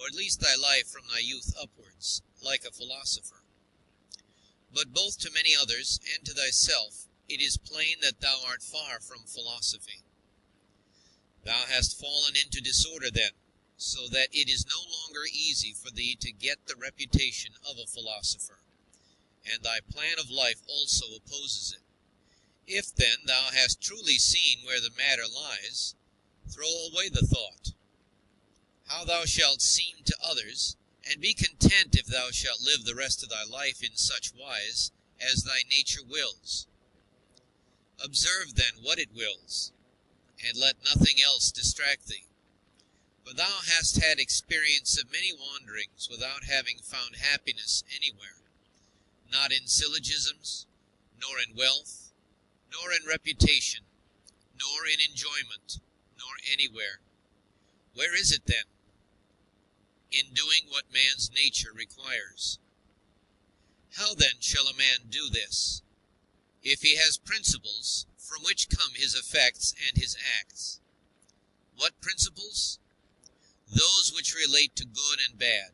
or at least thy life from thy youth upwards, like a philosopher. But both to many others and to thyself it is plain that thou art far from philosophy. Thou hast fallen into disorder then, so that it is no longer easy for thee to get the reputation of a philosopher, and thy plan of life also opposes it. If then thou hast truly seen where the matter lies, throw away the thought. How thou shalt seem to others, and be content if thou shalt live the rest of thy life in such wise as thy nature wills. Observe then what it wills, and let nothing else distract thee. For thou hast had experience of many wanderings without having found happiness anywhere, not in syllogisms, nor in wealth, nor in reputation, nor in enjoyment, nor anywhere. Where is it then? In doing what man's nature requires. How then shall a man do this, if he has principles from which come his effects and his acts? What principles? Those which relate to good and bad,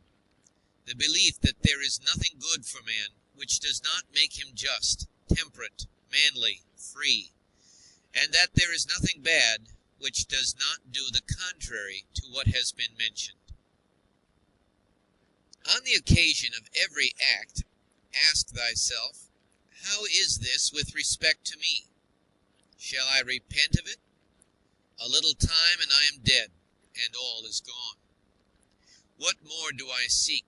the belief that there is nothing good for man which does not make him just, temperate, manly, free, and that there is nothing bad which does not do the contrary to what has been mentioned. On the occasion of every act, ask thyself, how is this with respect to me? Shall I repent of it? A little time and I am dead, and all is gone. What more do I seek,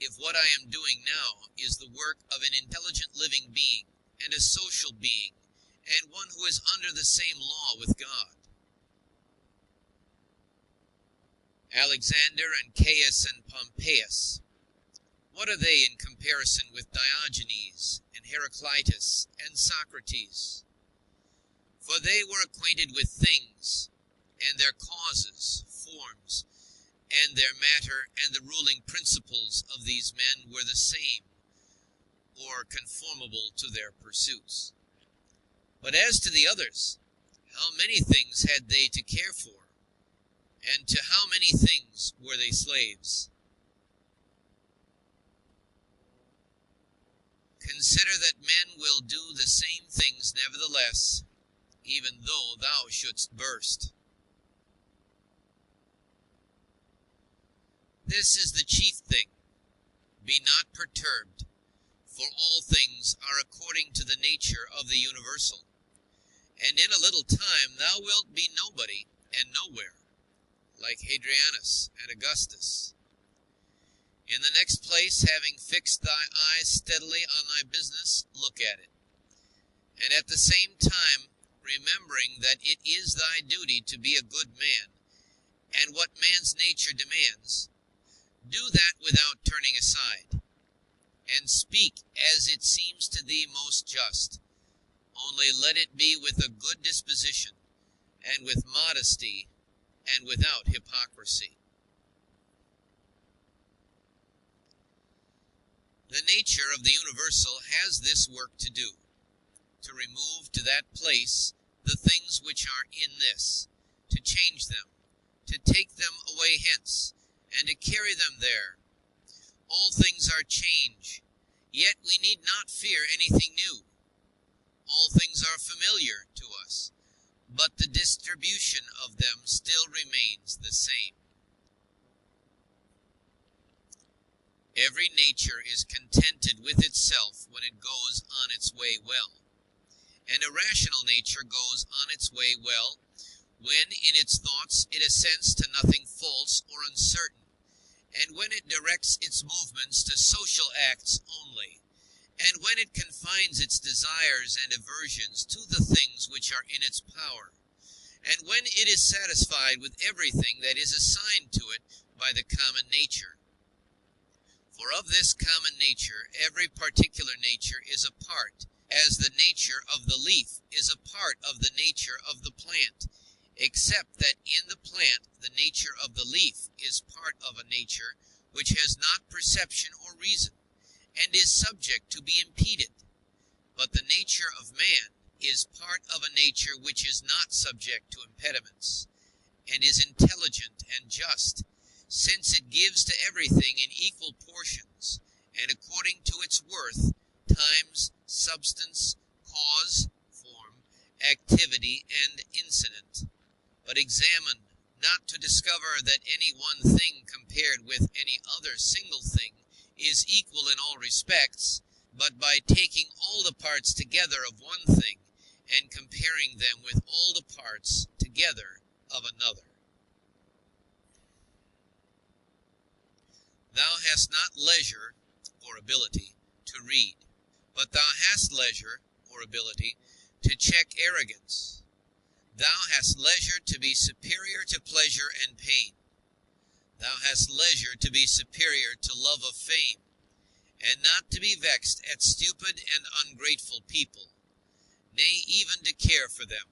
if what I am doing now is the work of an intelligent living being, and a social being, and one who is under the same law with God? Alexander and Caius and Pompeius, what are they in comparison with Diogenes and Heraclitus and Socrates? For they were acquainted with things, and their causes, forms, and their matter, and the ruling principles of these men were the same, or conformable to their pursuits. But as to the others, how many things had they to care for, and to how many things were they slaves? Consider that men will do the same things nevertheless, even though thou shouldst burst. This is the chief thing. Be not perturbed, for all things are according to the nature of the universal. And in a little time thou wilt be nobody and nowhere, like Hadrianus and Augustus. In the next place, having fixed thy eyes steadily on thy business, look at it. And at the same time, remembering that it is thy duty to be a good man, and what man's nature demands, do that without turning aside, and speak as it seems to thee most just, only let it be with a good disposition, and with modesty, and without hypocrisy. The nature of the universal has this work to do, to remove to that place the things which are in this, to change them, to take them away hence, and to carry them there. All things are change, yet we need not fear anything new. All things are familiar to us, but the distribution of them still remains the same. Every nature is contented with itself when it goes on its way well, and a rational nature goes on its way well when in its thoughts it assents to nothing false or uncertain, and when it directs its movements to social acts only, and when it confines its desires and aversions to the things which are in its power, and when it is satisfied with everything that is assigned to it by the common nature. For of this common nature every particular nature is a part, as the nature of the leaf is a part of the nature of the plant, except that in the plant the nature of the leaf is part of a nature which has not perception or reason, and is subject to be impeded. But the nature of man is part of a nature which is not subject to impediments, and is intelligent and just, since it it gives to everything in equal portions, and according to its worth, times, substance, cause, form, activity, and incident. But examine, not to discover that any one thing compared with any other single thing is equal in all respects, but by taking all the parts together of one thing, and comparing them with all the parts together of another. Thou hast not leisure, or ability, to read, but thou hast leisure, or ability, to check arrogance. Thou hast leisure to be superior to pleasure and pain. Thou hast leisure to be superior to love of fame, and not to be vexed at stupid and ungrateful people, nay, even to care for them.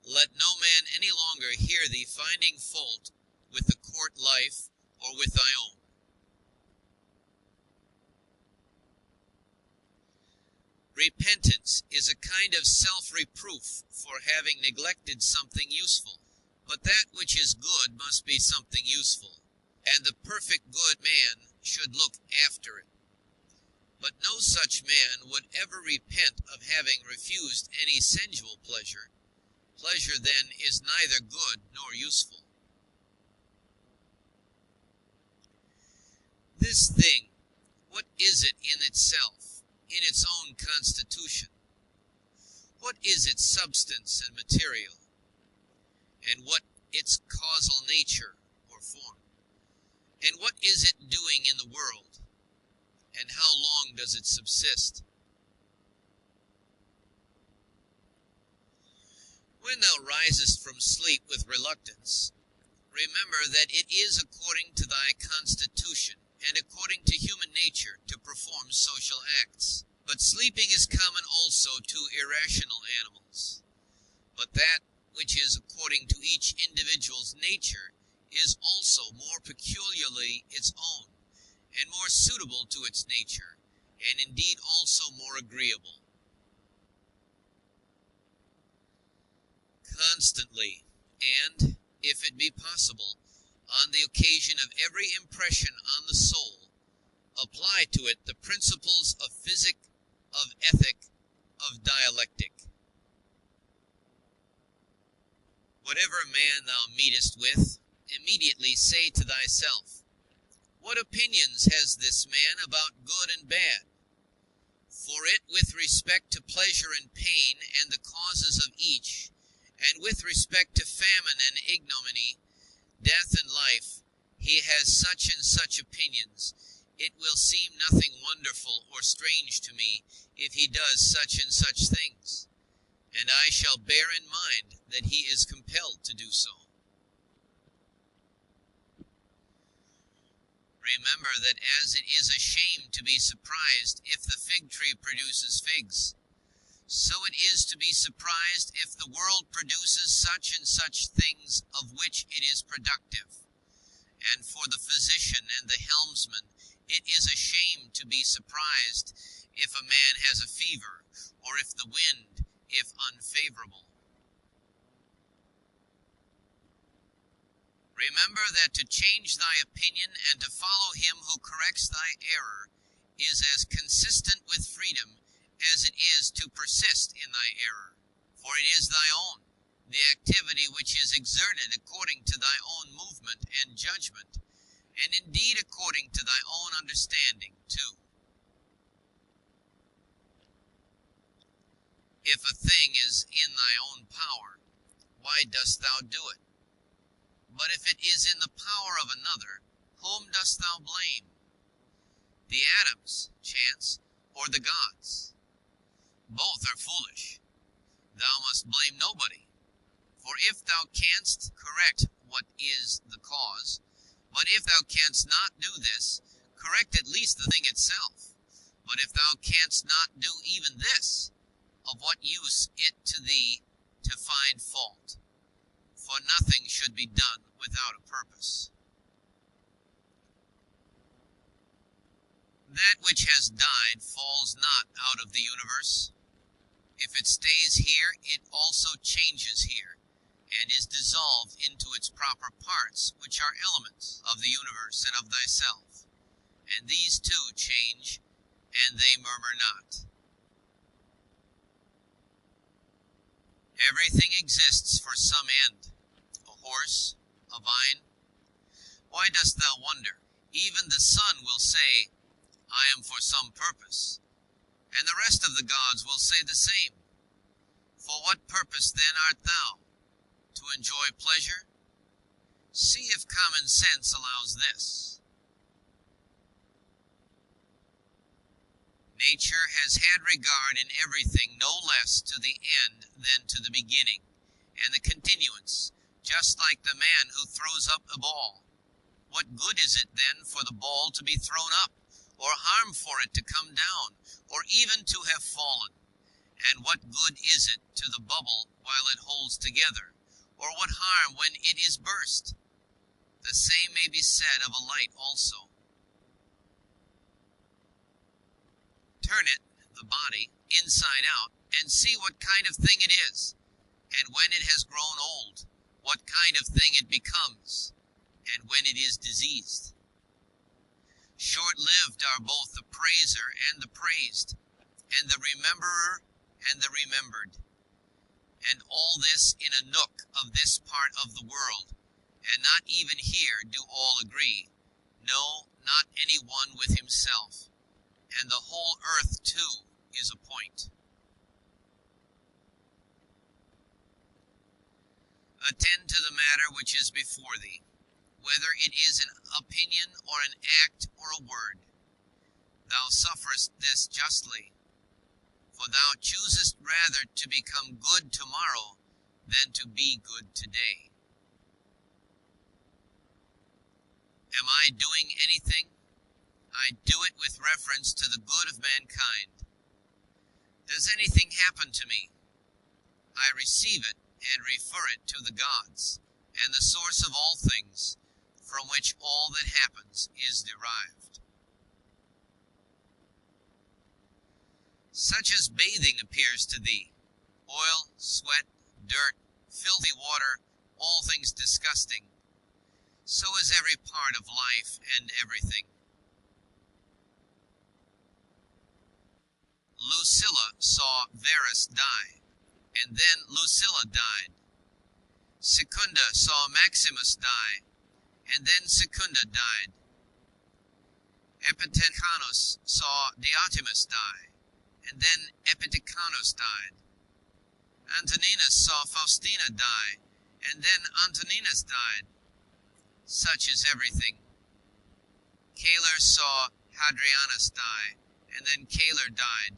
Let no man any longer hear thee finding fault with the court life or with thy own. Repentance is a kind of self-reproof for having neglected something useful. But that which is good must be something useful, and the perfect good man should look after it. But no such man would ever repent of having refused any sensual pleasure. Pleasure, then, is neither good nor useful. This thing, what is it in itself, in its own constitution? What is its substance and material? And what its causal nature or form? And what is it doing in the world? And how long does it subsist? When thou risest from sleep with reluctance, remember that it is according to thy constitution and according to human nature to perform social acts. But sleeping is common also to irrational animals. But that which is according to each individual's nature is also more peculiarly its own, and more suitable to its nature, and indeed also more agreeable. Constantly, and, if it be possible, on the occasion of every impression on the soul, apply to it the principles of physic, of ethic, of dialectic. Whatever man thou meetest with, immediately say to thyself, what opinions has this man about good and bad? For it, with respect to pleasure and pain and the causes of each, and with respect to famine and ignominy, death and life, he has such and such opinions. It will seem nothing wonderful or strange to me if he does such and such things, and I shall bear in mind that he is compelled to do so. Remember that as it is a shame to be surprised if the fig tree produces figs, so it is to be surprised if the world produces such and such things of which it is productive. And for the physician and the helmsman, it is a shame to be surprised if a man has a fever, or if the wind, if unfavorable. Remember that to change thy opinion and to follow him who corrects thy error is as consistent with freedom as it is to persist in thy error. For it is thy own, the activity which is exerted according to thy own movement and judgment, and indeed according to thy own understanding too. If a thing is in thy own power, why dost thou do it? But if it is in the power of another, whom dost thou blame? The atoms, chance, or the gods? Both are foolish. Thou must blame nobody. For if thou canst correct what is the cause, but if thou canst not do this, correct at least the thing itself. But if thou canst not do even this, of what use it to thee to find fault? For nothing should be done without a purpose. That which has died falls not out of the universe. If it stays here, it also changes here, and is dissolve into its proper parts, which are elements of the universe and of thyself. And these too change, and they murmur not. Everything exists for some end, a horse, a vine. Why dost thou wonder? Even the sun will say, I am for some purpose, and the rest of the gods will say the same. For what purpose then art thou? To enjoy pleasure? See if common sense allows this. Nature has had regard in everything no less to the end than to the beginning, and the continuance, just like the man who throws up a ball. What good is it then for the ball to be thrown up, or harm for it to come down, or even to have fallen? And what good is it to the bubble while it holds together, or what harm when it is burst? The same may be said of a light also. Turn it, the body, inside out, and see what kind of thing it is, and when it has grown old, what kind of thing it becomes, and when it is diseased. Short-lived are both the praiser and the praised, and the rememberer and the remembered. And all this in a nook of this part of the world, and not even here do all agree, no, not any one with himself, and the whole earth too is a point. Attend to the matter which is before thee, whether it is an opinion or an act or a word. Thou sufferest this justly, for thou choosest rather to become good tomorrow than to be good today. Am I doing anything? I do it with reference to the good of mankind. Does anything happen to me? I receive it and refer it to the gods, and the source of all things, from which all that happens is derived. Such as bathing appears to thee, oil, sweat, dirt, filthy water, all things disgusting, so is every part of life and everything. Lucilla saw Verus die, and then Lucilla died. Secunda saw Maximus die, and then Secunda died. Epitechonus saw Diotimus die, and then Epitechonus died. Antoninus saw Faustina die, and then Antoninus died. Such is everything. Caelor saw Hadrianus die, and then Caelor died.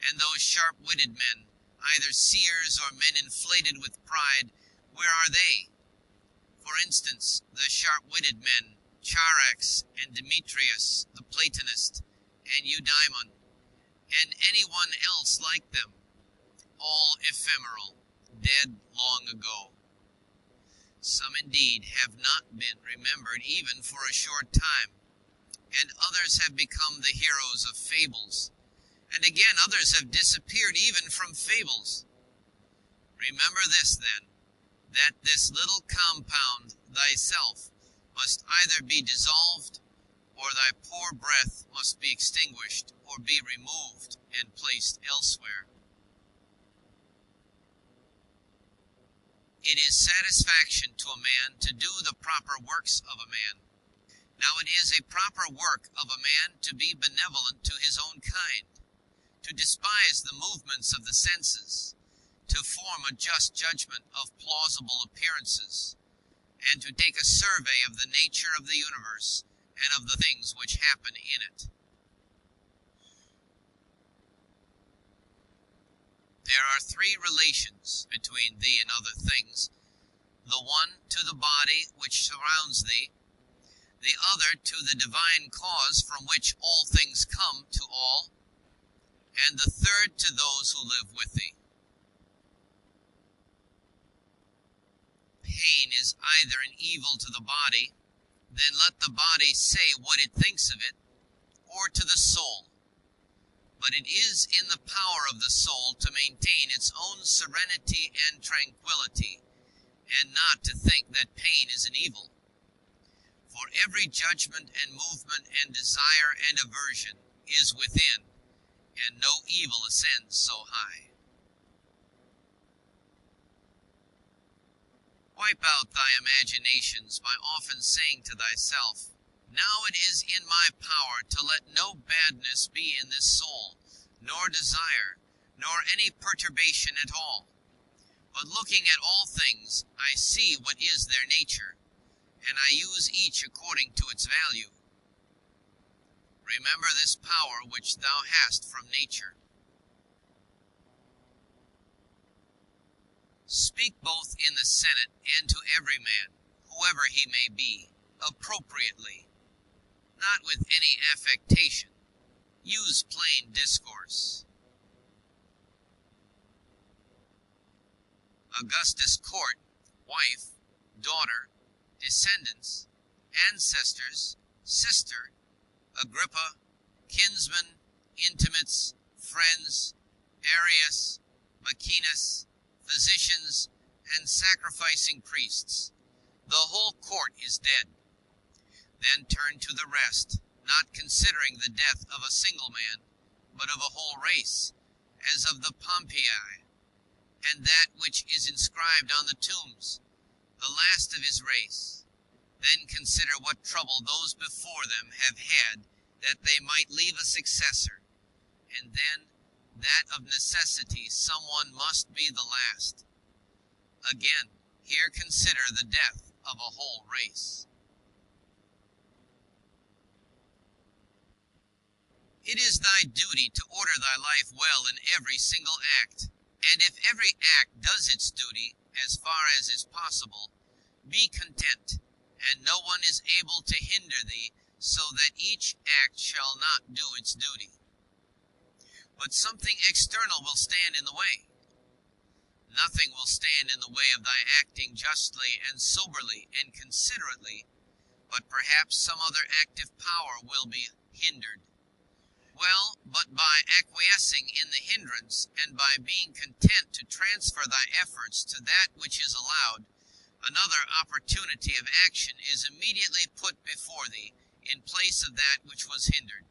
And those sharp-witted men, either seers or men inflated with pride, where are they? For instance, the sharp-witted men, Charax and Demetrius, the Platonist, and Eudaimon, and anyone else like them, all ephemeral, dead long ago. Some indeed have not been remembered even for a short time, and others have become the heroes of fables, and again others have disappeared even from fables. Remember this, then, that this little compound, thyself, must either be dissolved, or thy poor breath must be extinguished, or be removed and placed elsewhere. It is satisfaction to a man to do the proper works of a man. Now it is a proper work of a man to be benevolent to his own kind, to despise the movements of the senses, to form a just judgment of plausible appearances, and to take a survey of the nature of the universe and of the things which happen in it. There are three relations between thee and other things, the one to the body which surrounds thee, the other to the divine cause from which all things come to all, and the third to those who live with thee. Pain is either an evil to the body, then let the body say what it thinks of it, or to the soul. But it is in the power of the soul to maintain its own serenity and tranquility, and not to think that pain is an evil. For every judgment and movement and desire and aversion is within, and no evil ascends so high. Wipe out thy imaginations by often saying to thyself, Now it is in my power to let no badness be in this soul, nor desire, nor any perturbation at all. But looking at all things, I see what is their nature, and I use each according to its value. Remember this power which thou hast from nature. Speak both in the Senate and to every man, whoever he may be, appropriately, not with any affectation. Use plain discourse. Augustus' court, wife, daughter, descendants, ancestors, sister, Agrippa, kinsmen, intimates, friends, Arius, Maecenas, physicians, and sacrificing priests. The whole court is dead. Then turn to the rest, not considering the death of a single man, but of a whole race, as of the Pompei, and that which is inscribed on the tombs, the last of his race. Then consider what trouble those before them have had, that they might leave a successor, and then that of necessity someone must be the last. Again, here consider the death of a whole race. It is thy duty to order thy life well in every single act, and if every act does its duty, as far as is possible, be content, and no one is able to hinder thee, so that each act shall not do its duty. But something external will stand in the way. Nothing will stand in the way of thy acting justly and soberly and considerately, but perhaps some other active power will be hindered. Well, but by acquiescing in the hindrance, and by being content to transfer thy efforts to that which is allowed, another opportunity of action is immediately put before thee in place of that which was hindered,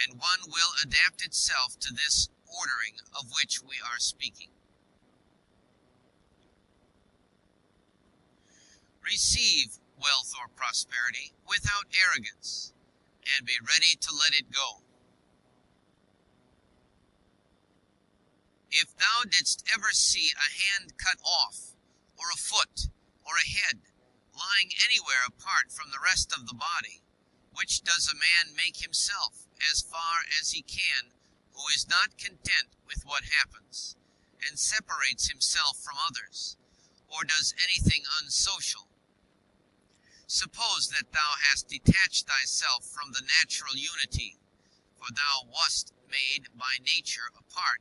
and one will adapt itself to this ordering of which we are speaking. Receive wealth or prosperity without arrogance, and be ready to let it go. If thou didst ever see a hand cut off, or a foot, or a head, lying anywhere apart from the rest of the body, which does a man make himself, as far as he can, who is not content with what happens, and separates himself from others, or does anything unsocial? Suppose that thou hast detached thyself from the natural unity, for thou wast made by nature apart,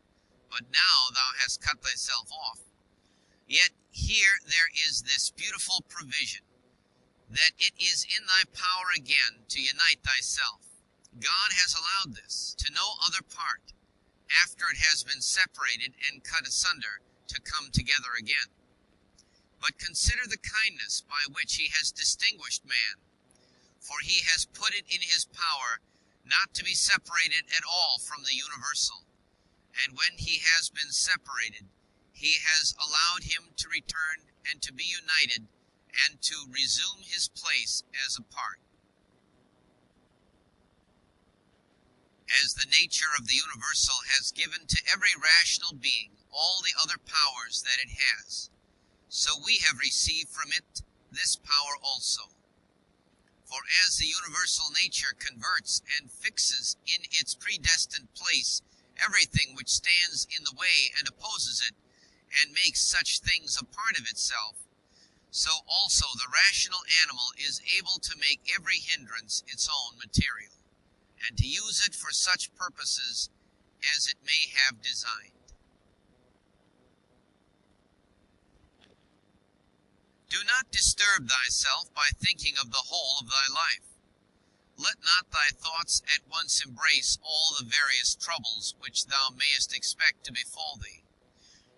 but now thou hast cut thyself off. Yet here there is this beautiful provision, that it is in thy power again to unite thyself. God has allowed this to no other part, after it has been separated and cut asunder, to come together again. But consider the kindness by which he has distinguished man, for he has put it in his power not to be separated at all from the universal, and when he has been separated, he has allowed him to return and to be united, and to resume his place as a part. As the nature of the universal has given to every rational being all the other powers that it has, so we have received from it this power also. For as the universal nature converts and fixes in its predestined place everything which stands in the way and opposes it, and makes such things a part of itself, so also the rational animal is able to make every hindrance its own material, and to use it for such purposes as it may have designed. Do not disturb thyself by thinking of the whole of thy life. Let not thy thoughts at once embrace all the various troubles which thou mayest expect to befall thee,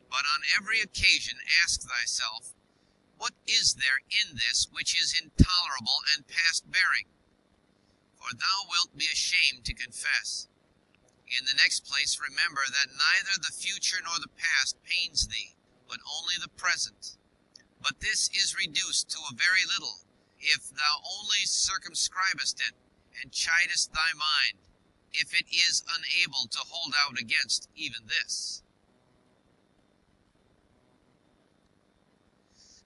but on every occasion ask thyself, What is there in this which is intolerable and past bearing? For thou wilt be ashamed to confess. In the next place, remember that neither the future nor the past pains thee, but only the present. But this is reduced to a very little, if thou only circumscribest it, and chidest thy mind, if it is unable to hold out against even this.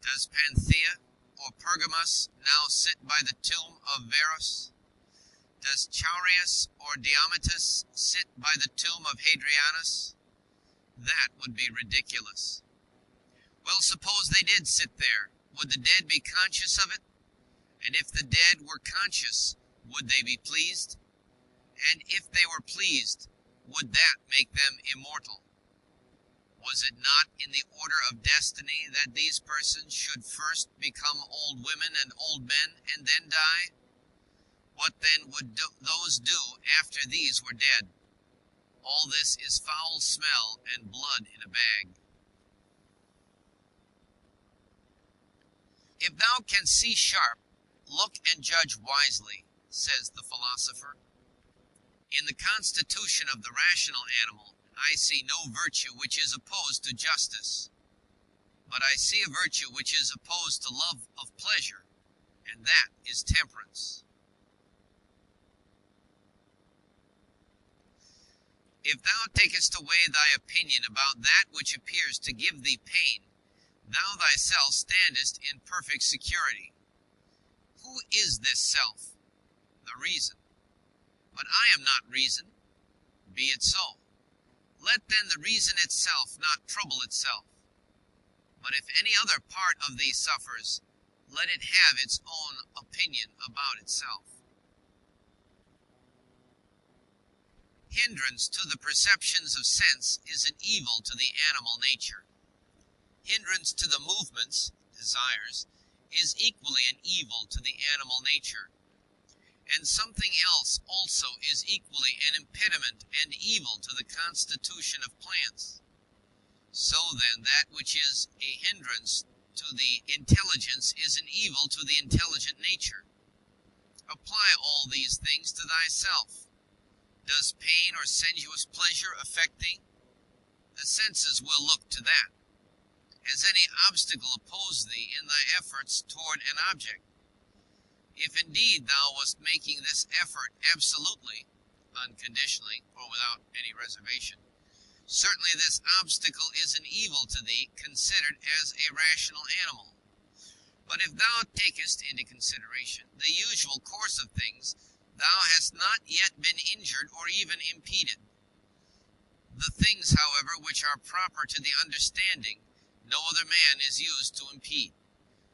Does Panthea or Pergamus now sit by the tomb of Verus? Does Chaurius or Diametus sit by the tomb of Hadrianus? That would be ridiculous. Well, suppose they did sit there. Would the dead be conscious of it? And if the dead were conscious, would they be pleased? And if they were pleased, would that make them immortal? Was it not in the order of destiny that these persons should first become old women and old men and then die? What then would those do after these were dead? All this is foul smell and blood in a bag. If thou canst see sharp, look and judge wisely, says the philosopher. In the constitution of the rational animal, I see no virtue which is opposed to justice, but I see a virtue which is opposed to love of pleasure, and that is temperance. If thou takest away thy opinion about that which appears to give thee pain, thou thyself standest in perfect security. Who is this self? The reason. But I am not reason. Be it so. Let then the reason itself not trouble itself. But if any other part of thee suffers, let it have its own opinion about itself. Hindrance to the perceptions of sense is an evil to the animal nature. Hindrance to the movements, desires, is equally an evil to the animal nature. And something else also is equally an impediment and evil to the constitution of plants. So then, that which is a hindrance to the intelligence is an evil to the intelligent nature. Apply all these things to thyself. Does pain or sensuous pleasure affect thee? The senses will look to that. Has any obstacle opposed thee in thy efforts toward an object? If indeed thou wast making this effort absolutely, unconditionally, or without any reservation, certainly this obstacle is an evil to thee, considered as a rational animal. But if thou takest into consideration the usual course of things, thou hast not yet been injured or even impeded. The things, however, which are proper to the understanding, no other man is used to impede.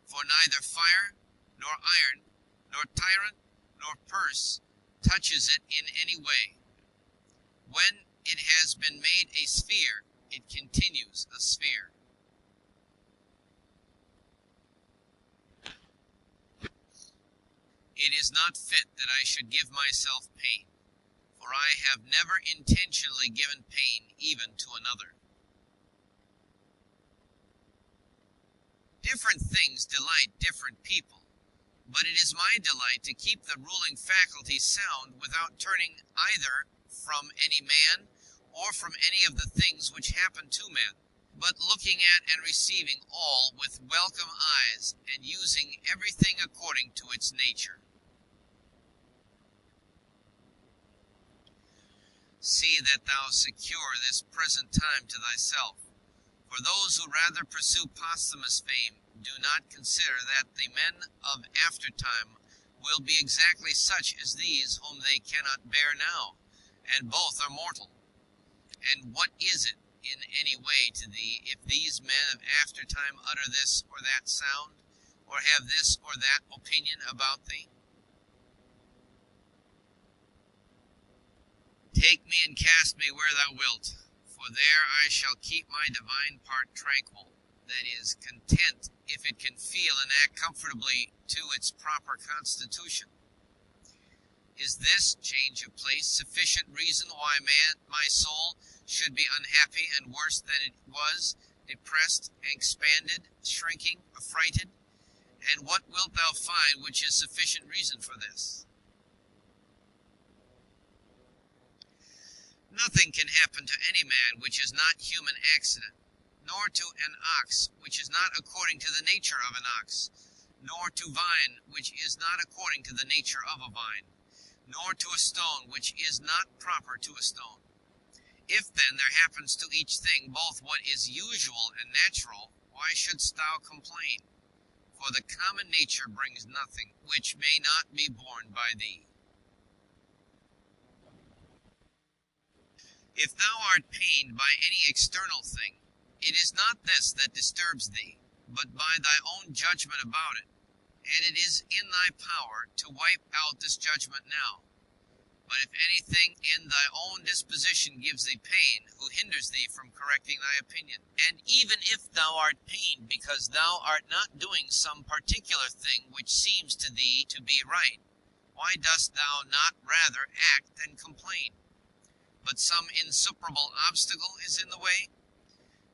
For neither fire, nor iron, nor tyrant, nor purse touches it in any way. When it has been made a sphere, it continues a sphere. It is not fit that I should give myself pain, for I have never intentionally given pain even to another. Different things delight different people, but it is my delight to keep the ruling faculty sound without turning either from any man or from any of the things which happen to men, but looking at and receiving all with welcome eyes and using everything according to its nature. See that thou secure this present time to thyself. For those who rather pursue posthumous fame do not consider that the men of aftertime will be exactly such as these whom they cannot bear now, and both are mortal. And what is it in any way to thee if these men of aftertime utter this or that sound, or have this or that opinion about thee? Take me and cast me where thou wilt, for there I shall keep my divine part tranquil, that is, content if it can feel and act comfortably to its proper constitution. Is this change of place sufficient reason why my soul should be unhappy and worse than it was, depressed, expanded, shrinking, affrighted? And what wilt thou find which is sufficient reason for this? Nothing can happen to any man which is not human accident, nor to an ox which is not according to the nature of an ox, nor to vine which is not according to the nature of a vine, nor to a stone which is not proper to a stone. If then there happens to each thing both what is usual and natural, why shouldst thou complain? For the common nature brings nothing which may not be borne by thee. If thou art pained by any external thing, it is not this that disturbs thee, but by thy own judgment about it, and it is in thy power to wipe out this judgment now. But if anything in thy own disposition gives thee pain, who hinders thee from correcting thy opinion? And even if thou art pained because thou art not doing some particular thing which seems to thee to be right, why dost thou not rather act than complain? But some insuperable obstacle is in the way?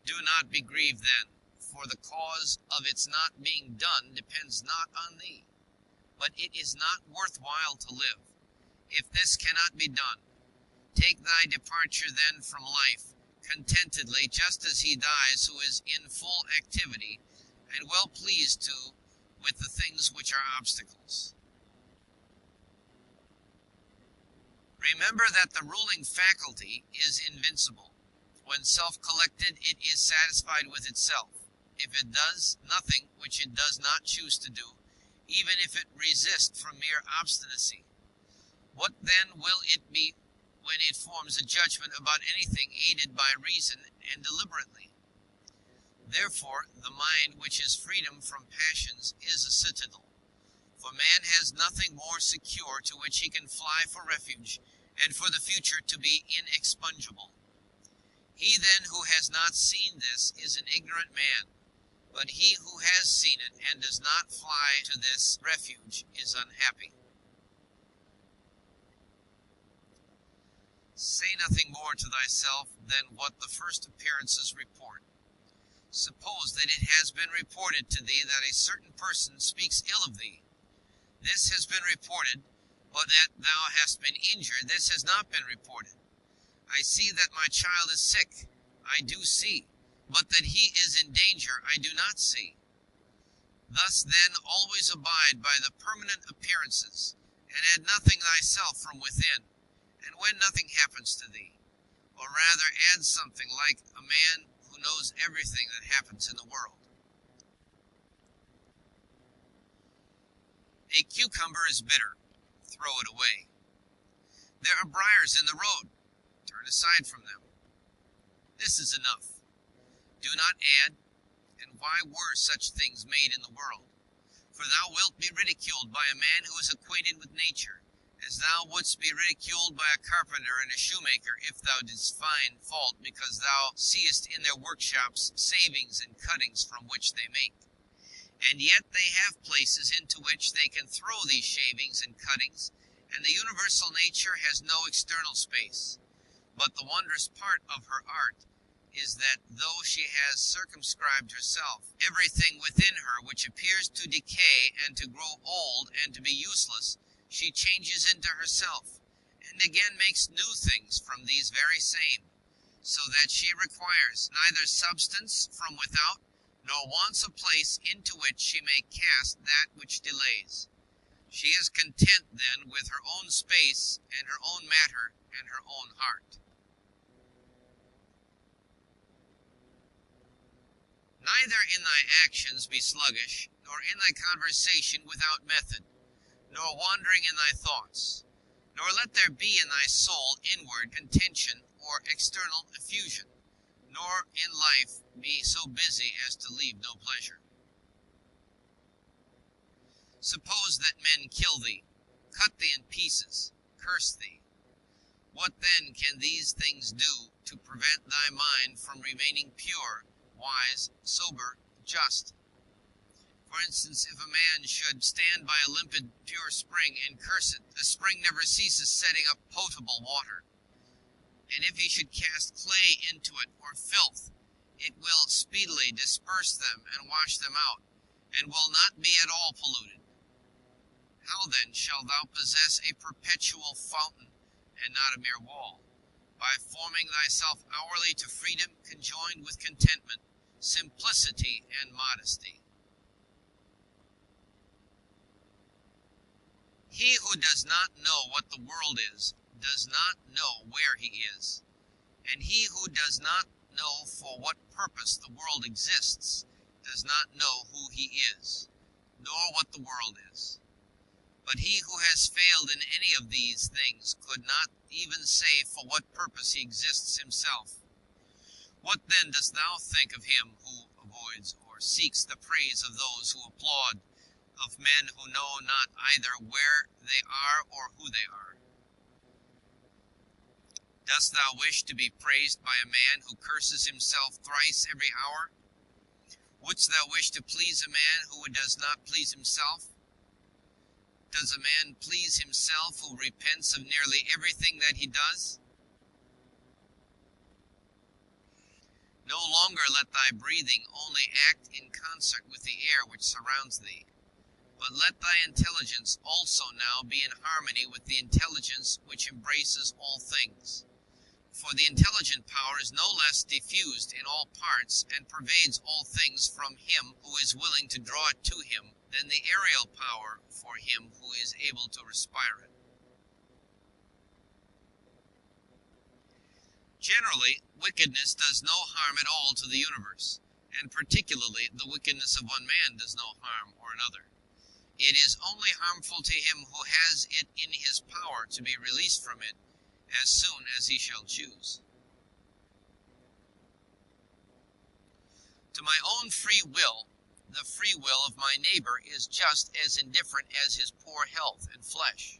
Do not be grieved then, for the cause of its not being done depends not on thee. But it is not worth while to live, if this cannot be done. Take thy departure then from life, contentedly, just as he dies who is in full activity, and well pleased too with the things which are obstacles. Remember that the ruling faculty is invincible. When self-collected, it is satisfied with itself. If it does nothing which it does not choose to do, even if it resist from mere obstinacy, what then will it be when it forms a judgment about anything aided by reason and deliberately? Therefore, the mind which is freedom from passions is a citadel. For man has nothing more secure to which he can fly for refuge, and for the future to be inexpugnable. He then who has not seen this is an ignorant man, but he who has seen it and does not fly to this refuge is unhappy. Say nothing more to thyself than what the first appearances report. Suppose that it has been reported to thee that a certain person speaks ill of thee. This has been reported, but that thou hast been injured, this has not been reported. I see that my child is sick, I do see, but that he is in danger, I do not see. Thus then always abide by the permanent appearances, and add nothing thyself from within, and when nothing happens to thee, or rather add something like a man who knows everything that happens in the world. A cucumber is bitter, throw it away. There are briars in the road, turn aside from them. This is enough. Do not add, and why were such things made in the world? For thou wilt be ridiculed by a man who is acquainted with nature, as thou wouldst be ridiculed by a carpenter and a shoemaker if thou didst find fault because thou seest in their workshops savings and cuttings from which they make. And yet they have places into which they can throw these shavings and cuttings, and the universal nature has no external space. But the wondrous part of her art is that though she has circumscribed herself, everything within her which appears to decay and to grow old and to be useless, she changes into herself, and again makes new things from these very same, so that she requires neither substance from without, nor wants a place into which she may cast that which delays. She is content then with her own space, and her own matter, and her own heart. Neither in thy actions be sluggish, nor in thy conversation without method, nor wandering in thy thoughts, nor let there be in thy soul inward contention or external effusion, nor in life be so busy as to leave no pleasure. Suppose that men kill thee, cut thee in pieces, curse thee. What then can these things do to prevent thy mind from remaining pure, wise, sober, just? For instance, if a man should stand by a limpid, pure spring and curse it, the spring never ceases setting up potable water. And if he should cast clay into it, or filth, it will speedily disperse them and wash them out, and will not be at all polluted. How then shalt thou possess a perpetual fountain, and not a mere wall? By forming thyself hourly to freedom conjoined with contentment, simplicity, and modesty. He who does not know what the world is, does not know where he is. And he who does not know for what purpose the world exists, does not know who he is, nor what the world is. But he who has failed in any of these things could not even say for what purpose he exists himself. What then dost thou think of him who avoids or seeks the praise of those who applaud, of men who know not either where they are or who they are? Dost thou wish to be praised by a man who curses himself thrice every hour? Wouldst thou wish to please a man who does not please himself? Does a man please himself who repents of nearly everything that he does? No longer let thy breathing only act in concert with the air which surrounds thee, but let thy intelligence also now be in harmony with the intelligence which embraces all things. For the intelligent power is no less diffused in all parts and pervades all things from him who is willing to draw it to him than the aerial power for him who is able to respire it. Generally, wickedness does no harm at all to the universe, and particularly the wickedness of one man does no harm or another. It is only harmful to him who has it in his power to be released from it as soon as he shall choose. To my own free will, the free will of my neighbor is just as indifferent as his poor health and flesh.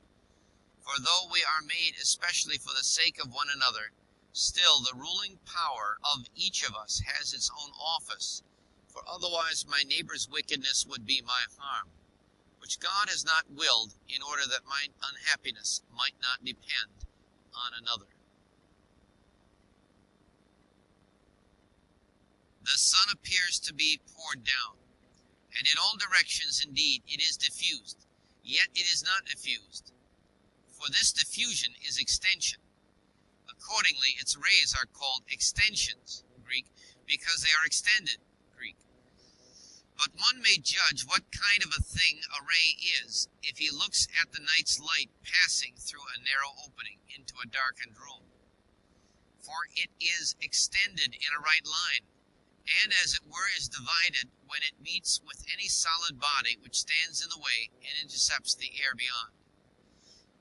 For though we are made especially for the sake of one another, still the ruling power of each of us has its own office, for otherwise my neighbor's wickedness would be my harm, which God has not willed in order that my unhappiness might not depend on another. The sun appears to be poured down, and in all directions indeed it is diffused, yet it is not effused. For this diffusion is extension. Accordingly, its rays are called extensions, Greek, because they are extended, Greek. But one may judge what kind of a thing a ray is if he looks at the night's light passing through a narrow opening into a darkened room. For it is extended in a right line, and as it were is divided when it meets with any solid body which stands in the way and intercepts the air beyond.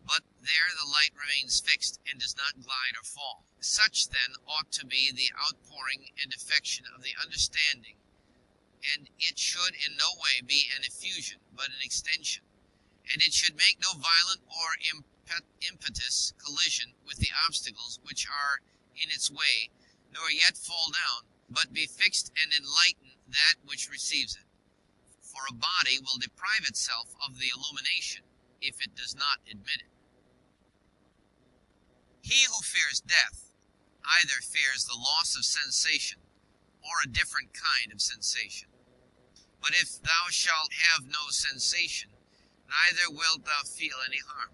But there the light remains fixed and does not glide or fall. Such then ought to be the outpouring and affection of the understanding, and it should in no way be an effusion, but an extension, and it should make no violent or impetuous collision with the obstacles which are in its way, nor yet fall down, but be fixed and enlighten that which receives it. For a body will deprive itself of the illumination if it does not admit it. He who fears death either fears the loss of sensation or a different kind of sensation. But if thou shalt have no sensation, neither wilt thou feel any harm.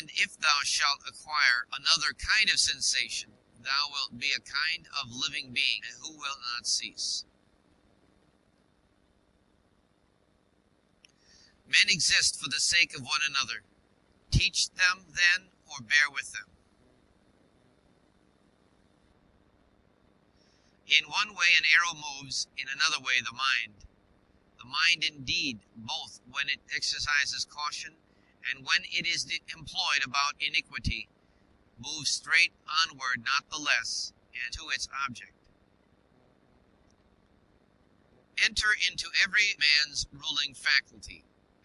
And if thou shalt acquire another kind of sensation, thou wilt be a kind of living being who will not cease. Men exist for the sake of one another. Teach them then, or bear with them. In one way an arrow moves, in another way the mind. The mind indeed, both when it exercises caution and when it is employed about iniquity, moves straight onward not the less, and to its object. Enter into every man's ruling faculty,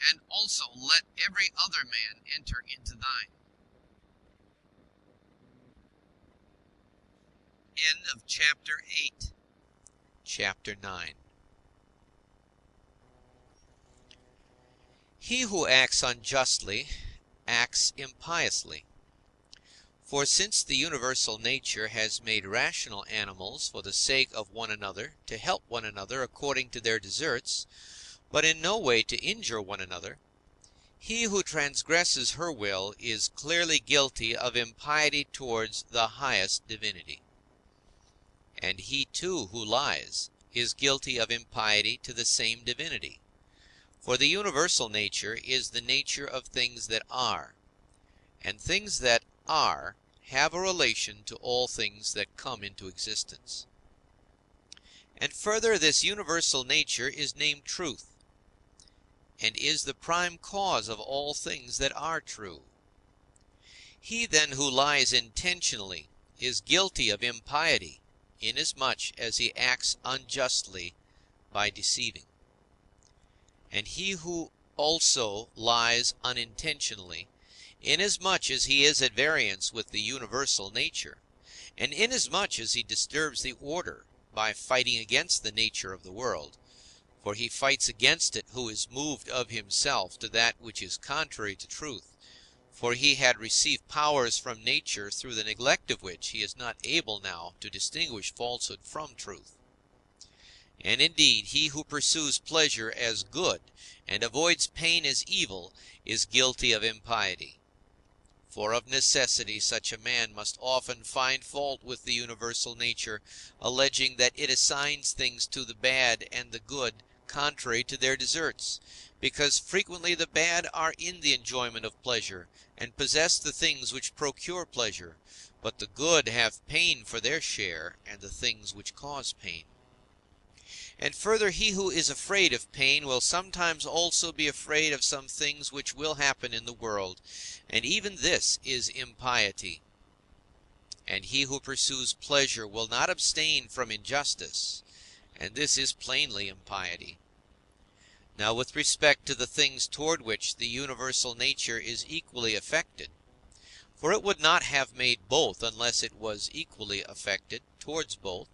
and also let every other man enter into thine. End of chapter 8. Chapter 9. He who acts unjustly acts impiously. For since the universal nature has made rational animals for the sake of one another, to help one another according to their deserts, but in no way to injure one another, he who transgresses her will is clearly guilty of impiety towards the highest divinity. And he too who lies is guilty of impiety to the same divinity. For the universal nature is the nature of things that are, and things that are have a relation to all things that come into existence. And further, this universal nature is named truth, and is the prime cause of all things that are true. He then who lies intentionally is guilty of impiety, inasmuch as he acts unjustly by deceiving. And he who also lies unintentionally, inasmuch as he is at variance with the universal nature, and inasmuch as he disturbs the order by fighting against the nature of the world, for he fights against it who is moved of himself to that which is contrary to truth, for he had received powers from nature through the neglect of which he is not able now to distinguish falsehood from truth. And indeed, he who pursues pleasure as good and avoids pain as evil is guilty of impiety. For of necessity such a man must often find fault with the universal nature, alleging that it assigns things to the bad and the good contrary to their deserts, because frequently the bad are in the enjoyment of pleasure, and possess the things which procure pleasure, but the good have pain for their share, and the things which cause pain. And further, he who is afraid of pain will sometimes also be afraid of some things which will happen in the world, and even this is impiety. And he who pursues pleasure will not abstain from injustice, and this is plainly impiety. Now with respect to the things toward which the universal nature is equally affected, for it would not have made both unless it was equally affected towards both,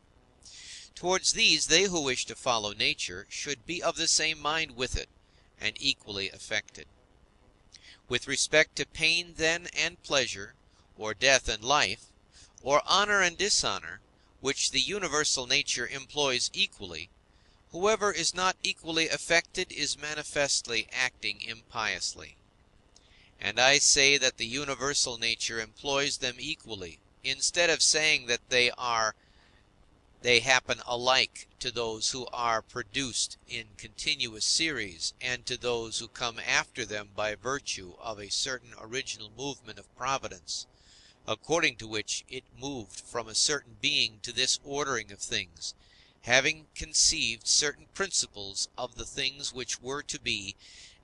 towards these they who wish to follow nature should be of the same mind with it, and equally affected. With respect to pain then and pleasure, or death and life, or honor and dishonor, which the universal nature employs equally, whoever is not equally affected is manifestly acting impiously. And I say that the universal nature employs them equally, instead of saying that they happen alike to those who are produced in continuous series, and to those who come after them by virtue of a certain original movement of Providence, according to which it moved from a certain being to this ordering of things, having conceived certain principles of the things which were to be,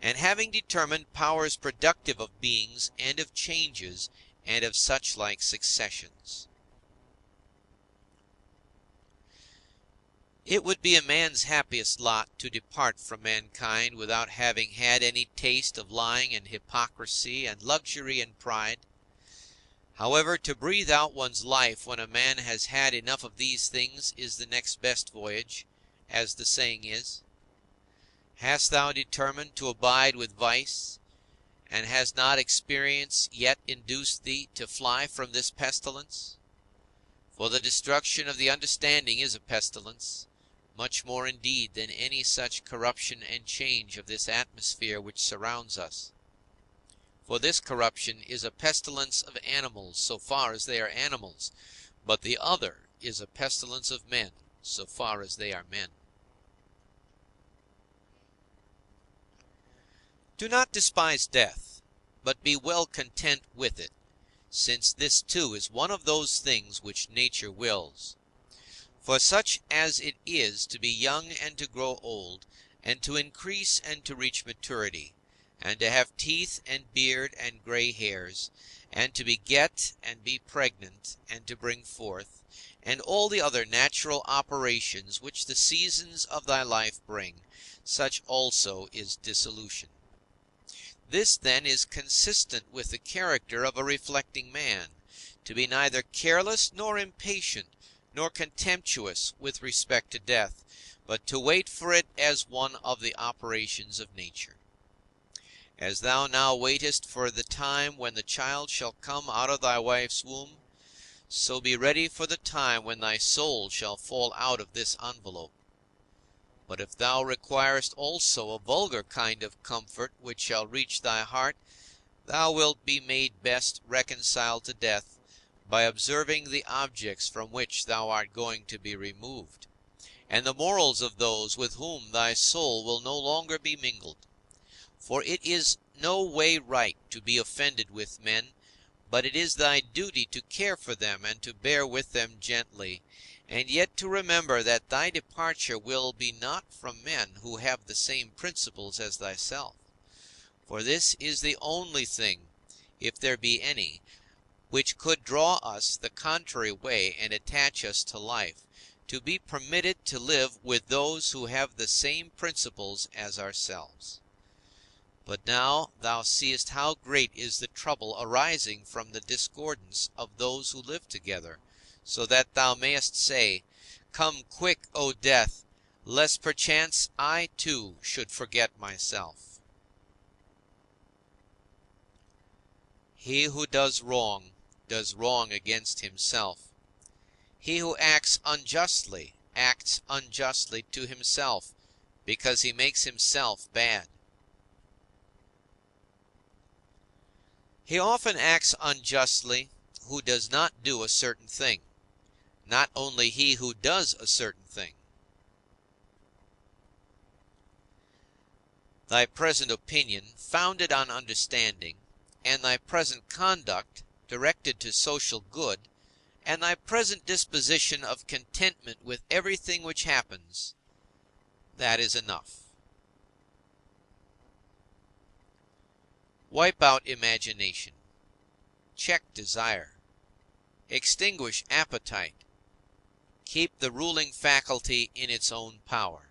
and having determined powers productive of beings and of changes, and of such like successions. It would be a man's happiest lot to depart from mankind without having had any taste of lying and hypocrisy and luxury and pride. However, to breathe out one's life when a man has had enough of these things is the next best voyage, as the saying is. Hast thou determined to abide with vice, and has not experience yet induced thee to fly from this pestilence? For the destruction of the understanding is a pestilence, much more indeed than any such corruption and change of this atmosphere which surrounds us. For this corruption is a pestilence of animals, so far as they are animals, but the other is a pestilence of men, so far as they are men. Do not despise death, but be well content with it, since this too is one of those things which nature wills. For such as it is to be young and to grow old, and to increase and to reach maturity, and to have teeth and beard and gray hairs, and to beget and be pregnant, and to bring forth, and all the other natural operations which the seasons of thy life bring, such also is dissolution. This then is consistent with the character of a reflecting man, to be neither careless nor impatient, nor contemptuous with respect to death, but to wait for it as one of the operations of nature. As thou now waitest for the time when the child shall come out of thy wife's womb, so be ready for the time when thy soul shall fall out of this envelope. But if thou requirest also a vulgar kind of comfort which shall reach thy heart, thou wilt be made best reconciled to death by observing the objects from which thou art going to be removed, and the morals of those with whom thy soul will no longer be mingled. For it is no way right to be offended with men, but it is thy duty to care for them and to bear with them gently, and yet to remember that thy departure will be not from men who have the same principles as thyself. For this is the only thing, if there be any, which could draw us the contrary way and attach us to life, to be permitted to live with those who have the same principles as ourselves. But now thou seest how great is the trouble arising from the discordance of those who live together, so that thou mayest say, Come quick, O death, lest perchance I too should forget myself. He who does wrong against himself. He who acts unjustly to himself, because he makes himself bad. He often acts unjustly who does not do a certain thing, not only he who does a certain thing. Thy present opinion, founded on understanding, and thy present conduct, directed to social good, and thy present disposition of contentment with everything which happens, that is enough. Wipe out imagination. Check desire. Extinguish appetite. Keep the ruling faculty in its own power.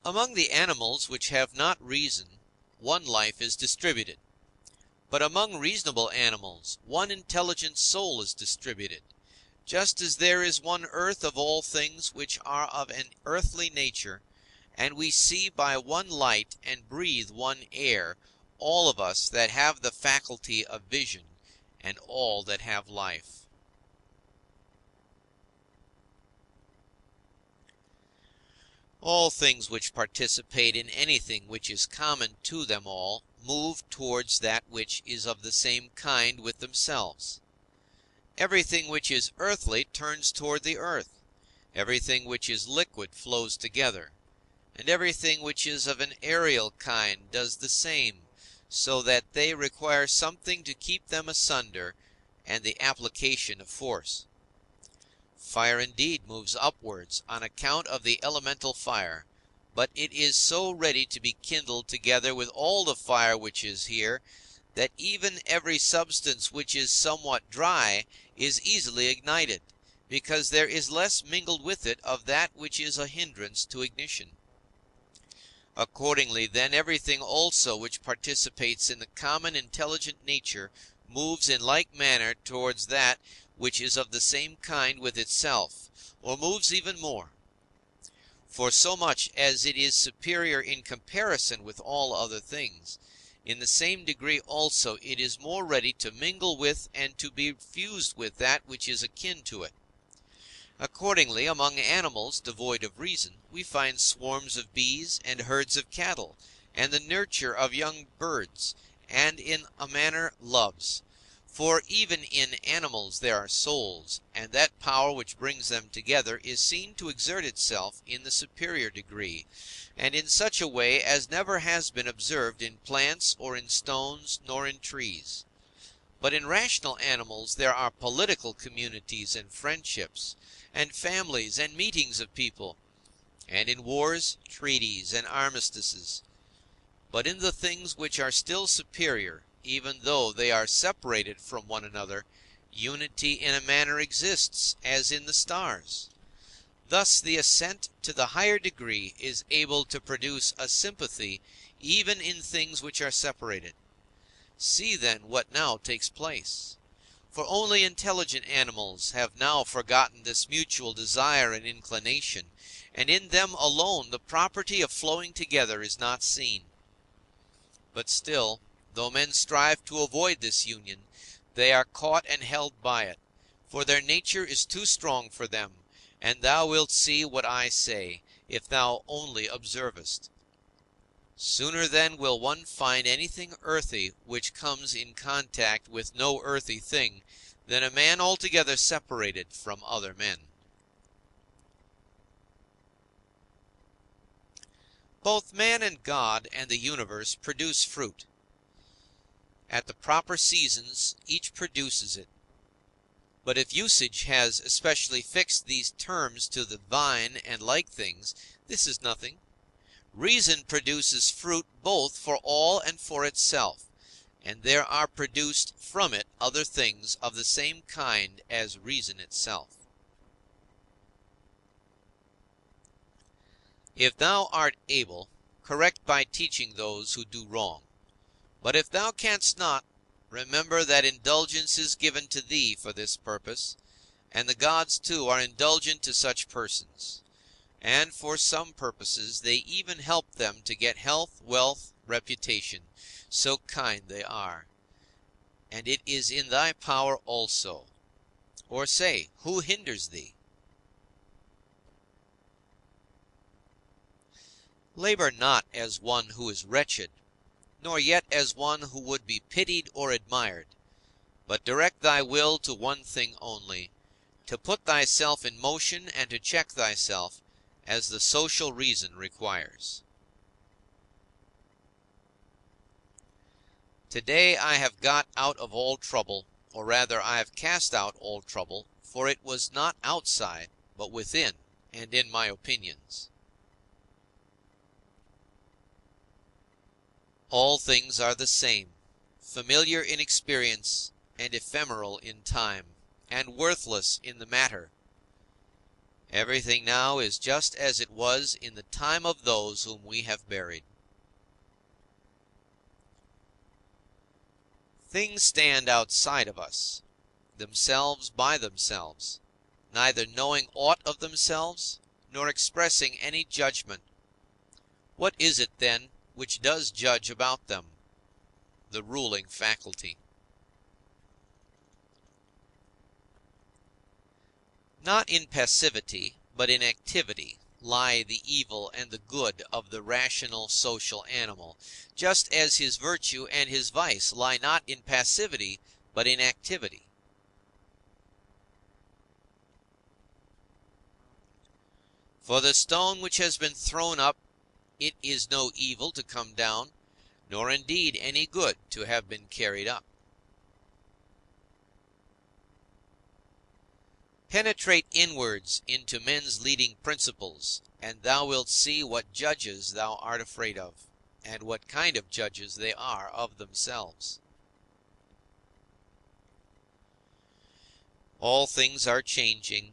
Among the animals which have not reason, one life is distributed. But among reasonable animals, one intelligent soul is distributed, just as there is one earth of all things which are of an earthly nature, and we see by one light and breathe one air, all of us that have the faculty of vision, and all that have life. All things which participate in anything which is common to them all move towards that which is of the same kind with themselves. Everything which is earthly turns toward the earth. Everything which is liquid flows together. And everything which is of an aerial kind does the same, so that they require something to keep them asunder, and the application of force. Fire indeed moves upwards on account of the elemental fire, but it is so ready to be kindled together with all the fire which is here, that even every substance which is somewhat dry is easily ignited, because there is less mingled with it of that which is a hindrance to ignition. Accordingly, then, everything also which participates in the common intelligent nature moves in like manner towards that which is of the same kind with itself, or moves even more. For so much as it is superior in comparison with all other things, in the same degree also it is more ready to mingle with and to be fused with that which is akin to it. Accordingly, among animals devoid of reason, we find swarms of bees and herds of cattle, and the nurture of young birds, and in a manner loves. For even in animals there are souls, and that power which brings them together is seen to exert itself in the superior degree, and in such a way as never has been observed in plants, or in stones, nor in trees. But in rational animals there are political communities and friendships, and families and meetings of people, and in wars, treaties, and armistices. But in the things which are still superior, even though they are separated from one another, unity in a manner exists, as in the stars. Thus the ascent to the higher degree is able to produce a sympathy even in things which are separated. See then what now takes place. For only intelligent animals have now forgotten this mutual desire and inclination, and in them alone the property of flowing together is not seen. But still, though men strive to avoid this union, they are caught and held by it, for their nature is too strong for them, and thou wilt see what I say, if thou only observest. Sooner then will one find anything earthy which comes in contact with no earthy thing, than a man altogether separated from other men. Both man and God and the universe produce fruit. At the proper seasons each produces it. But if usage has especially fixed these terms to the vine and like things, this is nothing. Reason produces fruit both for all and for itself, and there are produced from it other things of the same kind as reason itself. If thou art able, correct by teaching those who do wrong. But if thou canst not, remember that indulgence is given to thee for this purpose, and the gods too are indulgent to such persons. And for some purposes they even help them to get health, wealth, reputation, so kind they are. And it is in thy power also. Or say, who hinders thee? Labor not as one who is wretched, nor yet as one who would be pitied or admired, but direct thy will to one thing only, to put thyself in motion and to check thyself, as the social reason requires. Today I have got out of all trouble, or rather I have cast out all trouble, for it was not outside, but within, and in my opinions. All things are the same, familiar in experience, and ephemeral in time, and worthless in the matter. Everything now is just as it was in the time of those whom we have buried. Things stand outside of us, themselves by themselves, neither knowing aught of themselves, nor expressing any judgment. What is it, then, which does judge about them? The ruling faculty. Not in passivity, but in activity, lie the evil and the good of the rational social animal, just as his virtue and his vice lie not in passivity, but in activity. For the stone which has been thrown up, it is no evil to come down, nor indeed any good to have been carried up. Penetrate inwards into men's leading principles, and thou wilt see what judges thou art afraid of, and what kind of judges they are of themselves. All things are changing,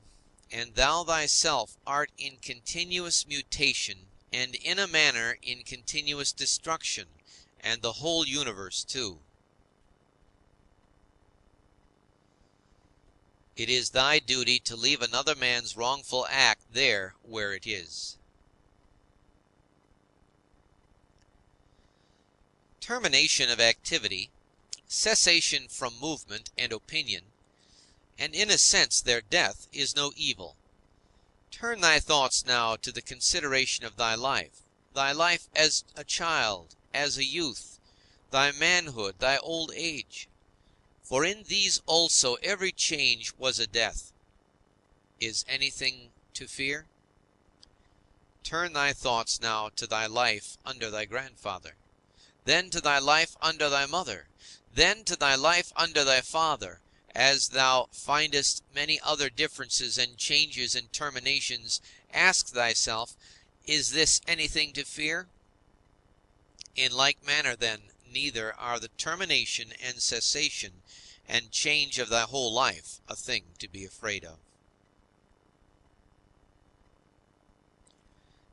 and thou thyself art in continuous mutation, and in a manner in continuous destruction, and the whole universe too. It is thy duty to leave another man's wrongful act there where it is. Termination of activity, cessation from movement and opinion, and in a sense their death, is no evil. Turn thy thoughts now to the consideration of thy life as a child, as a youth, thy manhood, thy old age. For in these also every change was a death. Is anything to fear? Turn thy thoughts now to thy life under thy grandfather, then to thy life under thy mother, then to thy life under thy father. As thou findest many other differences and changes and terminations, ask thyself, is this anything to fear? In like manner, then, neither are the termination and cessation and change of thy whole life a thing to be afraid of.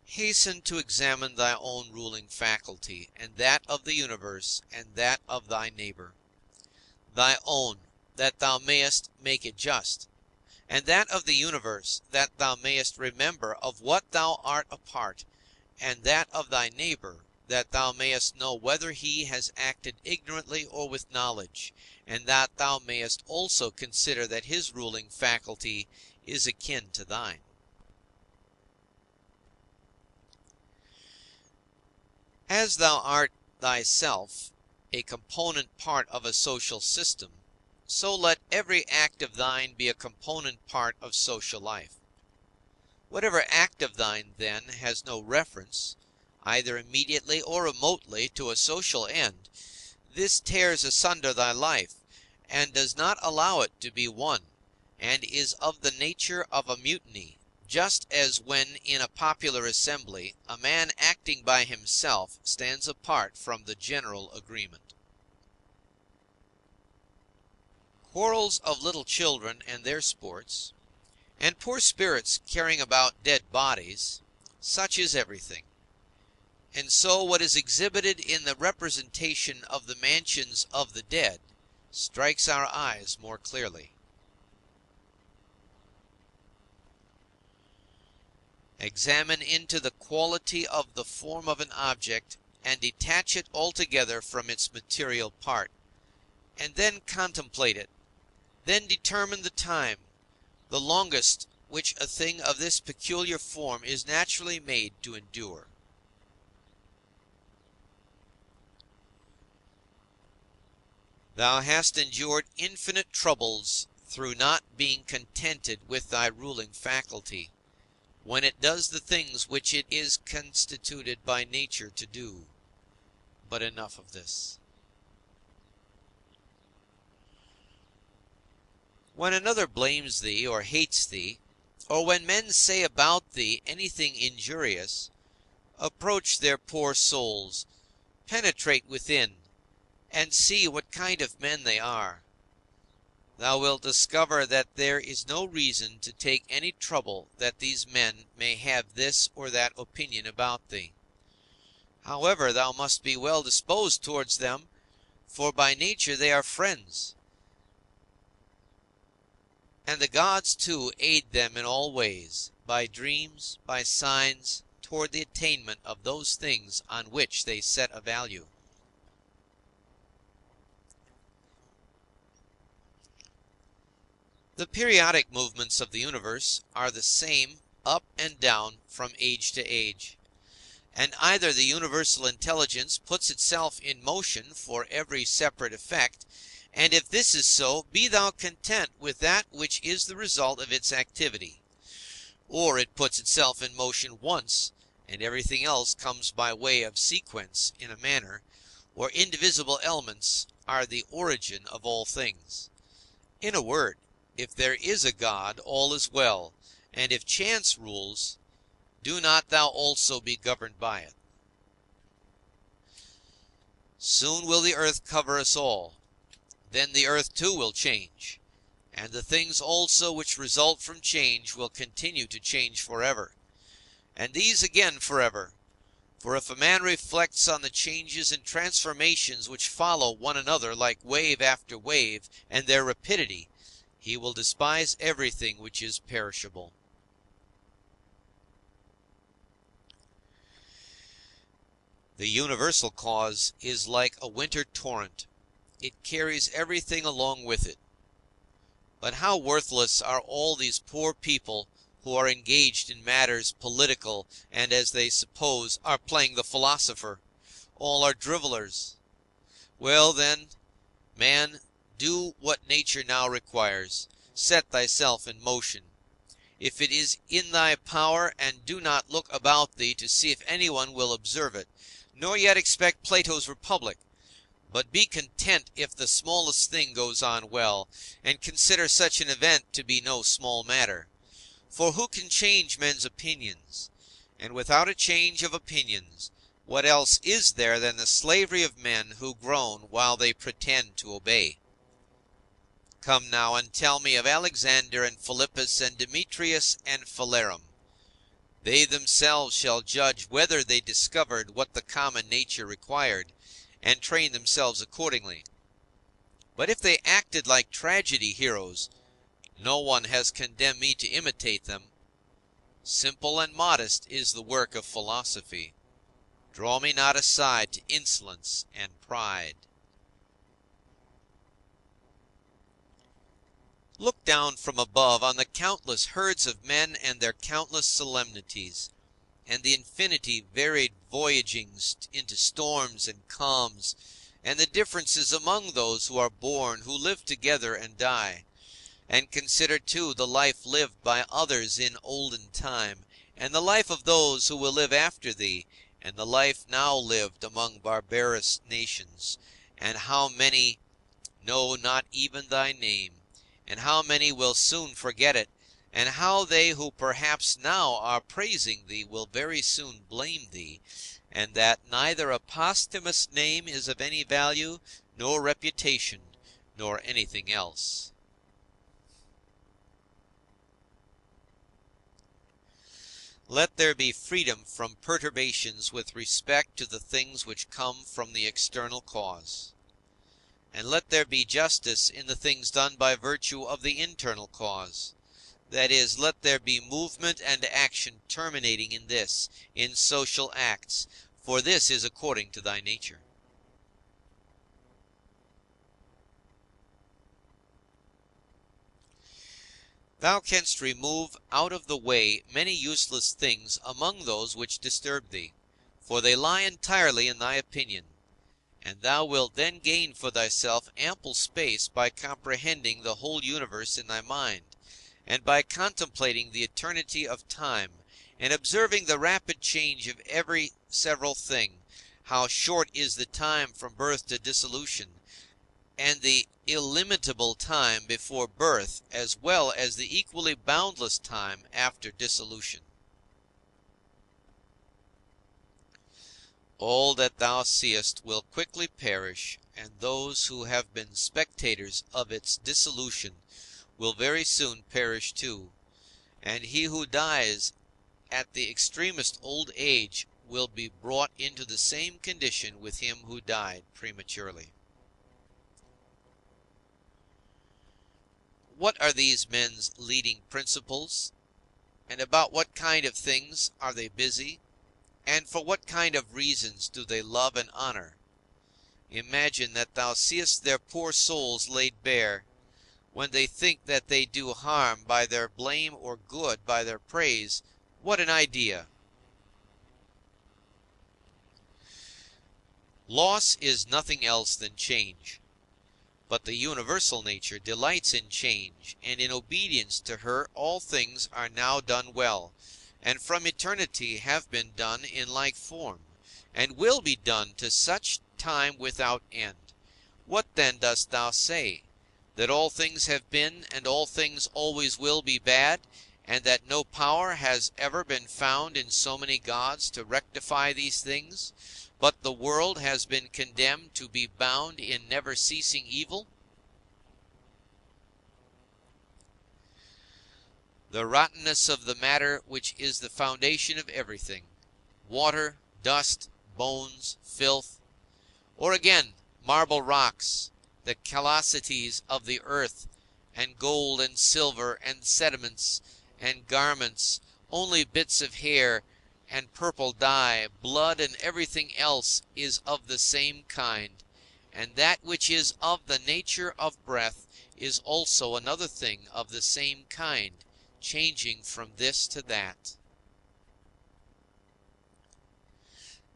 Hasten to examine thy own ruling faculty, and that of the universe, and that of thy neighbor. Thy own, that thou mayest make it just, and that of the universe, that thou mayest remember of what thou art a part, and that of thy neighbor, that thou mayest know whether he has acted ignorantly or with knowledge, and that thou mayest also consider that his ruling faculty is akin to thine. As thou art thyself a component part of a social system, so let every act of thine be a component part of social life. Whatever act of thine, then, has no reference, either immediately or remotely, to a social end, this tears asunder thy life, and does not allow it to be one, and is of the nature of a mutiny, just as when in a popular assembly a man acting by himself stands apart from the general agreement. Quarrels of little children and their sports, and poor spirits carrying about dead bodies, such is everything. And so what is exhibited in the representation of the mansions of the dead strikes our eyes more clearly. Examine into the quality of the form of an object, and detach it altogether from its material part, and then contemplate it. Then determine the time, the longest which a thing of this peculiar form is naturally made to endure. Thou hast endured infinite troubles through not being contented with thy ruling faculty, when it does the things which it is constituted by nature to do. But enough of this. When another blames thee or hates thee, or when men say about thee anything injurious, approach their poor souls, penetrate within, and see what kind of men they are. Thou wilt discover that there is no reason to take any trouble that these men may have this or that opinion about thee. However, thou must be well disposed towards them, for by nature they are friends. And the gods too aid them in all ways, by dreams, by signs, toward the attainment of those things on which they set a value. The periodic movements of the universe are the same up and down from age to age, and either the universal intelligence puts itself in motion for every separate effect, and if this is so, be thou content with that which is the result of its activity, or it puts itself in motion once, and everything else comes by way of sequence in a manner, where indivisible elements are the origin of all things. In a word, if there is a God, all is well, and if chance rules, do not thou also be governed by it. Soon will the earth cover us all. Then the earth too will change, and the things also which result from change will continue to change forever, and these again forever. For if a man reflects on the changes and transformations which follow one another like wave after wave, and their rapidity, he will despise everything which is perishable. The universal cause is like a winter torrent. It carries everything along with it. But how worthless are all these poor people who are engaged in matters political, and, as they suppose, are playing the philosopher. All are drivellers. Well, then, man, do what nature now requires. Set thyself in motion, if it is in thy power, and do not look about thee to see if anyone will observe it, nor yet expect Plato's Republic. But be content if the smallest thing goes on well, and consider such an event to be no small matter. For who can change men's opinions? And without a change of opinions, what else is there than the slavery of men who groan while they pretend to obey? Come now and tell me of Alexander and Philippus and Demetrius and Phalerum. They themselves shall judge whether they discovered what the common nature required, and train themselves accordingly. But if they acted like tragedy heroes, no one has condemned me to imitate them. Simple and modest is the work of philosophy. Draw me not aside to insolence and pride. Look down from above on the countless herds of men and their countless solemnities, and the infinity varied voyagings into storms and calms, and the differences among those who are born, who live together and die. And consider, too, the life lived by others in olden time, and the life of those who will live after thee, and the life now lived among barbarous nations, and how many know not even thy name, and how many will soon forget it, and how they who perhaps now are praising thee will very soon blame thee, and that neither a posthumous name is of any value, nor reputation, nor anything else. Let there be freedom from perturbations with respect to the things which come from the external cause. And let there be justice in the things done by virtue of the internal cause. That is, let there be movement and action terminating in this, in social acts, for this is according to thy nature. Thou canst remove out of the way many useless things among those which disturb thee, for they lie entirely in thy opinion, and thou wilt then gain for thyself ample space by comprehending the whole universe in thy mind, and by contemplating the eternity of time, and observing the rapid change of every several thing, how short is the time from birth to dissolution, and the illimitable time before birth, as well as the equally boundless time after dissolution. All that thou seest will quickly perish, and those who have been spectators of its dissolution will very soon perish too, and he who dies at the extremest old age will be brought into the same condition with him who died prematurely. What are these men's leading principles, and about what kind of things are they busy, and for what kind of reasons do they love and honor? Imagine that thou seest their poor souls laid bare, when they think that they do harm by their blame or good by their praise. What an idea! Loss is nothing else than change. But the universal nature delights in change, and in obedience to her all things are now done well, and from eternity have been done in like form, and will be done to such time without end. What then dost thou say? That all things have been, and all things always will be bad, and that no power has ever been found in so many gods to rectify these things, but the world has been condemned to be bound in never-ceasing evil? The rottenness of the matter which is the foundation of everything, water, dust, bones, filth, or again marble rocks, the callosities of the earth, and gold and silver and sediments and garments, only bits of hair and purple dye, blood and everything else is of the same kind, and that which is of the nature of breath is also another thing of the same kind, changing from this to that.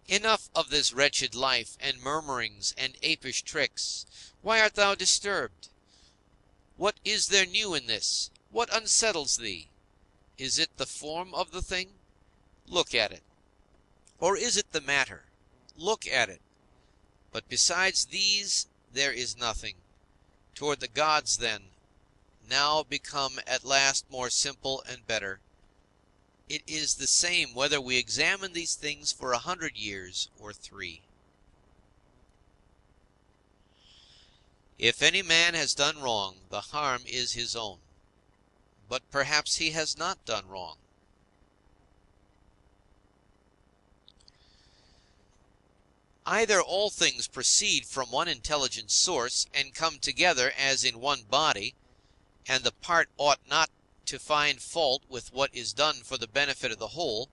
Enough of this wretched life, and murmurings, and apish tricks. Why art thou disturbed? What is there new in this? What unsettles thee? Is it the form of the thing? Look at it. Or is it the matter? Look at it. But besides these there is nothing. Toward the gods, then, now become at last more simple and better, it is the same whether we examine these things for 100 years or 3. If any man has done wrong, the harm is his own. But perhaps he has not done wrong. Either all things proceed from one intelligent source, and come together as in one body, and the part ought not to find fault with what is done for the benefit of the whole,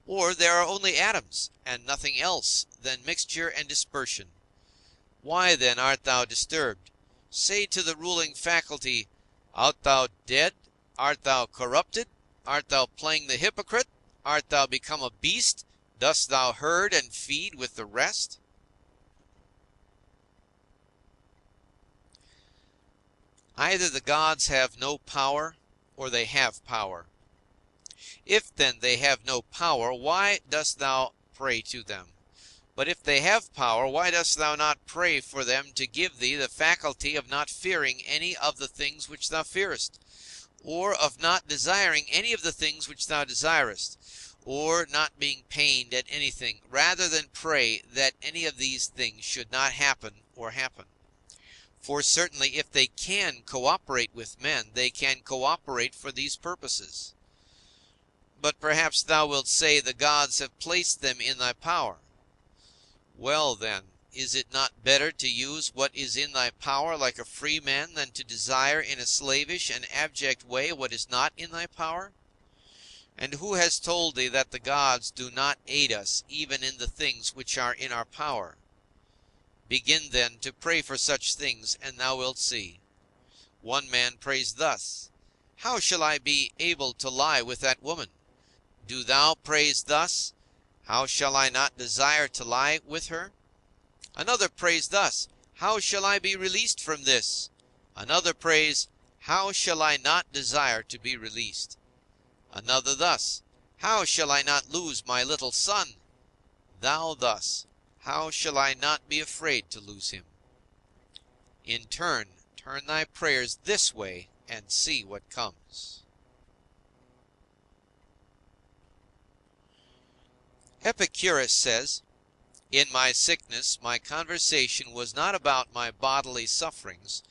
or there are only atoms, and nothing else than mixture and dispersion. Why then art thou disturbed? Say to the ruling faculty, art thou dead? Art thou corrupted? Art thou playing the hypocrite? Art thou become a beast? Dost thou herd and feed with the rest? Either the gods have no power, or they have power. If then they have no power, why dost thou pray to them? But if they have power, why dost thou not pray for them to give thee the faculty of not fearing any of the things which thou fearest, or of not desiring any of the things which thou desirest, or not being pained at anything, rather than pray that any of these things should not happen or happen? For certainly if they can cooperate with men, they can cooperate for these purposes. But perhaps thou wilt say, the gods have placed them in thy power. Well then, is it not better to use what is in thy power like a free man than to desire in a slavish and abject way what is not in thy power? And who has told thee that the gods do not aid us even in the things which are in our power? Begin then to pray for such things, and thou wilt see. One man prays thus: how shall I be able to lie with that woman? Do thou praise thus: how shall I not desire to lie with her? Another prays thus: how shall I be released from this? Another prays: how shall I not desire to be released? Another thus: how shall I not lose my little son? Thou thus: how shall I not be afraid to lose him? In turn thy prayers this way, and see what comes. Epicurus says, in my sickness my conversation was not about my bodily sufferings,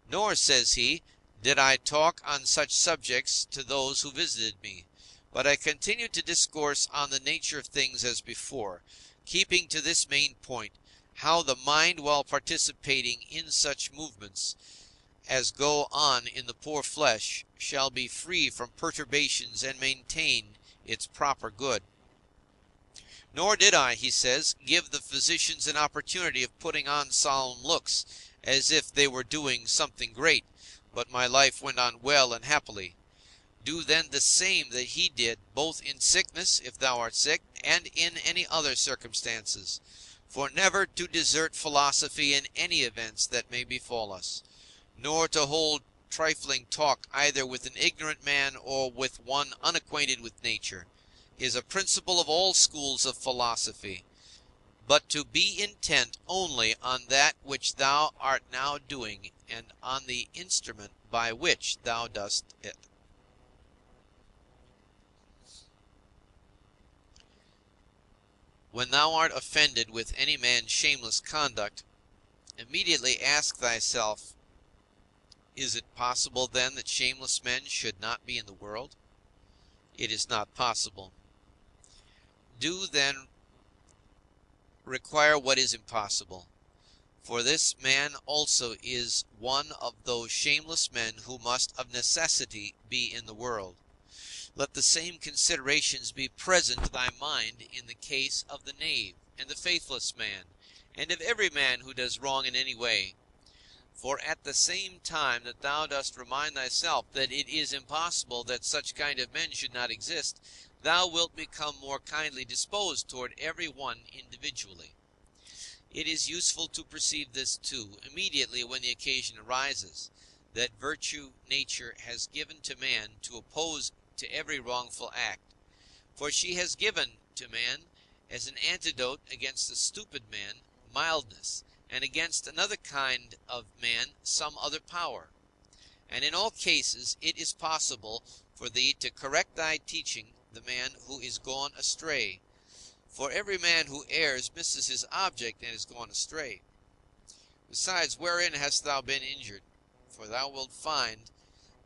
nor, says he, did I talk on such subjects to those who visited me, but I continued to discourse on the nature of things as before, keeping to this main point, how the mind, while participating in such movements as go on in the poor flesh, shall be free from perturbations and maintain its proper good. Nor did I, he says, give the physicians an opportunity of putting on solemn looks, as if they were doing something great, but my life went on well and happily. Do then the same that he did, both in sickness, if thou art sick, and in any other circumstances. For never to desert philosophy in any events that may befall us, nor to hold trifling talk either with an ignorant man or with one unacquainted with nature, is a principle of all schools of philosophy, but to be intent only on that which thou art now doing, and on the instrument by which thou dost it. When thou art offended with any man's shameless conduct, immediately ask thyself, is it possible then that shameless men should not be in the world? It is not possible. Do then require what is impossible, for this man also is one of those shameless men who must of necessity be in the world. Let the same considerations be present to thy mind in the case of the knave and the faithless man, and of every man who does wrong in any way. For at the same time that thou dost remind thyself that it is impossible that such kind of men should not exist, thou wilt become more kindly disposed toward every one individually. It is useful to perceive this too, immediately when the occasion arises, that virtue nature has given to man to oppose to every wrongful act. For she has given to man, as an antidote against the stupid man, mildness, and against another kind of man some other power. And in all cases it is possible for thee to correct thy teaching the man who is gone astray. For every man who errs misses his object and is gone astray. Besides, wherein hast thou been injured? For thou wilt find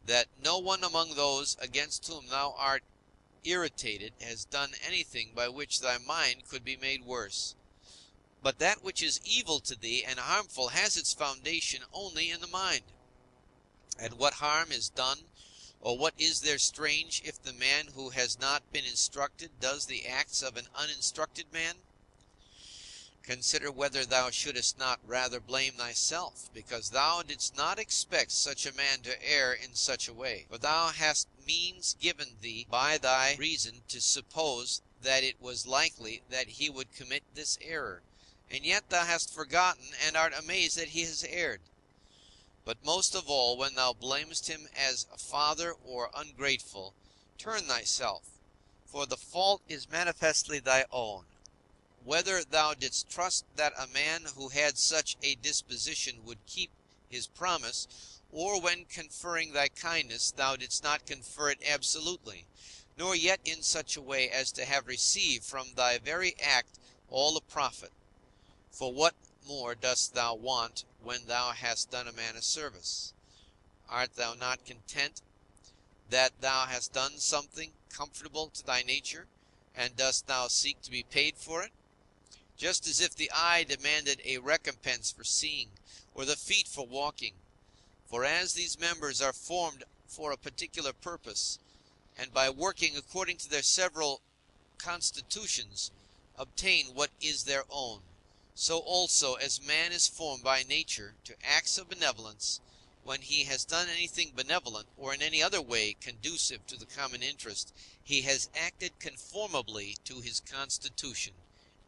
that no one among those against whom thou art irritated has done anything by which thy mind could be made worse. But that which is evil to thee and harmful has its foundation only in the mind. And what harm is done, or what is there strange, if the man who has not been instructed does the acts of an uninstructed man? Consider whether thou shouldest not rather blame thyself, because thou didst not expect such a man to err in such a way. For thou hast means given thee by thy reason to suppose that it was likely that he would commit this error, and yet thou hast forgotten and art amazed that he has erred. But most of all, when thou blamest him as a father or ungrateful, turn thyself, for the fault is manifestly thy own. Whether thou didst trust that a man who had such a disposition would keep his promise, or when conferring thy kindness thou didst not confer it absolutely, nor yet in such a way as to have received from thy very act all the profit. For what more dost thou want when thou hast done a man a service? Art thou not content that thou hast done something comfortable to thy nature, and dost thou seek to be paid for it? Just as if the eye demanded a recompense for seeing, or the feet for walking. For as these members are formed for a particular purpose, and by working according to their several constitutions obtain what is their own, so also as man is formed by nature to acts of benevolence, when he has done anything benevolent, or in any other way conducive to the common interest, he has acted conformably to his constitution,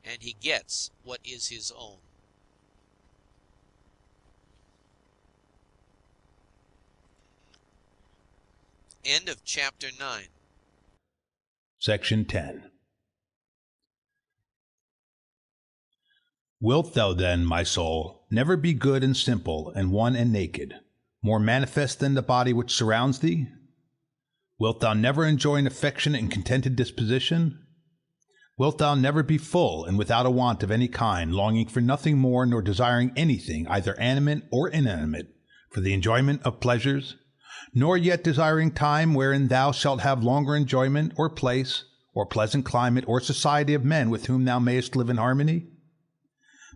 and he gets what is his own. End of chapter 9. Section 10. Wilt thou then, my soul, never be good and simple and one and naked, more manifest than the body which surrounds thee? Wilt thou never enjoy an affectionate and contented disposition? Wilt thou never be full and without a want of any kind, longing for nothing more, nor desiring anything, either animate or inanimate, for the enjoyment of pleasures, nor yet desiring time wherein thou shalt have longer enjoyment, or place, or pleasant climate, or society of men with whom thou mayest live in harmony?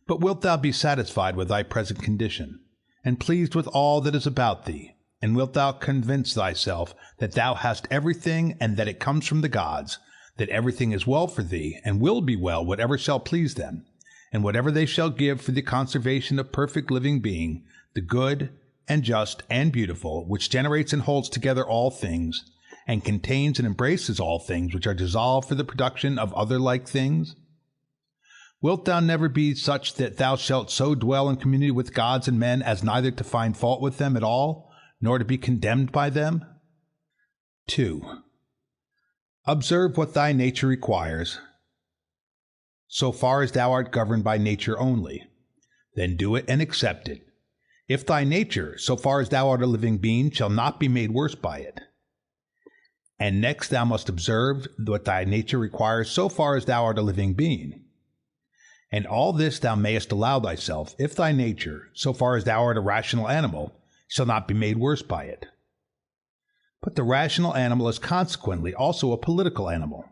But wilt thou be satisfied with thy present condition, and pleased with all that is about thee, and wilt thou convince thyself that thou hast everything, and that it comes from the gods, that everything is well for thee, and will be well whatever shall please them, and whatever they shall give for the conservation of perfect living being, the good, and just, and beautiful, which generates and holds together all things, and contains and embraces all things which are dissolved for the production of other like things? Wilt thou never be such that thou shalt so dwell in community with gods and men as neither to find fault with them at all, nor to be condemned by them? 2. Observe what thy nature requires, so far as thou art governed by nature only. Then do it and accept it. If thy nature, so far as thou art a living being, shall not be made worse by it. And next thou must observe what thy nature requires, so far as thou art a living being. And all this thou mayest allow thyself, if thy nature, so far as thou art a rational animal, shall not be made worse by it. But the rational animal is consequently also a political animal.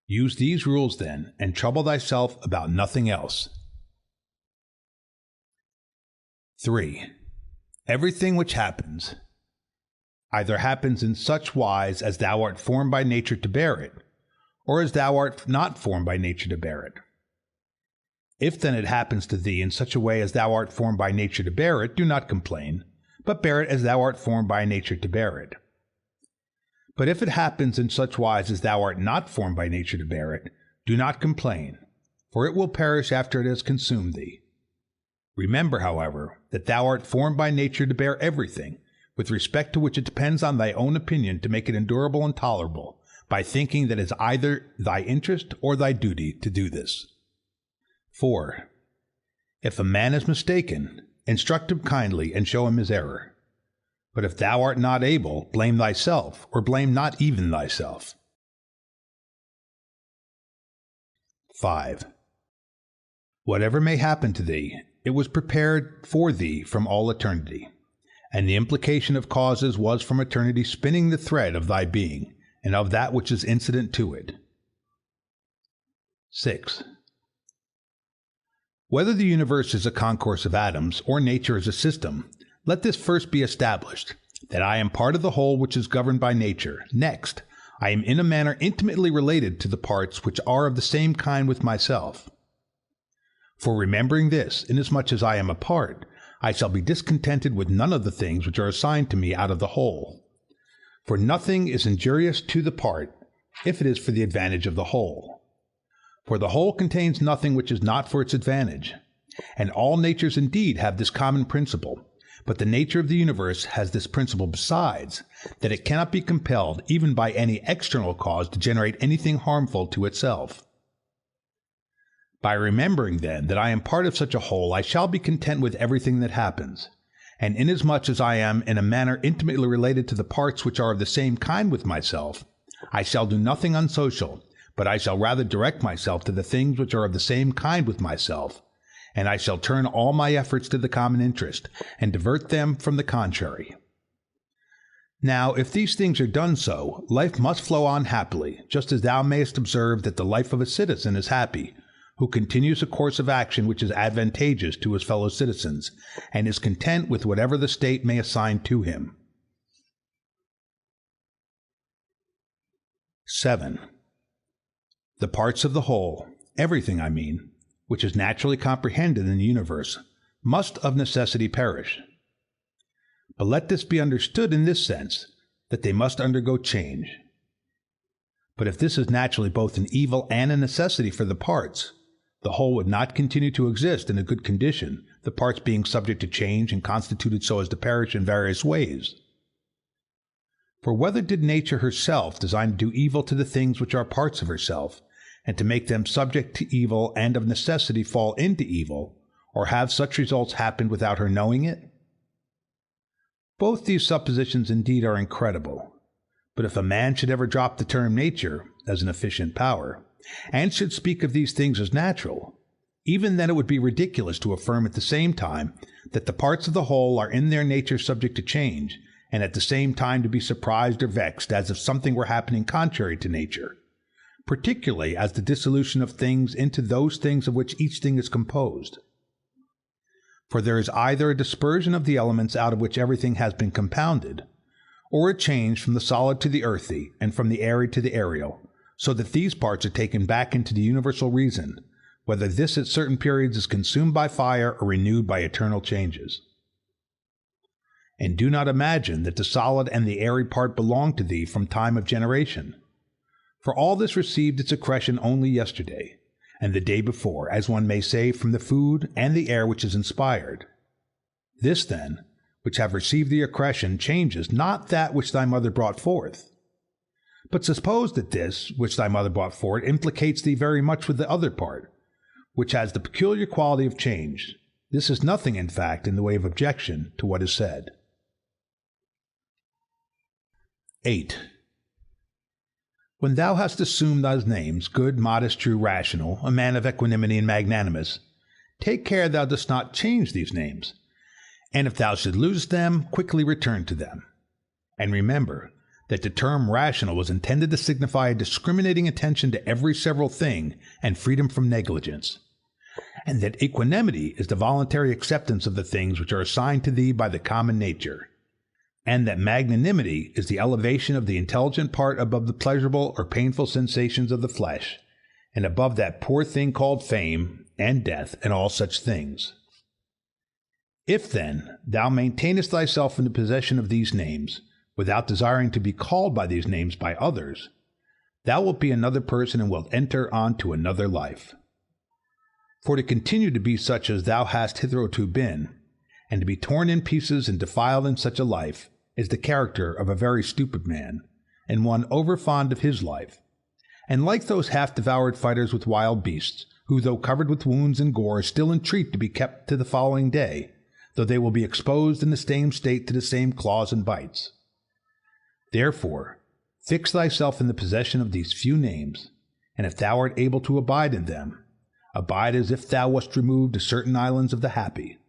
Use these rules then, and trouble thyself about nothing else. 3. Everything which happens, either happens in such wise as thou art formed by nature to bear it, or as thou art not formed by nature to bear it. If then it happens to thee in such a way as thou art formed by nature to bear it, do not complain, but bear it as thou art formed by nature to bear it. But if it happens in such wise as thou art not formed by nature to bear it, do not complain, for it will perish after it has consumed thee. Remember, however, that thou art formed by nature to bear everything, with respect to which it depends on thy own opinion to make it endurable and tolerable, by thinking that it is either thy interest or thy duty to do this. 4. If a man is mistaken, instruct him kindly and show him his error. But if thou art not able, blame thyself, or blame not even thyself. 5. Whatever may happen to thee, it was prepared for thee from all eternity, and the implication of causes was from eternity spinning the thread of thy being, and of that which is incident to it. 6. Whether the universe is a concourse of atoms, or nature is a system, let this first be established, that I am part of the whole which is governed by nature. Next, I am in a manner intimately related to the parts which are of the same kind with myself. For remembering this, inasmuch as I am a part, I shall be discontented with none of the things which are assigned to me out of the whole. For nothing is injurious to the part, if it is for the advantage of the whole. For the whole contains nothing which is not for its advantage. And all natures indeed have this common principle, but the nature of the universe has this principle besides, that it cannot be compelled even by any external cause to generate anything harmful to itself. By remembering, then, that I am part of such a whole, I shall be content with everything that happens. And inasmuch as I am in a manner intimately related to the parts which are of the same kind with myself, I shall do nothing unsocial, but I shall rather direct myself to the things which are of the same kind with myself, and I shall turn all my efforts to the common interest, and divert them from the contrary. Now, if these things are done so, life must flow on happily, just as thou mayest observe that the life of a citizen is happy, who continues a course of action which is advantageous to his fellow citizens, and is content with whatever the state may assign to him. 7. The parts of the whole, everything I mean, which is naturally comprehended in the universe, must of necessity perish. But let this be understood in this sense, that they must undergo change. But if this is naturally both an evil and a necessity for the parts, the whole would not continue to exist in a good condition, the parts being subject to change and constituted so as to perish in various ways. For whether did nature herself design to do evil to the things which are parts of herself, and to make them subject to evil and of necessity fall into evil, or have such results happened without her knowing it? Both these suppositions indeed are incredible. But if a man should ever drop the term nature as an efficient power, and should speak of these things as natural, even then it would be ridiculous to affirm at the same time that the parts of the whole are in their nature subject to change, and at the same time to be surprised or vexed as if something were happening contrary to nature, particularly as the dissolution of things into those things of which each thing is composed. For there is either a dispersion of the elements out of which everything has been compounded, or a change from the solid to the earthy, and from the airy to the aerial, so that these parts are taken back into the universal reason, whether this at certain periods is consumed by fire or renewed by eternal changes. And do not imagine that the solid and the airy part belong to thee from time of generation. For all this received its accretion only yesterday, and the day before, as one may say, from the food and the air which is inspired. This, then, which have received the accretion, changes not that which thy mother brought forth. But suppose that this, which thy mother brought forth, implicates thee very much with the other part, which has the peculiar quality of change. This is nothing, in fact, in the way of objection to what is said. 8. When thou hast assumed those names, good, modest, true, rational, a man of equanimity and magnanimous, take care thou dost not change these names, and if thou should lose them, quickly return to them. And remember that the term rational was intended to signify a discriminating attention to every several thing and freedom from negligence, and that equanimity is the voluntary acceptance of the things which are assigned to thee by the common nature, and that magnanimity is the elevation of the intelligent part above the pleasurable or painful sensations of the flesh, and above that poor thing called fame, and death, and all such things. If, then, thou maintainest thyself in the possession of these names, without desiring to be called by these names by others, thou wilt be another person and wilt enter on to another life. For to continue to be such as thou hast hitherto been, and to be torn in pieces and defiled in such a life, is the character of a very stupid man, and one over-fond of his life, and like those half-devoured fighters with wild beasts, who, though covered with wounds and gore, still entreat to be kept to the following day, though they will be exposed in the same state to the same claws and bites. Therefore, fix thyself in the possession of these few names, and if thou art able to abide in them, abide as if thou wast removed to certain islands of the happy.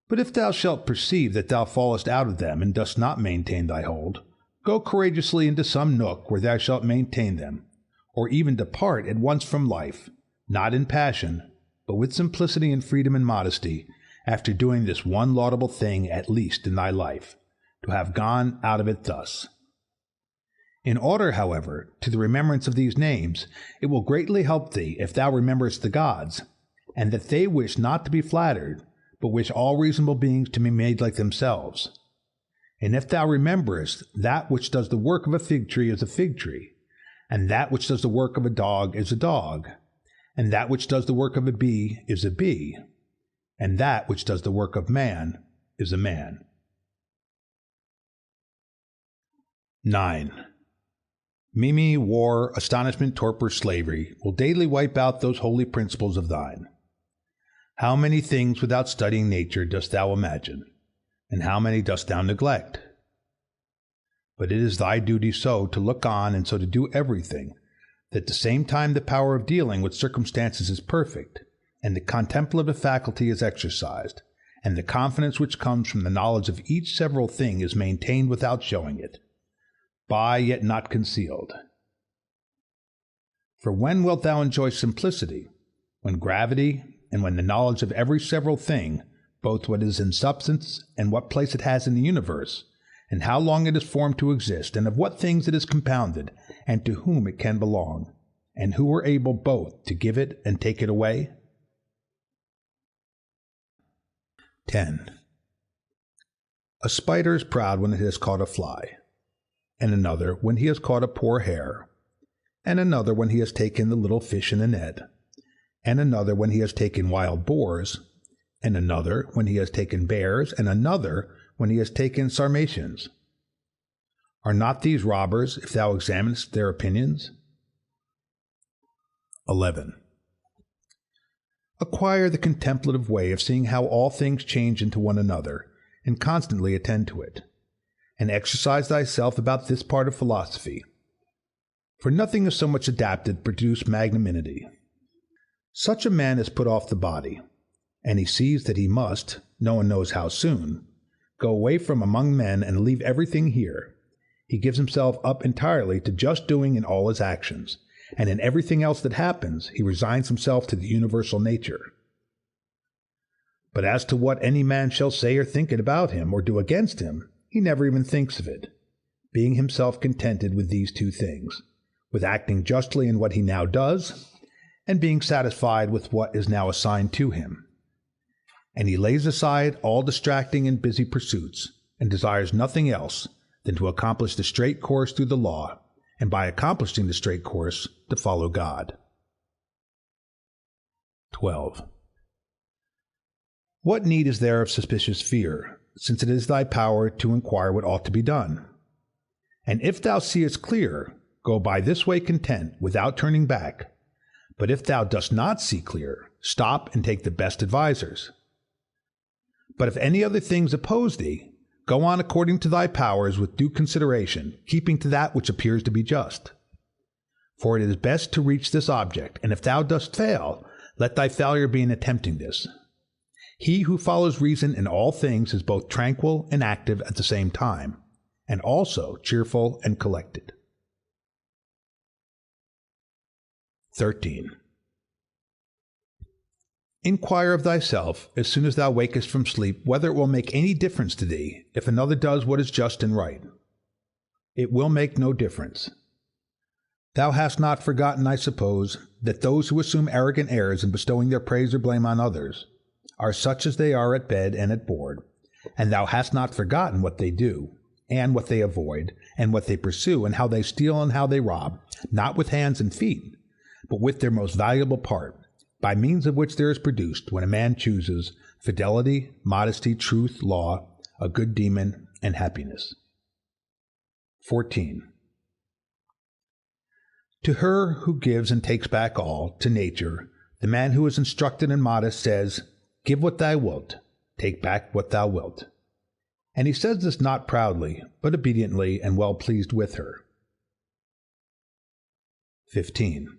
But if thou shalt perceive that thou fallest out of them and dost not maintain thy hold, go courageously into some nook where thou shalt maintain them, or even depart at once from life, not in passion, but with simplicity and freedom and modesty, after doing this one laudable thing at least in thy life, to have gone out of it thus. In order, however, to the remembrance of these names, it will greatly help thee if thou rememberest the gods, and that they wish not to be flattered, but wish all reasonable beings to be made like themselves. And if thou rememberest that which does the work of a fig tree is a fig tree, and that which does the work of a dog is a dog, and that which does the work of a bee is a bee, and that which does the work of man is a man. 9. Mimi, war, astonishment, torpor, slavery will daily wipe out those holy principles of thine. How many things without studying nature dost thou imagine, and how many dost thou neglect? But it is thy duty so to look on and so to do everything, that at the same time the power of dealing with circumstances is perfect, and the contemplative faculty is exercised, and the confidence which comes from the knowledge of each several thing is maintained without showing it, by yet not concealed. For when wilt thou enjoy simplicity? When gravity, and when the knowledge of every several thing, both what is in substance and what place it has in the universe, and how long it is formed to exist, and of what things it is compounded, and to whom it can belong, and who are able both to give it and take it away? 10. A spider is proud when it has caught a fly, and another when he has caught a poor hare, and another when he has taken the little fish in a net, and another when he has taken wild boars, and another when he has taken bears, and another when he has taken sarmatians. Are not these robbers, if thou examinest their opinions? 11. Acquire the contemplative way of seeing how all things change into one another, and constantly attend to it, and exercise thyself about this part of philosophy. For nothing is so much adapted to produce magnanimity. Such a man has put off the body, and he sees that he must, no one knows how soon, go away from among men and leave everything here. He gives himself up entirely to just doing in all his actions, and in everything else that happens he resigns himself to the universal nature. But as to what any man shall say or think about him or do against him, he never even thinks of it, being himself contented with these two things, with acting justly in what he now does, and being satisfied with what is now assigned to him. And he lays aside all distracting and busy pursuits, and desires nothing else than to accomplish the straight course through the law, and by accomplishing the straight course to follow God. 12. What need is there of suspicious fear, since it is thy power to inquire what ought to be done? And if thou seest clear, go by this way content, without turning back. But if thou dost not see clear, stop and take the best advisers. But if any other things oppose thee, go on according to thy powers with due consideration, keeping to that which appears to be just. For it is best to reach this object, and if thou dost fail, let thy failure be in attempting this. He who follows reason in all things is both tranquil and active at the same time, and also cheerful and collected. 13. Inquire of thyself, as soon as thou wakest from sleep, whether it will make any difference to thee if another does what is just and right. It will make no difference. Thou hast not forgotten, I suppose, that those who assume arrogant airs in bestowing their praise or blame on others are such as they are at bed and at board, and thou hast not forgotten what they do, and what they avoid, and what they pursue, and how they steal and how they rob, not with hands and feet, but with their most valuable part, by means of which there is produced, when a man chooses, fidelity, modesty, truth, law, a good demon, and happiness. 14. To her who gives and takes back all, to nature, the man who is instructed and modest says, "Give what thou wilt, take back what thou wilt." And he says this not proudly, but obediently and well pleased with her. 15.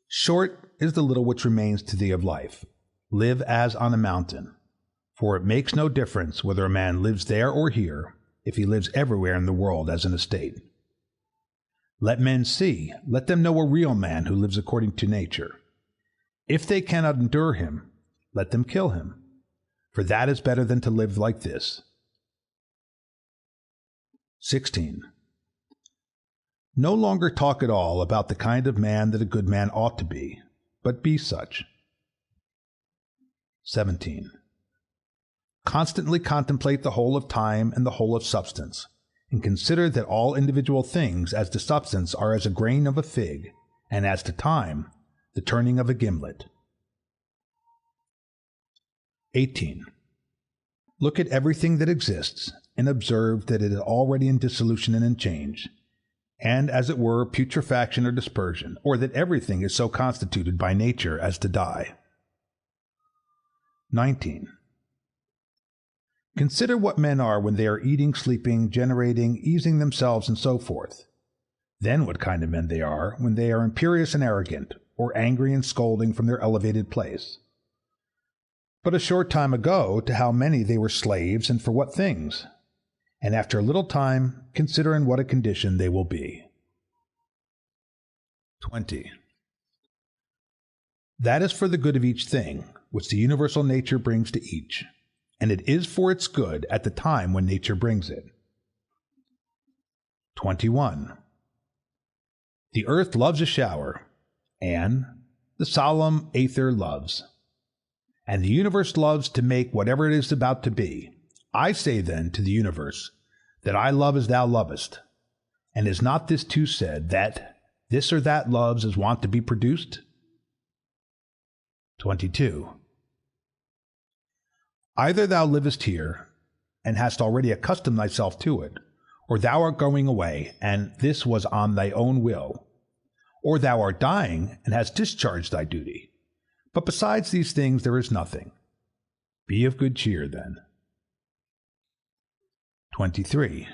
Short is the little which remains to thee of life. Live as on a mountain, for it makes no difference whether a man lives there or here, if he lives everywhere in the world as an estate. Let men see, let them know a real man who lives according to nature. If they cannot endure him, let them kill him, for that is better than to live like this. 16. No longer talk at all about the kind of man that a good man ought to be, but be such. 17. Constantly contemplate the whole of time and the whole of substance, and consider that all individual things as to substance are as a grain of a fig, and as to time, the turning of a gimlet. 18. Look at everything that exists, and observe that it is already in dissolution and in change, and as it were putrefaction or dispersion, or that everything is so constituted by nature as to die. 19. Consider what men are when they are eating, sleeping, generating, easing themselves, and so forth. Then what kind of men they are when they are imperious and arrogant, or angry and scolding from their elevated place. But a short time ago, to how many they were slaves, and for what things? And after a little time, consider in what a condition they will be. 20. That is for the good of each thing, which the universal nature brings to each, and it is for its good at the time when nature brings it. 21. The earth loves a shower, and the solemn aether loves, and the universe loves to make whatever it is about to be. I say then to the universe, that I love as thou lovest, and is not this too said, that this or that loves is wont to be produced? 22. Either thou livest here, and hast already accustomed thyself to it, or thou art going away, and this was on thy own will, or thou art dying, and hast discharged thy duty. But besides these things there is nothing. Be of good cheer, then. 23.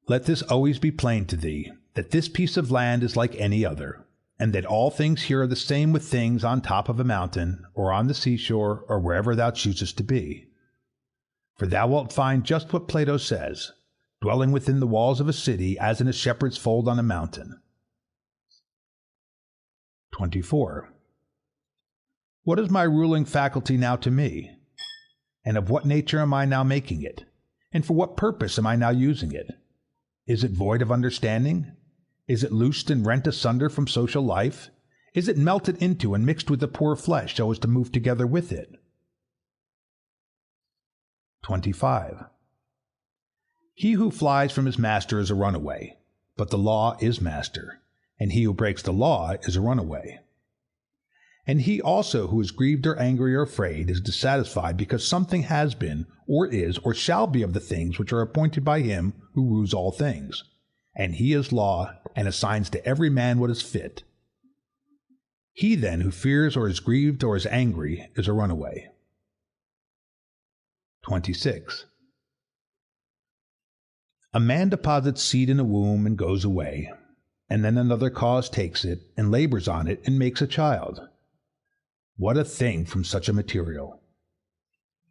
Let this always be plain to thee, that this piece of land is like any other, and that all things here are the same with things on top of a mountain, or on the seashore, or wherever thou choosest to be. For thou wilt find just what Plato says, dwelling within the walls of a city as in a shepherd's fold on a mountain. 24. What is my ruling faculty now to me? And of what nature am I now making it? And for what purpose am I now using it? Is it void of understanding? Is it loosed and rent asunder from social life? Is it melted into and mixed with the poor flesh so as to move together with it? 25. He who flies from his master is a runaway, but the law is master, and he who breaks the law is a runaway. And he also who is grieved or angry or afraid is dissatisfied because something has been, or is, or shall be of the things which are appointed by him who rules all things. And he is law, and assigns to every man what is fit. He then who fears or is grieved or is angry is a runaway. 26. A man deposits seed in a womb and goes away, and then another cause takes it, and labors on it, and makes a child. What a thing from such a material!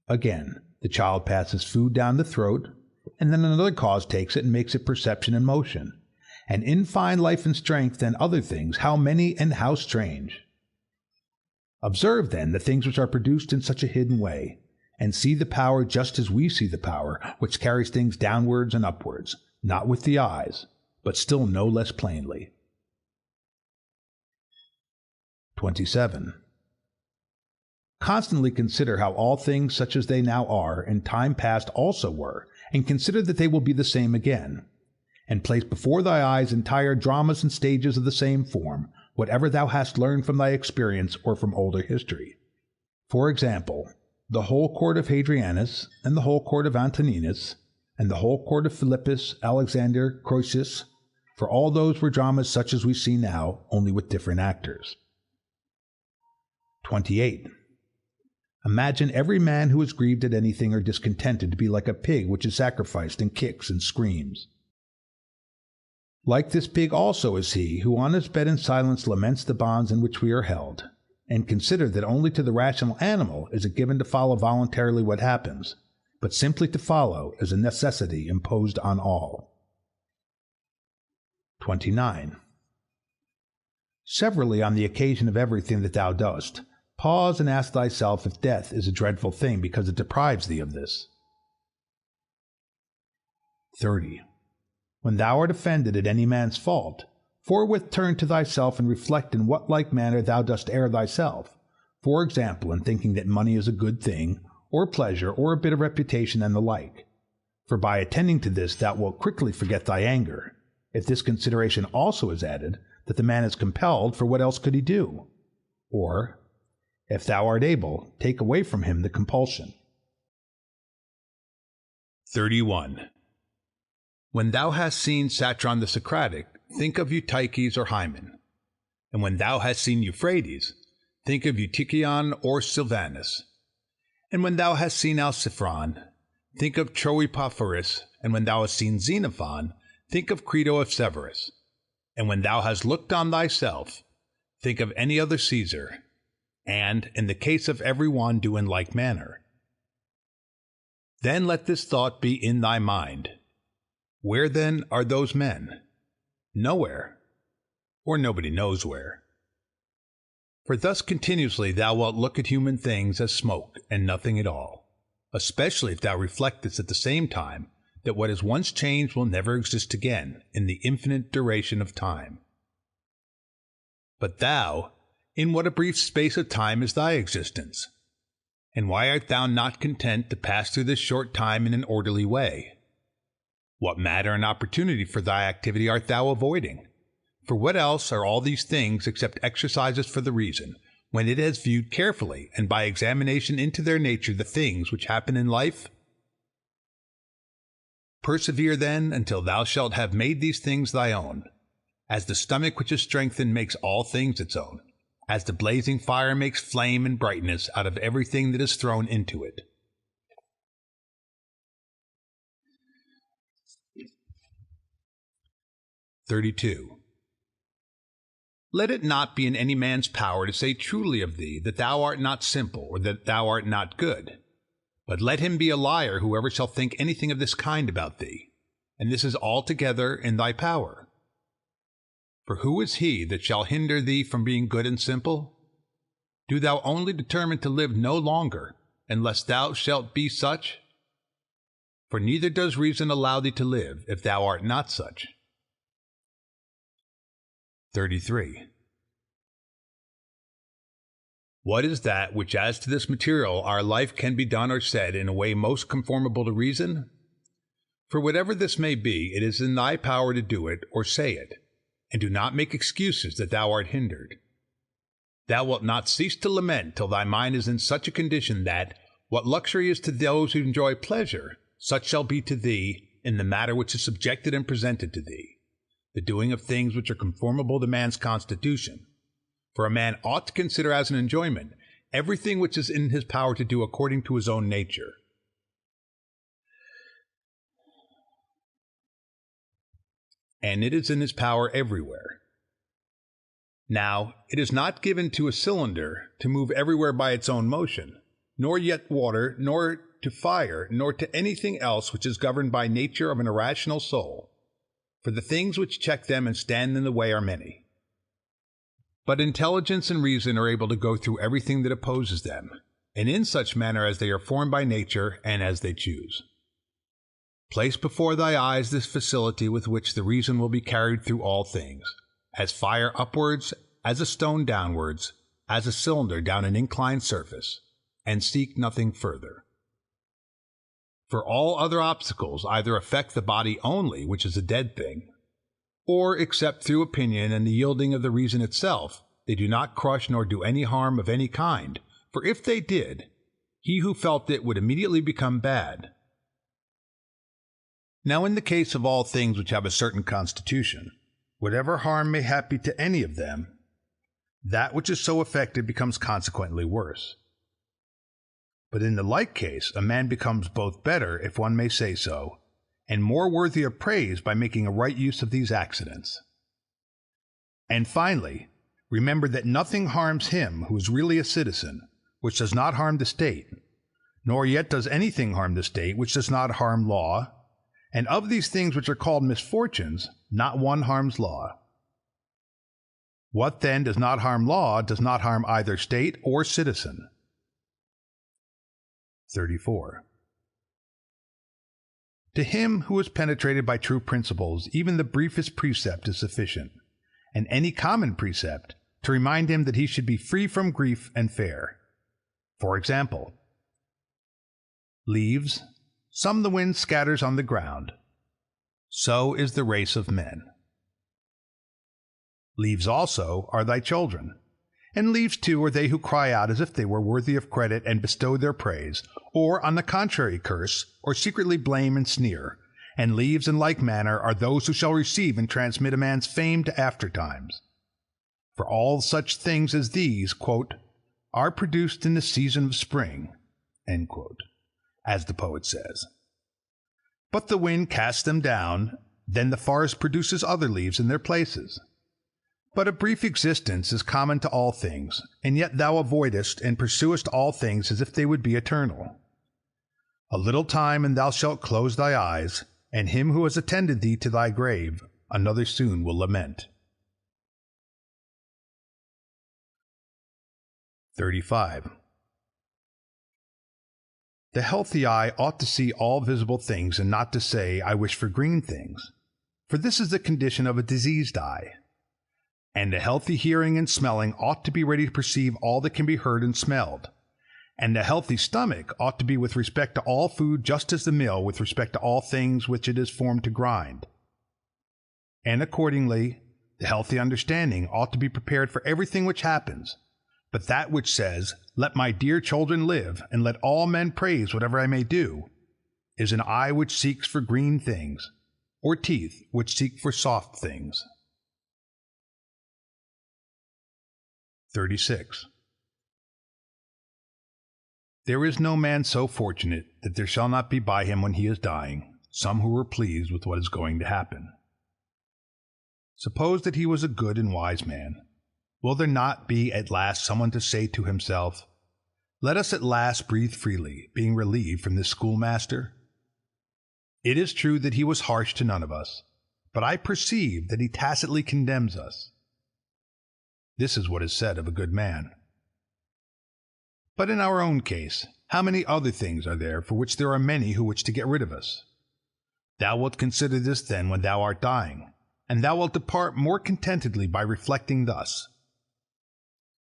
Again, the child passes food down the throat, and then another cause takes it and makes it perception and motion. And in fine life and strength and other things, how many and how strange! Observe then the things which are produced in such a hidden way, and see the power just as we see the power which carries things downwards and upwards, not with the eyes, but still no less plainly. 27. Constantly consider how all things such as they now are in time past also were, and consider that they will be the same again. And place before thy eyes entire dramas and stages of the same form, whatever thou hast learned from thy experience or from older history. For example, the whole court of Hadrianus, and the whole court of Antoninus, and the whole court of Philippus, Alexander, Croesus, for all those were dramas such as we see now, only with different actors. 28. Imagine every man who is grieved at anything or discontented to be like a pig which is sacrificed and kicks and screams. Like this pig also is he who on his bed in silence laments the bonds in which we are held, and consider that only to the rational animal is it given to follow voluntarily what happens, but simply to follow is a necessity imposed on all. 29. Severally on the occasion of everything that thou dost, pause and ask thyself if death is a dreadful thing because it deprives thee of this. 30. When thou art offended at any man's fault, forthwith turn to thyself and reflect in what like manner thou dost err thyself, for example, in thinking that money is a good thing, or pleasure, or a bit of reputation, and the like. For by attending to this thou wilt quickly forget thy anger, if this consideration also is added, that the man is compelled, for what else could he do? Or, if thou art able, take away from him the compulsion. 31. When thou hast seen Satron the Socratic, think of Eutyches or Hymen. And when thou hast seen Euphrates, think of Eutychion or Sylvanus. And when thou hast seen Alciphron, think of Troipophorus. And when thou hast seen Xenophon, think of Crito of Severus. And when thou hast looked on thyself, think of any other Caesar, and, in the case of every one, do in like manner. Then let this thought be in thy mind. Where then are those men? Nowhere, or nobody knows where. For thus continuously thou wilt look at human things as smoke and nothing at all, especially if thou reflectest at the same time that what is once changed will never exist again in the infinite duration of time. But thou, in what a brief space of time is thy existence? And why art thou not content to pass through this short time in an orderly way? What matter and opportunity for thy activity art thou avoiding? For what else are all these things except exercises for the reason, when it has viewed carefully and by examination into their nature the things which happen in life? Persevere then until thou shalt have made these things thy own, as the stomach which is strengthened makes all things its own, as the blazing fire makes flame and brightness out of everything that is thrown into it. (32) Let it not be in any man's power to say truly of thee that thou art not simple, or that thou art not good. But let him be a liar whoever shall think anything of this kind about thee, and this is altogether in thy power. For who is he that shall hinder thee from being good and simple? Do thou only determine to live no longer, unless thou shalt be such? For neither does reason allow thee to live, if thou art not such. 33. What is that which as to this material our life can be done or said in a way most conformable to reason? For whatever this may be, it is in thy power to do it or say it, and do not make excuses that thou art hindered. Thou wilt not cease to lament till thy mind is in such a condition that, what luxury is to those who enjoy pleasure, such shall be to thee in the matter which is subjected and presented to thee, the doing of things which are conformable to man's constitution. For a man ought to consider as an enjoyment everything which is in his power to do according to his own nature. And it is in his power everywhere. Now, it is not given to a cylinder to move everywhere by its own motion, nor yet water, nor to fire, nor to anything else which is governed by nature of an irrational soul. For the things which check them and stand in the way are many. But intelligence and reason are able to go through everything that opposes them, and in such manner as they are formed by nature and as they choose. Place before thy eyes this facility with which the reason will be carried through all things, as fire upwards, as a stone downwards, as a cylinder down an inclined surface, and seek nothing further. For all other obstacles either affect the body only, which is a dead thing, or, except through opinion and the yielding of the reason itself, they do not crush nor do any harm of any kind, for if they did, he who felt it would immediately become bad. Now in the case of all things which have a certain constitution, whatever harm may happen to any of them, that which is so affected becomes consequently worse. But in the like case, a man becomes both better, if one may say so, and more worthy of praise by making a right use of these accidents. And finally, remember that nothing harms him who is really a citizen, which does not harm the state, nor yet does anything harm the state which does not harm law, and of these things which are called misfortunes, not one harms law. What then does not harm law does not harm either state or citizen. 34. To him who is penetrated by true principles, even the briefest precept is sufficient, and any common precept, to remind him that he should be free from grief and fair. For example, leaves, some the wind scatters on the ground. So is the race of men. Leaves also are thy children, and leaves too are they who cry out as if they were worthy of credit and bestow their praise, or on the contrary curse, or secretly blame and sneer. And leaves in like manner are those who shall receive and transmit a man's fame to aftertimes. For all such things as these, quote, are produced in the season of spring, end quote, as the poet says. But the wind casts them down, then the forest produces other leaves in their places. But a brief existence is common to all things, and yet thou avoidest and pursuest all things as if they would be eternal. A little time and thou shalt close thy eyes, and him who has attended thee to thy grave another soon will lament. 35. The healthy eye ought to see all visible things and not to say, I wish for green things, for this is the condition of a diseased eye. And the healthy hearing and smelling ought to be ready to perceive all that can be heard and smelled. And the healthy stomach ought to be with respect to all food just as the mill with respect to all things which it is formed to grind. And accordingly, the healthy understanding ought to be prepared for everything which happens, but that which says, let my dear children live, and let all men praise whatever I may do, is an eye which seeks for green things, or teeth which seek for soft things. 36. There is no man so fortunate that there shall not be by him when he is dying some who are pleased with what is going to happen. Suppose that he was a good and wise man. Will there not be at last someone to say to himself, let us at last breathe freely, being relieved from this schoolmaster? It is true that he was harsh to none of us, but I perceive that he tacitly condemns us. This is what is said of a good man. But in our own case, how many other things are there for which there are many who wish to get rid of us? Thou wilt consider this then when thou art dying, and thou wilt depart more contentedly by reflecting thus.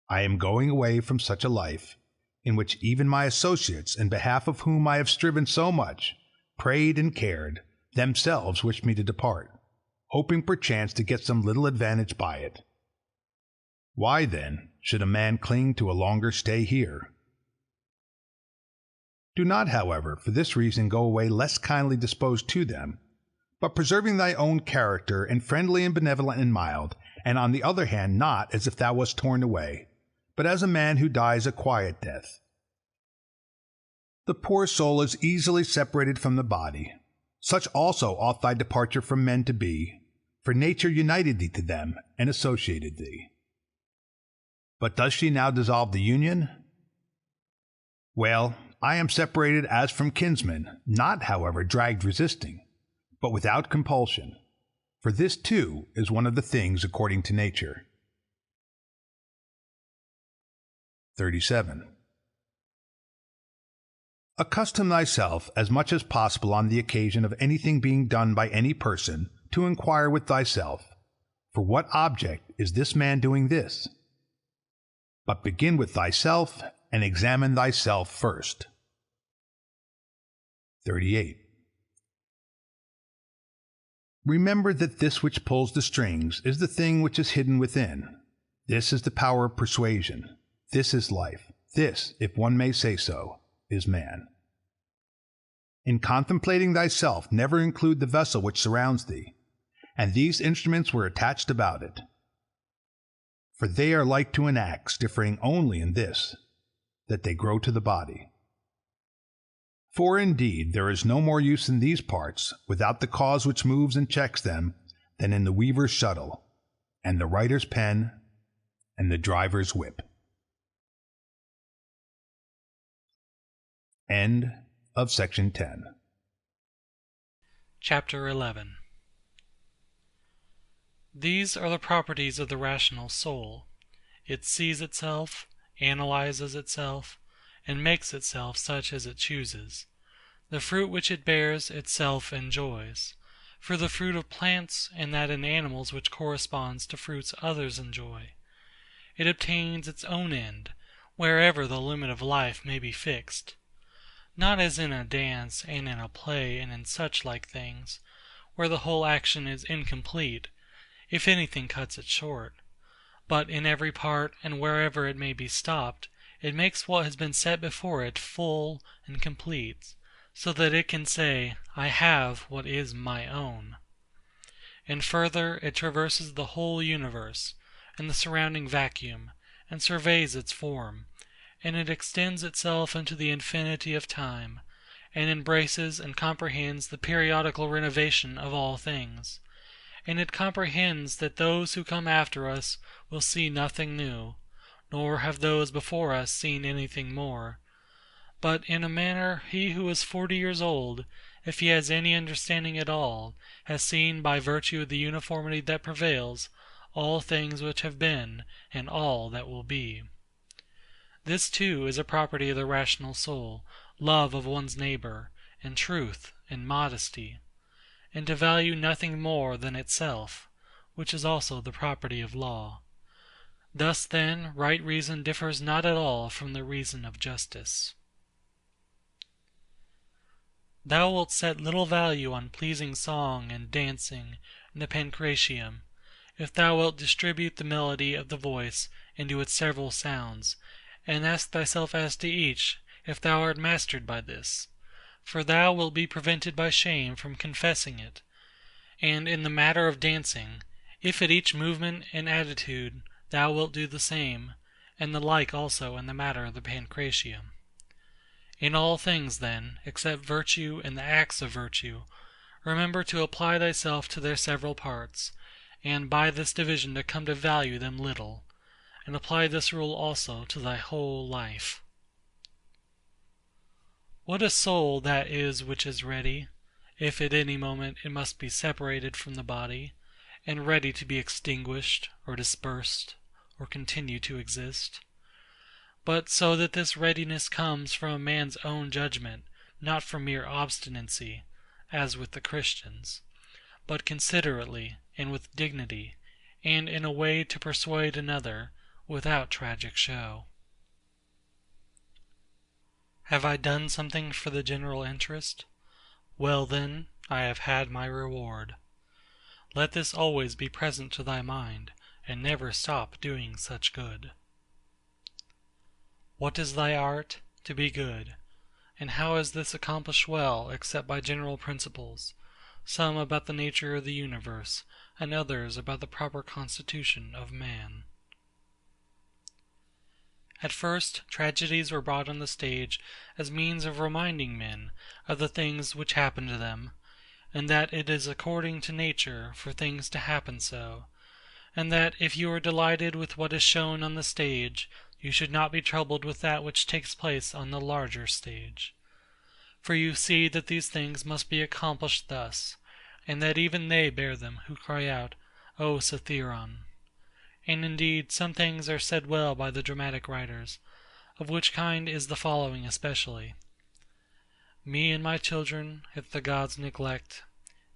I am going away from such a life, in which even my associates, in behalf of whom I have striven so much, prayed and cared, themselves wish me to depart, hoping perchance to get some little advantage by it. Why, then, should a man cling to a longer stay here? Do not, however, for this reason go away less kindly disposed to them, but preserving thy own character, and friendly and benevolent and mild, and on the other hand not as if thou wast torn away, but as a man who dies a quiet death. The poor soul is easily separated from the body. Such also ought thy departure from men to be, for nature united thee to them and associated thee. But does she now dissolve the union? Well, I am separated as from kinsmen, not, however, dragged resisting, but without compulsion, for this too is one of the things according to nature. 37. Accustom thyself as much as possible on the occasion of anything being done by any person to inquire with thyself, for what object is this man doing this? But begin with thyself and examine thyself first. 38. Remember that this which pulls the strings is the thing which is hidden within. This is the power of persuasion. This is life. This, if one may say so, is man. In contemplating thyself, never include the vessel which surrounds thee, and these instruments were attached about it. For they are like to an axe, differing only in this, that they grow to the body. For indeed there is no more use in these parts, without the cause which moves and checks them, than in the weaver's shuttle, and the writer's pen, and the driver's whip. End of section 10. Chapter 11. These are the properties of the rational soul. It sees itself, analyzes itself, and makes itself such as it chooses. The fruit which it bears itself enjoys. For the fruit of plants, and that in animals which corresponds to fruits others enjoy. It obtains its own end, wherever the limit of life may be fixed. Not as in a dance, and in a play, and in such like things, where the whole action is incomplete, if anything cuts it short; but in every part, and wherever it may be stopped, it makes what has been set before it full and complete, so that it can say, I have what is my own. And further, it traverses the whole universe, and the surrounding vacuum, and surveys its form, and it extends itself into the infinity of time, and embraces and comprehends the periodical renovation of all things. And it comprehends that those who come after us will see nothing new, nor have those before us seen anything more. But in a manner he who is 40 years old, if he has any understanding at all, has seen by virtue of the uniformity that prevails, all things which have been, and all that will be. This too is a property of the rational soul, love of one's neighbor, and truth, and modesty, and to value nothing more than itself, which is also the property of law. Thus then right reason differs not at all from the reason of justice. Thou wilt set little value on pleasing song and dancing and the pancratium, if thou wilt distribute the melody of the voice into its several sounds, and ask thyself as to each, if thou art mastered by this; for thou wilt be prevented by shame from confessing it. And in the matter of dancing, if at each movement and attitude thou wilt do the same, and the like also in the matter of the pancratium. In all things, then, except virtue and the acts of virtue, remember to apply thyself to their several parts, and by this division to come to value them little, and apply this rule also to thy whole life. What a soul that is which is ready, if at any moment it must be separated from the body, and ready to be extinguished, or dispersed, or continue to exist! But so that this readiness comes from a man's own judgment, not from mere obstinacy, as with the Christians, but considerately, and with dignity, and in a way to persuade another, without tragic show. Have I done something for the general interest? Well then, I have had my reward. Let this always be present to thy mind, and never stop doing such good. What is thy art? To be good. And how is this accomplished well, except by general principles, some about the nature of the universe, and others about the proper constitution of man? At first, tragedies were brought on the stage as means of reminding men of the things which happen to them, and that it is according to nature for things to happen so, and that if you are delighted with what is shown on the stage, you should not be troubled with that which takes place on the larger stage. For you see that these things must be accomplished thus, and that even they bear them who cry out, O Satheiron! And indeed some things are said well by the dramatic writers, of which kind is the following especially: Me and my children, if the gods neglect,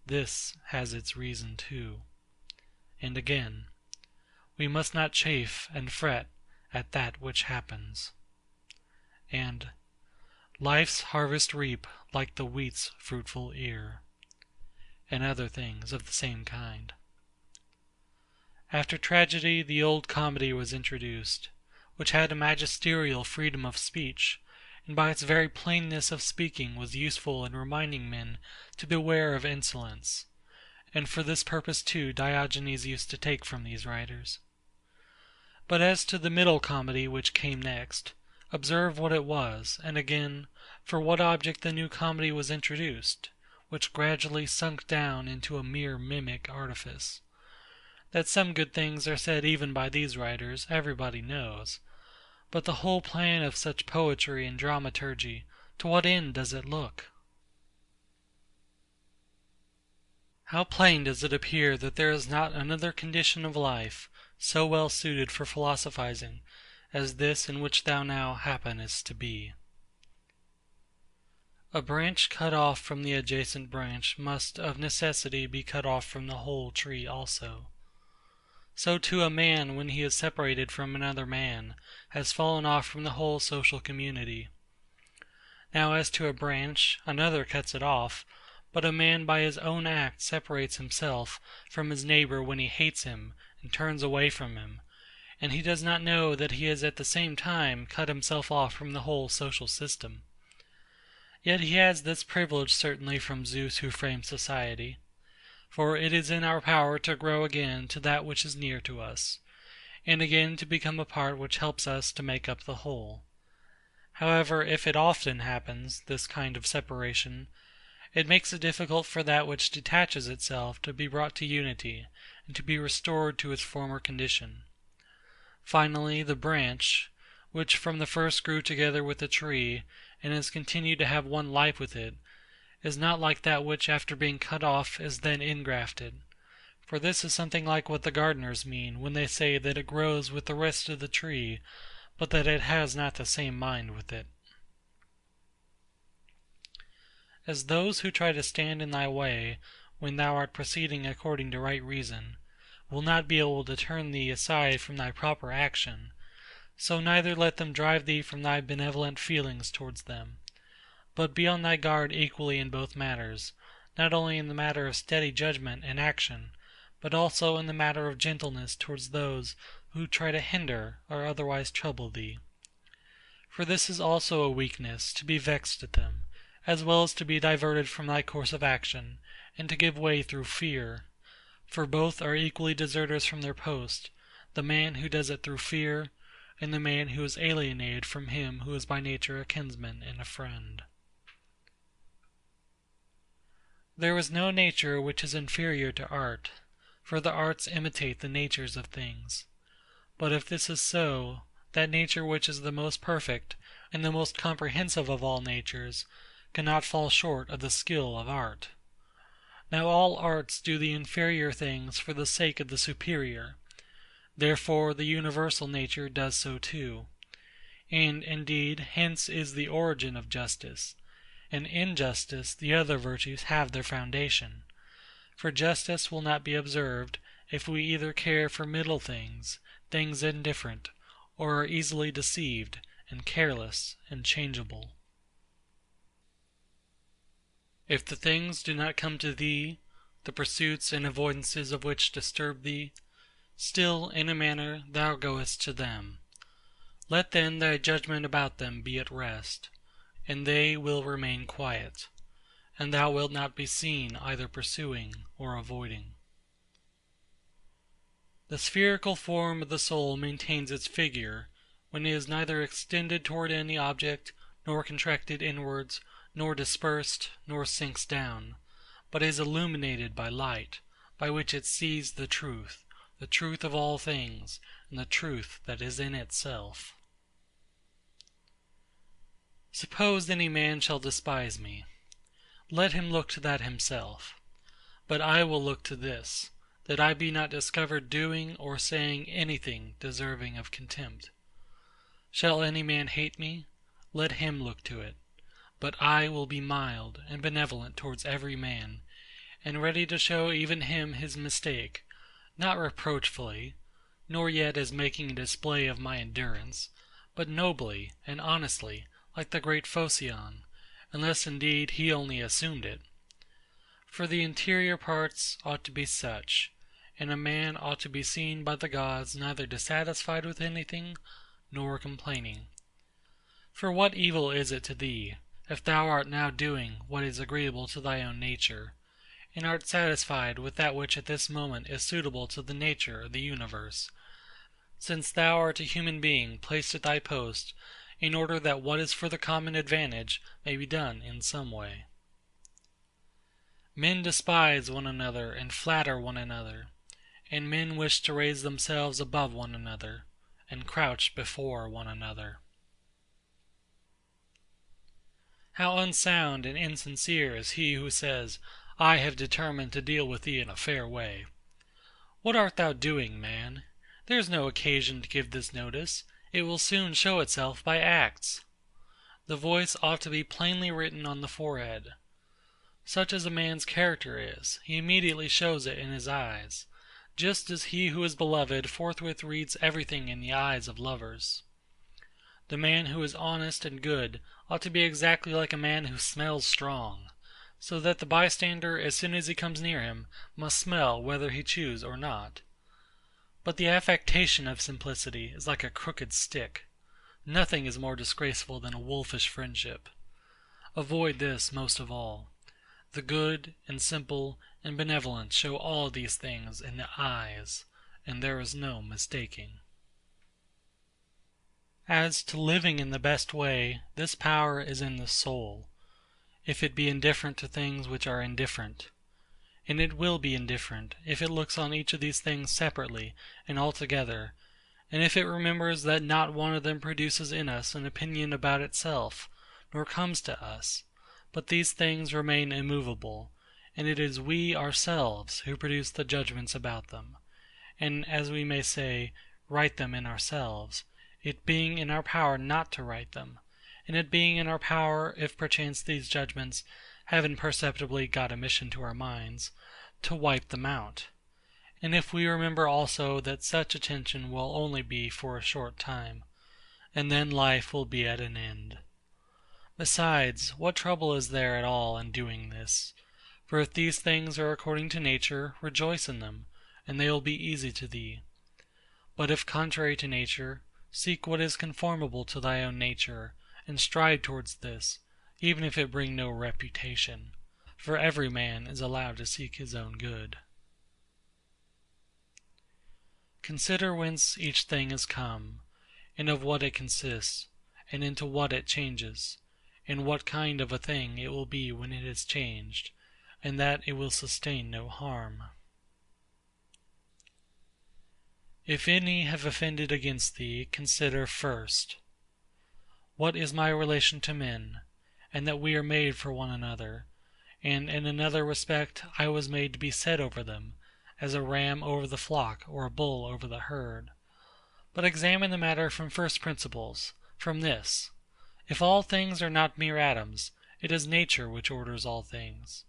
this has its reason too. And again, we must not chafe and fret at that which happens. And life's harvest reap like the wheat's fruitful ear. And other things of the same kind. After tragedy, the old comedy was introduced, which had a magisterial freedom of speech, and by its very plainness of speaking was useful in reminding men to beware of insolence; and for this purpose too Diogenes used to take from these writers. But as to the middle comedy which came next, observe what it was, and again, for what object the new comedy was introduced, which gradually sunk down into a mere mimic artifice. That some good things are said even by these writers, everybody knows. But the whole plan of such poetry and dramaturgy, to what end does it look? How plain does it appear that there is not another condition of life so well suited for philosophizing as this in which thou now happenest to be. A branch cut off from the adjacent branch must of necessity be cut off from the whole tree also. So too a man, when he is separated from another man, has fallen off from the whole social community. Now as to a branch, another cuts it off, but a man by his own act separates himself from his neighbor when he hates him and turns away from him, and he does not know that he has at the same time cut himself off from the whole social system. Yet he has this privilege certainly from Zeus who framed society. For it is in our power to grow again to that which is near to us, and again to become a part which helps us to make up the whole. However, if it often happens, this kind of separation, it makes it difficult for that which detaches itself to be brought to unity, and to be restored to its former condition. Finally, the branch, which from the first grew together with the tree, and has continued to have one life with it, is not like that which after being cut off is then ingrafted. For this is something like what the gardeners mean when they say that it grows with the rest of the tree, but that it has not the same mind with it. As those who try to stand in thy way, when thou art proceeding according to right reason, will not be able to turn thee aside from thy proper action, so neither let them drive thee from thy benevolent feelings towards them. But be on thy guard equally in both matters, not only in the matter of steady judgment and action, but also in the matter of gentleness towards those who try to hinder or otherwise trouble thee. For this is also a weakness, to be vexed at them, as well as to be diverted from thy course of action, and to give way through fear. For both are equally deserters from their post, the man who does it through fear, and the man who is alienated from him who is by nature a kinsman and a friend. There is no nature which is inferior to art, for the arts imitate the natures of things. But if this is so, that nature which is the most perfect and the most comprehensive of all natures cannot fall short of the skill of art. Now all arts do the inferior things for the sake of the superior. Therefore the universal nature does so too. And, indeed, hence is the origin of justice. And in justice the other virtues have their foundation. For justice will not be observed if we either care for middle things, things indifferent, or are easily deceived, and careless, and changeable. If the things do not come to thee, the pursuits and avoidances of which disturb thee, still, in a manner, thou goest to them. Let then thy judgment about them be at rest, and they will remain quiet, and thou wilt not be seen either pursuing or avoiding. The spherical form of the soul maintains its figure, when it is neither extended toward any object, nor contracted inwards, nor dispersed, nor sinks down, but is illuminated by light, by which it sees the truth of all things, and the truth that is in itself. Suppose any man shall despise me. Let him look to that himself. But I will look to this, that I be not discovered doing or saying anything deserving of contempt. Shall any man hate me? Let him look to it. But I will be mild and benevolent towards every man, and ready to show even him his mistake, not reproachfully, nor yet as making a display of my endurance, but nobly and honestly, like the great Phocion, unless indeed he only assumed it. For the interior parts ought to be such, and a man ought to be seen by the gods neither dissatisfied with anything, nor complaining. For what evil is it to thee, if thou art now doing what is agreeable to thy own nature, and art satisfied with that which at this moment is suitable to the nature of the universe, since thou art a human being placed at thy post, in order that what is for the common advantage may be done in some way. Men despise one another and flatter one another, and men wish to raise themselves above one another, and crouch before one another. How unsound and insincere is he who says, I have determined to deal with thee in a fair way. What art thou doing, man? There is no occasion to give this notice. It will soon show itself by acts. The voice ought to be plainly written on the forehead. Such as a man's character is, he immediately shows it in his eyes, just as he who is beloved forthwith reads everything in the eyes of lovers. The man who is honest and good ought to be exactly like a man who smells strong, so that the bystander, as soon as he comes near him, must smell whether he choose or not. But the affectation of simplicity is like a crooked stick. Nothing is more disgraceful than a wolfish friendship. Avoid this most of all. The good and simple and benevolent show all these things in the eyes, and there is no mistaking. As to living in the best way, this power is in the soul, if it be indifferent to things which are indifferent. And it will be indifferent, if it looks on each of these things separately and altogether, and if it remembers that not one of them produces in us an opinion about itself, nor comes to us, but these things remain immovable, and it is we ourselves who produce the judgments about them, and, as we may say, write them in ourselves, it being in our power not to write them, and it being in our power, if perchance these judgments have imperceptibly got admission to our minds, to wipe them out. And if we remember also that such attention will only be for a short time, and then life will be at an end. Besides, what trouble is there at all in doing this? For if these things are according to nature, rejoice in them, and they will be easy to thee. But if contrary to nature, seek what is conformable to thy own nature, and strive towards this, even if it bring no reputation. For every man is allowed to seek his own good. Consider whence each thing is come, and of what it consists, and into what it changes, and what kind of a thing it will be when it is changed, and that it will sustain no harm. If any have offended against thee, consider first, what is my relation to men, and that we are made for one another, and in another respect I was made to be set over them, as a ram over the flock, or a bull over the herd. But examine the matter from first principles, from this: if all things are not mere atoms, it is nature which orders all things.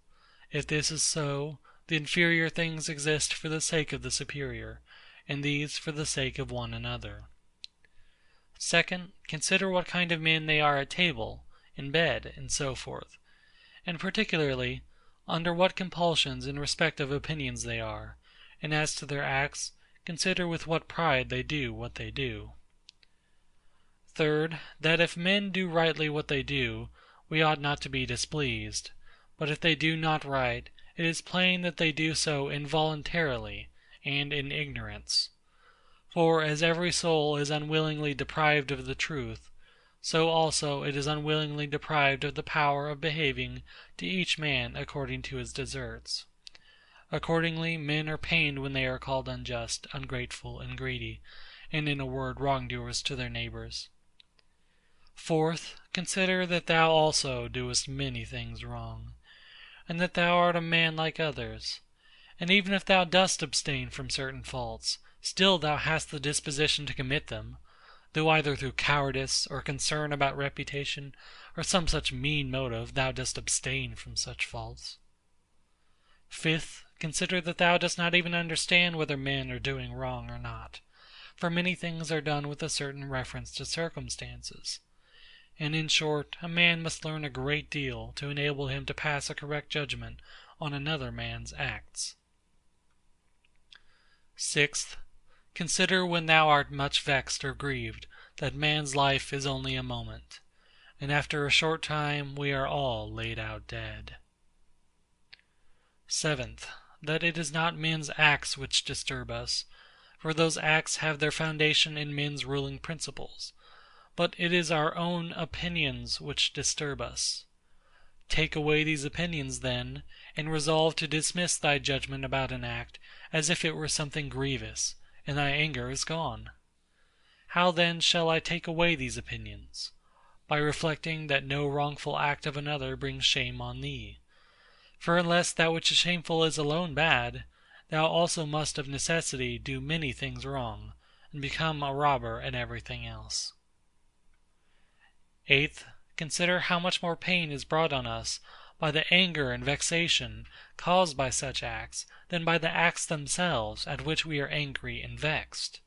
If this is so, the inferior things exist for the sake of the superior, and these for the sake of one another. Second, consider what kind of men they are at table, in bed, and so forth, and particularly, under what compulsions in respect of opinions they are, and as to their acts, consider with what pride they do what they do. Third, that if men do rightly what they do, we ought not to be displeased; but if they do not right, it is plain that they do so involuntarily, and in ignorance. For as every soul is unwillingly deprived of the truth, so also it is unwillingly deprived of the power of behaving to each man according to his deserts. Accordingly, men are pained when they are called unjust, ungrateful, and greedy, and in a word wrongdoers to their neighbors. Fourth, consider that thou also doest many things wrong, and that thou art a man like others. And even if thou dost abstain from certain faults, still thou hast the disposition to commit them, though either through cowardice, or concern about reputation, or some such mean motive, thou dost abstain from such faults. Fifth, consider that thou dost not even understand whether men are doing wrong or not, for many things are done with a certain reference to circumstances. And in short, a man must learn a great deal to enable him to pass a correct judgment on another man's acts. Sixth, consider when thou art much vexed or grieved, that man's life is only a moment, and after a short time we are all laid out dead. Seventh, that it is not men's acts which disturb us, for those acts have their foundation in men's ruling principles, but it is our own opinions which disturb us. Take away these opinions, then, and resolve to dismiss thy judgment about an act as if it were something grievous, and thy anger is gone. How then shall I take away these opinions? By reflecting that no wrongful act of another brings shame on thee. For unless that which is shameful is alone bad, thou also must of necessity do many things wrong, and become a robber at everything else. 8th, consider how much more pain is brought on us by the anger and vexation caused by such acts than by the acts themselves at which we are angry and vexed.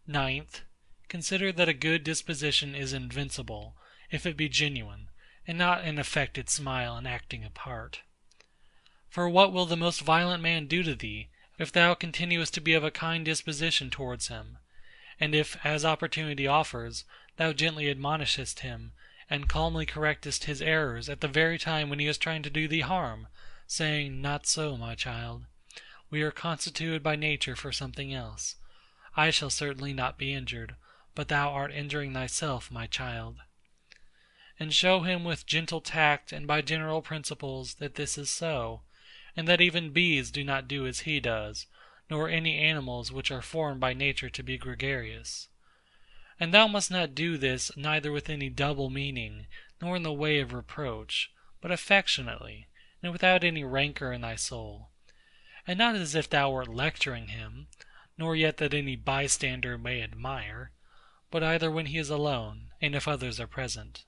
9th, consider that a good disposition is invincible, if it be genuine, and not an affected smile and acting a part. For what will the most violent man do to thee, if thou continuest to be of a kind disposition towards him, and if, as opportunity offers, thou gently admonishest him, and calmly correctest his errors at the very time when he is trying to do thee harm, saying, "Not so, my child. We are constituted by nature for something else. I shall certainly not be injured, but thou art injuring thyself, my child." And show him with gentle tact and by general principles that this is so, and that even bees do not do as he does, nor any animals which are formed by nature to be gregarious. And thou must not do this neither with any double meaning, nor in the way of reproach, but affectionately, and without any rancour in thy soul; and not as if thou wert lecturing him, nor yet that any bystander may admire, but either when he is alone, and if others are present.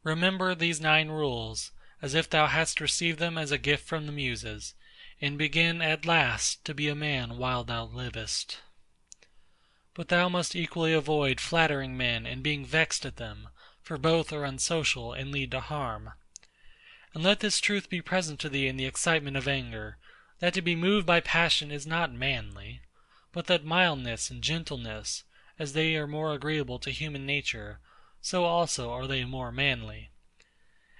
Remember these 9 rules, as if thou hadst received them as a gift from the Muses, and begin at last to be a man while thou livest. But thou must equally avoid flattering men and being vexed at them, for both are unsocial and lead to harm. And let this truth be present to thee in the excitement of anger, that to be moved by passion is not manly, but that mildness and gentleness, as they are more agreeable to human nature, so also are they more manly.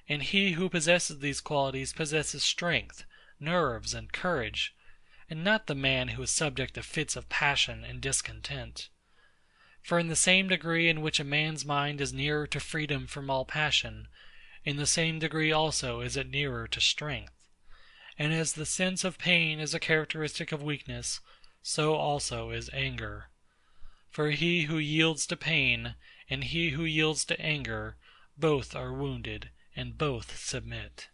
And he who possesses these qualities possesses strength, nerves, and courage, and not the man who is subject to fits of passion and discontent. For in the same degree in which a man's mind is nearer to freedom from all passion, in the same degree also is it nearer to strength. And as the sense of pain is a characteristic of weakness, so also is anger. For he who yields to pain, and he who yields to anger, both are wounded, and both submit.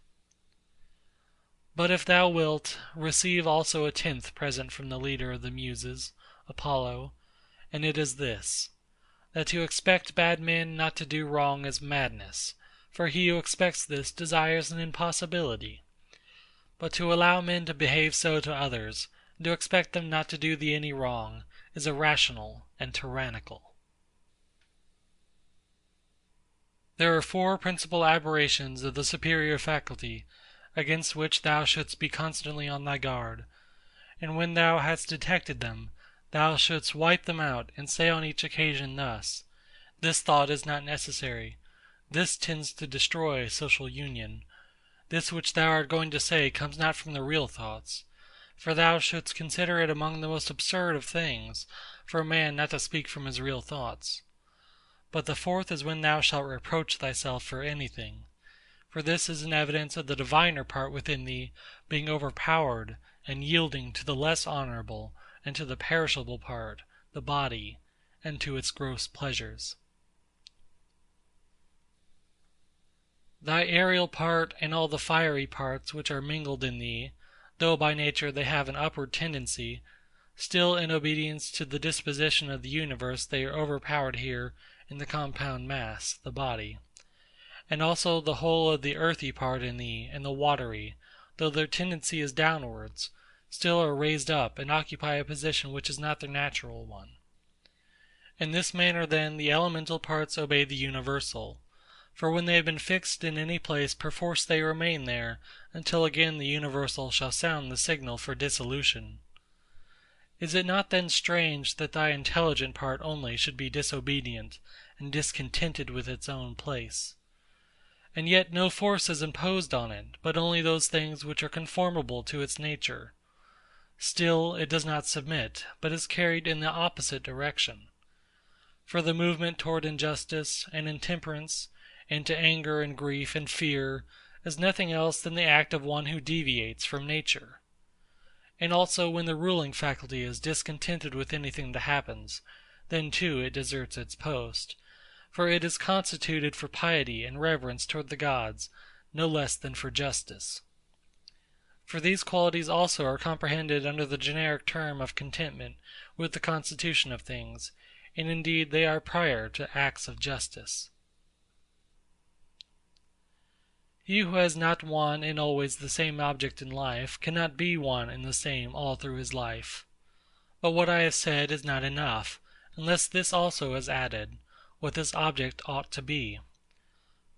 But if thou wilt, receive also a 10th present from the leader of the Muses, Apollo, and it is this, that to expect bad men not to do wrong is madness, for he who expects this desires an impossibility. But to allow men to behave so to others, and to expect them not to do thee any wrong, is irrational and tyrannical. There are 4 principal aberrations of the superior faculty, against which thou shouldst be constantly on thy guard, and when thou hast detected them, thou shouldst wipe them out, and say on each occasion thus: "This thought is not necessary. This tends to destroy social union. This which thou art going to say comes not from the real thoughts." For thou shouldst consider it among the most absurd of things, for a man not to speak from his real thoughts. But the 4th is when thou shalt reproach thyself for anything. For this is an evidence of the diviner part within thee being overpowered, and yielding to the less honourable, and to the perishable part, the body, and to its gross pleasures. Thy aerial part and all the fiery parts which are mingled in thee, though by nature they have an upward tendency, still in obedience to the disposition of the universe they are overpowered here in the compound mass, the body. And also the whole of the earthy part in thee and the watery, though their tendency is downwards, still are raised up and occupy a position which is not their natural one. In this manner then the elemental parts obey the universal, for when they have been fixed in any place perforce they remain there until again the universal shall sound the signal for dissolution. Is it not then strange that thy intelligent part only should be disobedient and discontented with its own place? And yet no force is imposed on it, but only those things which are conformable to its nature. Still it does not submit, but is carried in the opposite direction. For the movement toward injustice and intemperance, and to anger and grief and fear, is nothing else than the act of one who deviates from nature. And also when the ruling faculty is discontented with anything that happens, then too it deserts its post, for it is constituted for piety and reverence toward the gods, no less than for justice. For these qualities also are comprehended under the generic term of contentment with the constitution of things, and indeed they are prior to acts of justice. He who has not one and always the same object in life cannot be one and the same all through his life. But what I have said is not enough, unless this also is added, what this object ought to be.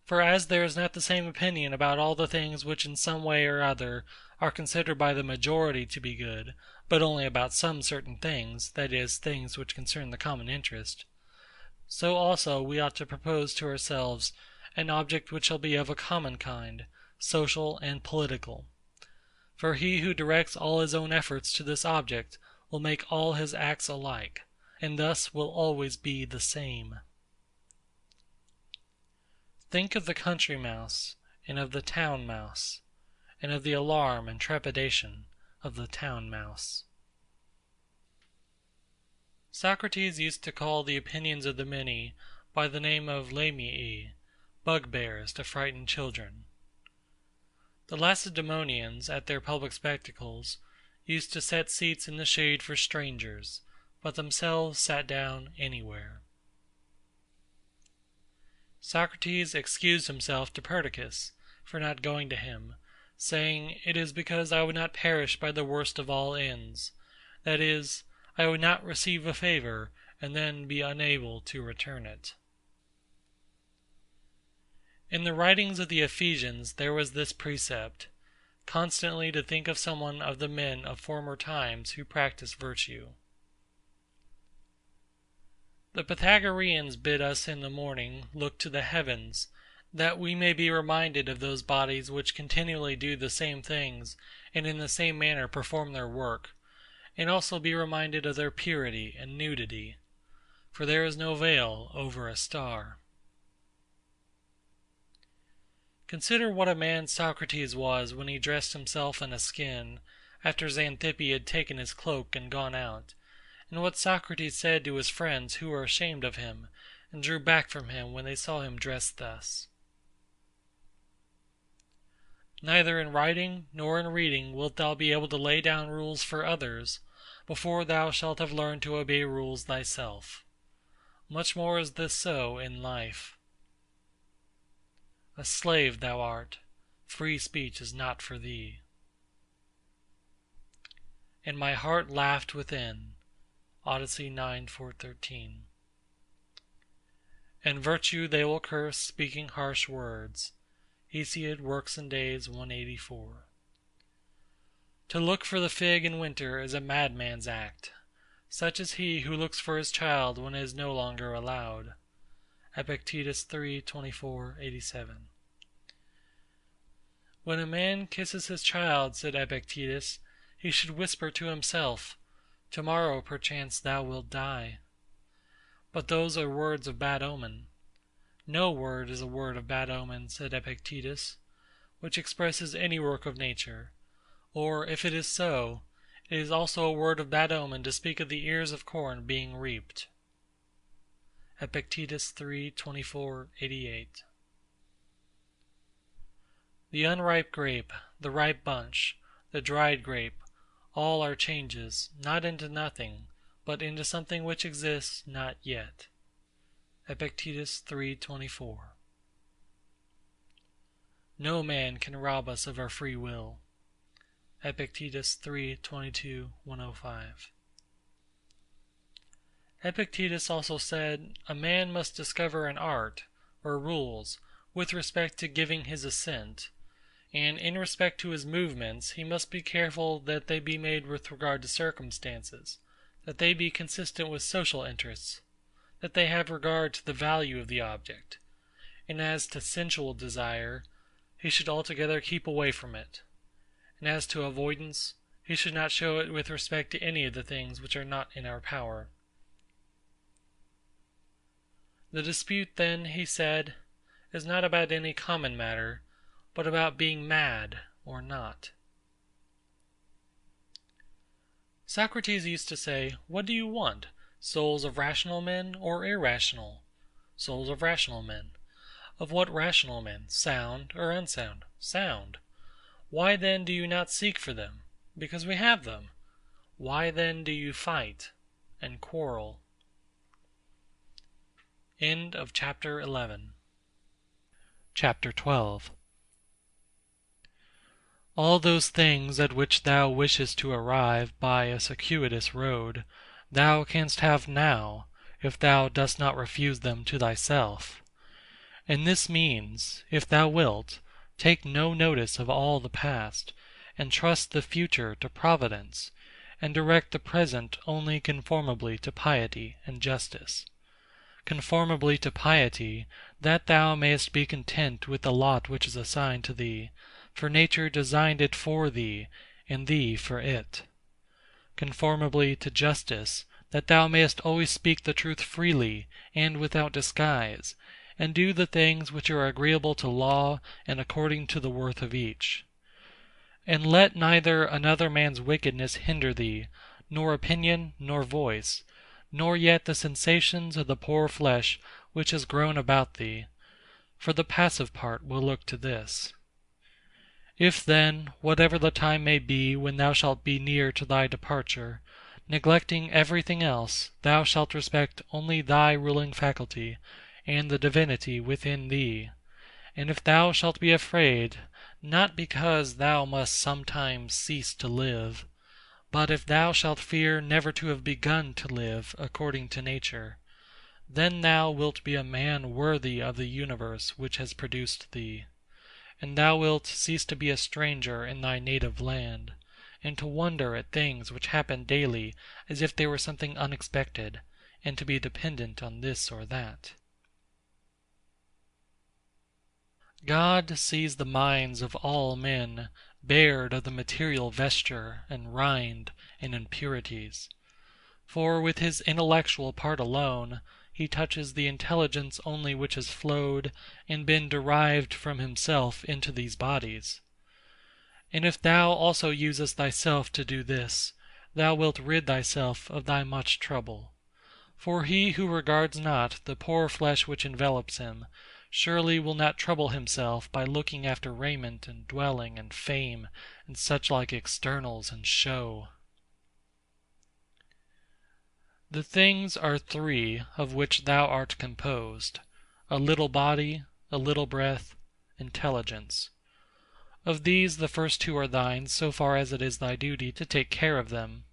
For as there is not the same opinion about all the things which in some way or other are considered by the majority to be good, but only about some certain things, that is, things which concern the common interest, so also we ought to propose to ourselves an object which shall be of a common kind, social and political. For he who directs all his own efforts to this object will make all his acts alike, and thus will always be the same. Think of the country mouse, and of the town mouse, and of the alarm and trepidation of the town mouse. Socrates used to call the opinions of the many by the name of lamii, bugbears to frighten children. The Lacedaemonians, at their public spectacles, used to set seats in the shade for strangers, but themselves sat down anywhere. Socrates excused himself to Perdiccas for not going to him, saying, "It is because I would not perish by the worst of all ends, that is, I would not receive a favor and then be unable to return it." In the writings of the Ephesians there was this precept, constantly to think of someone of the men of former times who practiced virtue. The Pythagoreans bid us in the morning look to the heavens, that we may be reminded of those bodies which continually do the same things and in the same manner perform their work, and also be reminded of their purity and nudity, for there is no veil over a star. Consider what a man Socrates was when he dressed himself in a skin, after Xanthippe had taken his cloak and gone out, and what Socrates said to his friends who were ashamed of him, and drew back from him when they saw him dressed thus. Neither in writing nor in reading wilt thou be able to lay down rules for others, before thou shalt have learned to obey rules thyself. Much more is this so in life. A slave thou art, free speech is not for thee. And my heart laughed within. Odyssey 9:4-13. And virtue they will curse, speaking harsh words. Hesiod, Works and Days 184. To look for the fig in winter is a madman's act. Such is he who looks for his child when it is no longer allowed. Epictetus 3:24-87. When a man kisses his child, said Epictetus, he should whisper to himself, "Tomorrow perchance thou wilt die." But those are words of bad omen. No word is a word of bad omen, said Epictetus, which expresses any work of nature; or, if it is so, it is also a word of bad omen to speak of the ears of corn being reaped. Epictetus 3:24-88. The unripe grape, the ripe bunch, the dried grape, all are changes, not into nothing, but into something which exists not yet. Epictetus 3:24. No man can rob us of our free will. Epictetus 3:22-105. Epictetus also said, a man must discover an art, or rules, with respect to giving his assent, and in respect to his movements he must be careful that they be made with regard to circumstances, that they be consistent with social interests, that they have regard to the value of the object, and as to sensual desire, he should altogether keep away from it, and as to avoidance, he should not show it with respect to any of the things which are not in our power. The dispute then, he said, is not about any common matter, but about being mad or not. Socrates used to say, what do you want, souls of rational men or irrational? Souls of rational men. Of what rational men? Sound or unsound? Sound. Why then do you not seek for them? Because we have them. Why then do you fight and quarrel? Chapter 12. All those things at which thou wishest to arrive by a circuitous road, thou canst have now, if thou dost not refuse them to thyself. And this means, if thou wilt, take no notice of all the past, and trust the future to Providence, and direct the present only conformably to piety and justice. Conformably to piety, that thou mayest be content with the lot which is assigned to thee, for nature designed it for thee, and thee for it. Conformably to justice, that thou mayest always speak the truth freely and without disguise, and do the things which are agreeable to law and according to the worth of each. And let neither another man's wickedness hinder thee, nor opinion, nor voice, nor yet the sensations of the poor flesh which has grown about thee, for the passive part will look to this. If then, whatever the time may be when thou shalt be near to thy departure, neglecting everything else, thou shalt respect only thy ruling faculty, and the divinity within thee. And if thou shalt be afraid, not because thou must sometimes cease to live, but if thou shalt fear never to have begun to live according to nature, then thou wilt be a man worthy of the universe which has produced thee, and thou wilt cease to be a stranger in thy native land, and to wonder at things which happen daily as if they were something unexpected, and to be dependent on this or that. God sees the minds of all men bared of the material vesture and rind and impurities. For with his intellectual part alone, he touches the intelligence only which has flowed and been derived from himself into these bodies. And if thou also usest thyself to do this, thou wilt rid thyself of thy much trouble. For he who regards not the poor flesh which envelops him, surely will not trouble himself by looking after raiment and dwelling and fame and such like externals and show. The things are three of which thou art composed: a little body, a little breath, intelligence. Of these the first two are thine so far as it is thy duty to take care of them.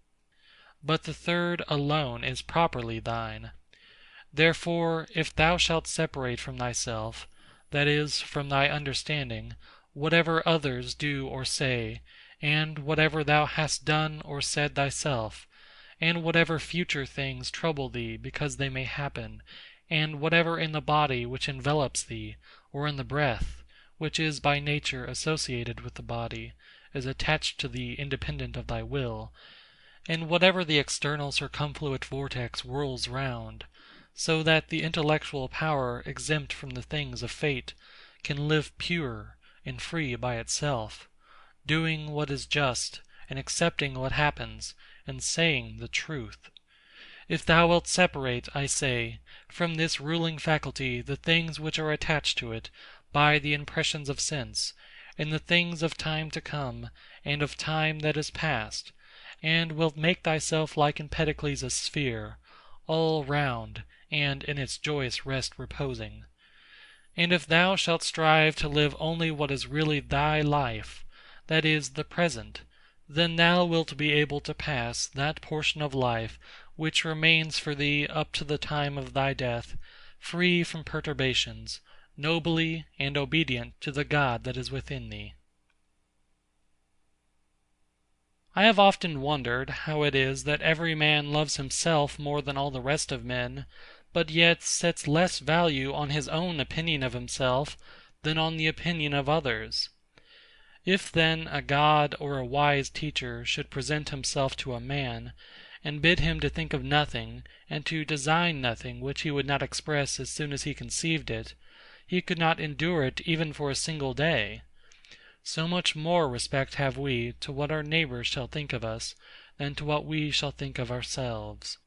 But the third alone is properly thine. Therefore, if thou shalt separate from thyself, that is, from thy understanding, whatever others do or say, and whatever thou hast done or said thyself, and whatever future things trouble thee because they may happen, and whatever in the body which envelops thee, or in the breath, which is by nature associated with the body, is attached to thee independent of thy will, and whatever the external circumfluent vortex whirls round, so that the intellectual power exempt from the things of fate can live pure and free by itself, doing what is just, and accepting what happens, and saying the truth. If thou wilt separate, I say, from this ruling faculty the things which are attached to it by the impressions of sense, and the things of time to come, and of time that is past, and wilt make thyself like Empedocles' sphere, all round, and in its joyous rest reposing. And if thou shalt strive to live only what is really thy life, that is, the present, then thou wilt be able to pass that portion of life which remains for thee up to the time of thy death, free from perturbations, nobly and obedient to the God that is within thee. I have often wondered how it is that every man loves himself more than all the rest of men, but yet sets less value on his own opinion of himself than on the opinion of others. If then a God or a wise teacher should present himself to a man, and bid him to think of nothing, and to design nothing which he would not express as soon as he conceived it, he could not endure it even for a single day. So much more respect have we to what our neighbors shall think of us, than to what we shall think of ourselves.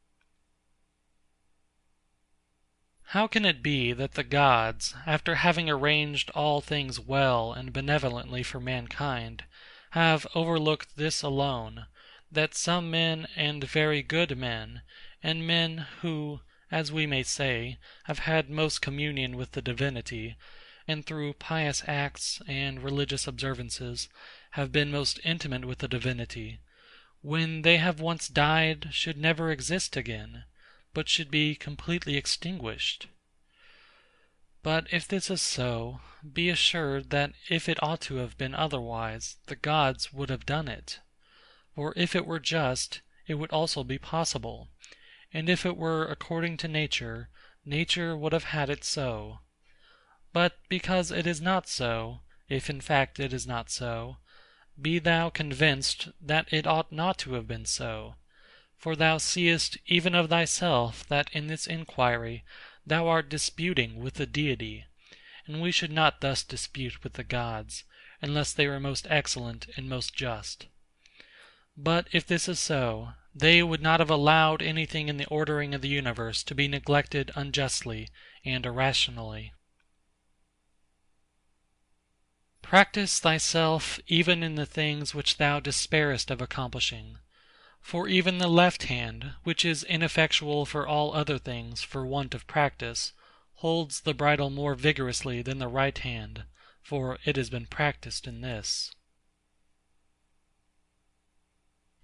How can it be that the gods, after having arranged all things well and benevolently for mankind, have overlooked this alone, that some men and very good men, and men who, as we may say, have had most communion with the divinity, and through pious acts and religious observances have been most intimate with the divinity, when they have once died, should never exist again, but should be completely extinguished? But if this is so, be assured that if it ought to have been otherwise, the gods would have done it. For if it were just, it would also be possible; and if it were according to nature, nature would have had it so. But because it is not so, if in fact it is not so, be thou convinced that it ought not to have been so. For thou seest even of thyself that in this inquiry thou art disputing with the Deity, and we should not thus dispute with the gods, unless they were most excellent and most just. But if this is so, they would not have allowed anything in the ordering of the universe to be neglected unjustly and irrationally. Practice thyself even in the things which thou despairest of accomplishing. For even the left hand, which is ineffectual for all other things for want of practice, holds the bridle more vigorously than the right hand, for it has been practised in this.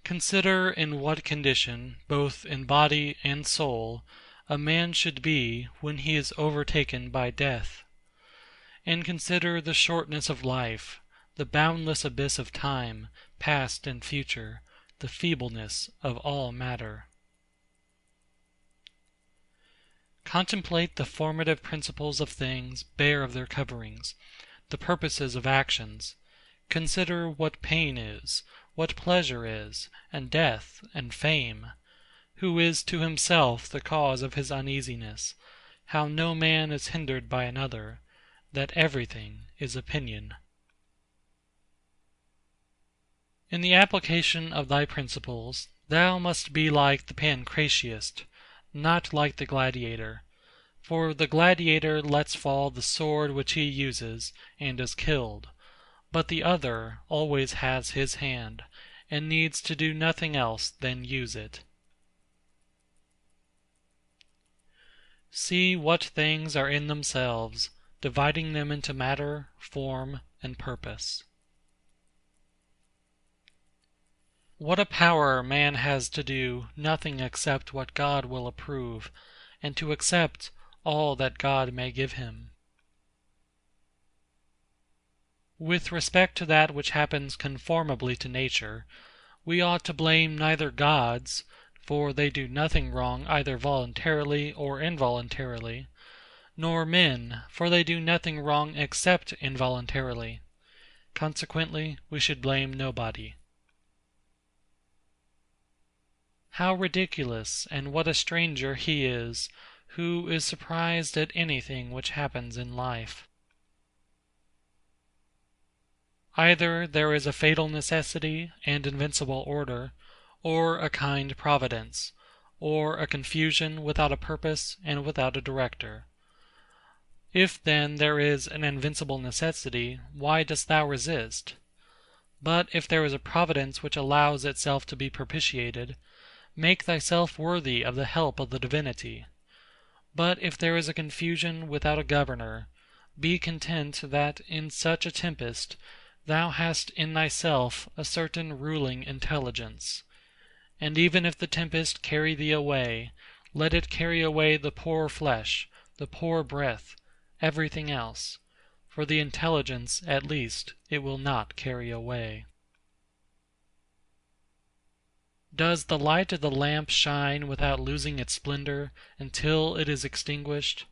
Consider in what condition, both in body and soul, a man should be when he is overtaken by death. And consider the shortness of life, the boundless abyss of time, past and future, the feebleness of all matter. Contemplate the formative principles of things bare of their coverings, the purposes of actions. Consider what pain is, what pleasure is, and death, and fame. Who is to himself the cause of his uneasiness, how no man is hindered by another, that everything is opinion. In the application of thy principles, thou must be like the Pancratiast, not like the gladiator. For the gladiator lets fall the sword which he uses, and is killed; but the other always has his hand, and needs to do nothing else than use it. See what things are in themselves, dividing them into matter, form, and purpose. What a power man has to do nothing except what God will approve, and to accept all that God may give him. With respect to that which happens conformably to nature, we ought to blame neither gods, for they do nothing wrong either voluntarily or involuntarily, nor men, for they do nothing wrong except involuntarily. Consequently, we should blame nobody. How ridiculous and what a stranger he is who is surprised at anything which happens in life. Either there is a fatal necessity and invincible order, or a kind providence, or a confusion without a purpose and without a director. If then there is an invincible necessity, why dost thou resist? But if there is a providence which allows itself to be propitiated, make thyself worthy of the help of the divinity. But if there is a confusion without a governor, be content that in such a tempest thou hast in thyself a certain ruling intelligence. And even if the tempest carry thee away, let it carry away the poor flesh, the poor breath, everything else, for the intelligence at least it will not carry away. Does the light of the lamp shine without losing its splendor until it is extinguished?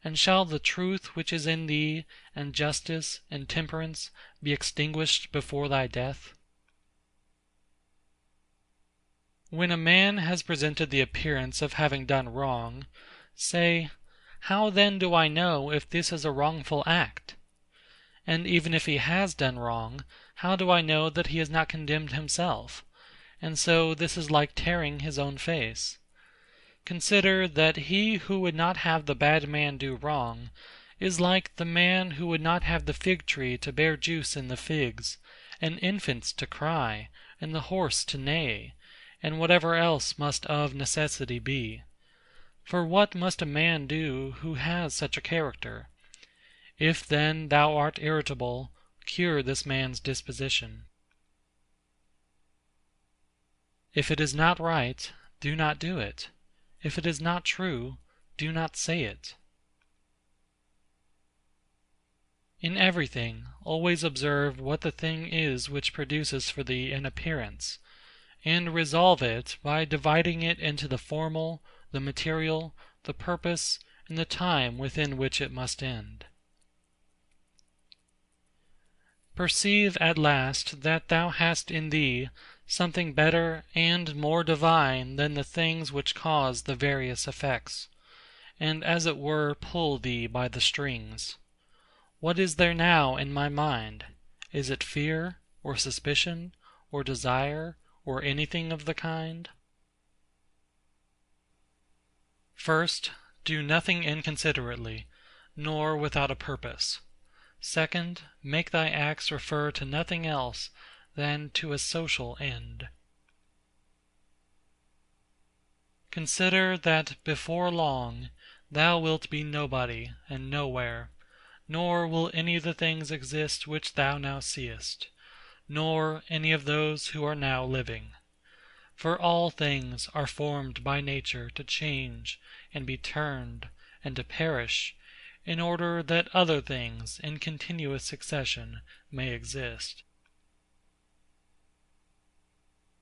And shall the truth which is in thee, and justice, and temperance, be extinguished before thy death? When a man has presented the appearance of having done wrong, say, how then do I know if this is a wrongful act? And even if he has done wrong, how do I know that he has not condemned himself? And so this is like tearing his own face. consider that he who would not have the bad man do wrong is like the man who would not have the fig tree to bear juice in the figs, and infants to cry, and the horse to neigh, and whatever else must of necessity be. For what must a man do who has such a character? If then thou art irritable, cure this man's disposition. If it is not right, do not do it. If it is not true, do not say it. In everything, always observe what the thing is which produces for thee an appearance, and resolve it by dividing it into the formal, the material, the purpose, and the time within which it must end. Perceive at last that thou hast in thee something better and more divine than the things which cause the various effects, and as it were pull thee by the strings. What is there now in my mind? Is it fear, or suspicion, or desire, or anything of the kind? First, do nothing inconsiderately, nor without a purpose. Second, make thy acts refer to nothing else than to a social end. Consider that before long thou wilt be nobody and nowhere, nor will any of the things exist which thou now seest, nor any of those who are now living. For all things are formed by nature to change and be turned and to perish, in order that other things in continuous succession may exist.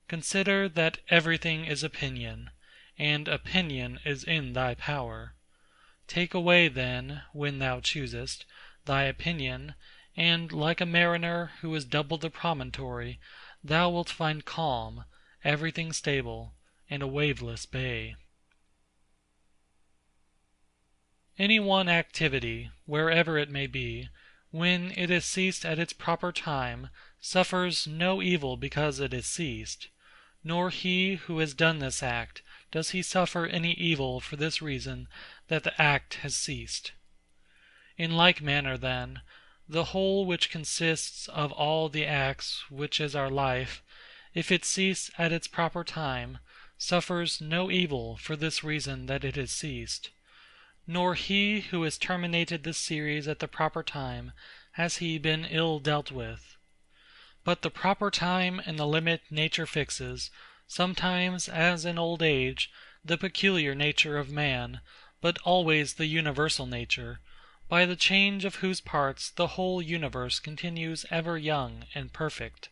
Consider that everything is opinion, and opinion is in thy power. Take away then, when thou choosest, thy opinion, and like a mariner who has doubled the promontory, thou wilt find calm, everything stable, and a waveless bay. Any one activity, wherever it may be, when it is ceased at its proper time, suffers no evil because it is ceased, nor he who has done this act does he suffer any evil for this reason that the act has ceased. In like manner, then, the whole which consists of all the acts which is our life, if it cease at its proper time, suffers no evil for this reason that it has ceased. Nor he who has terminated this series at the proper time has he been ill dealt with. But the proper time and the limit nature fixes, sometimes, as in old age, the peculiar nature of man, but always the universal nature, by the change of whose parts the whole universe continues ever young and perfect.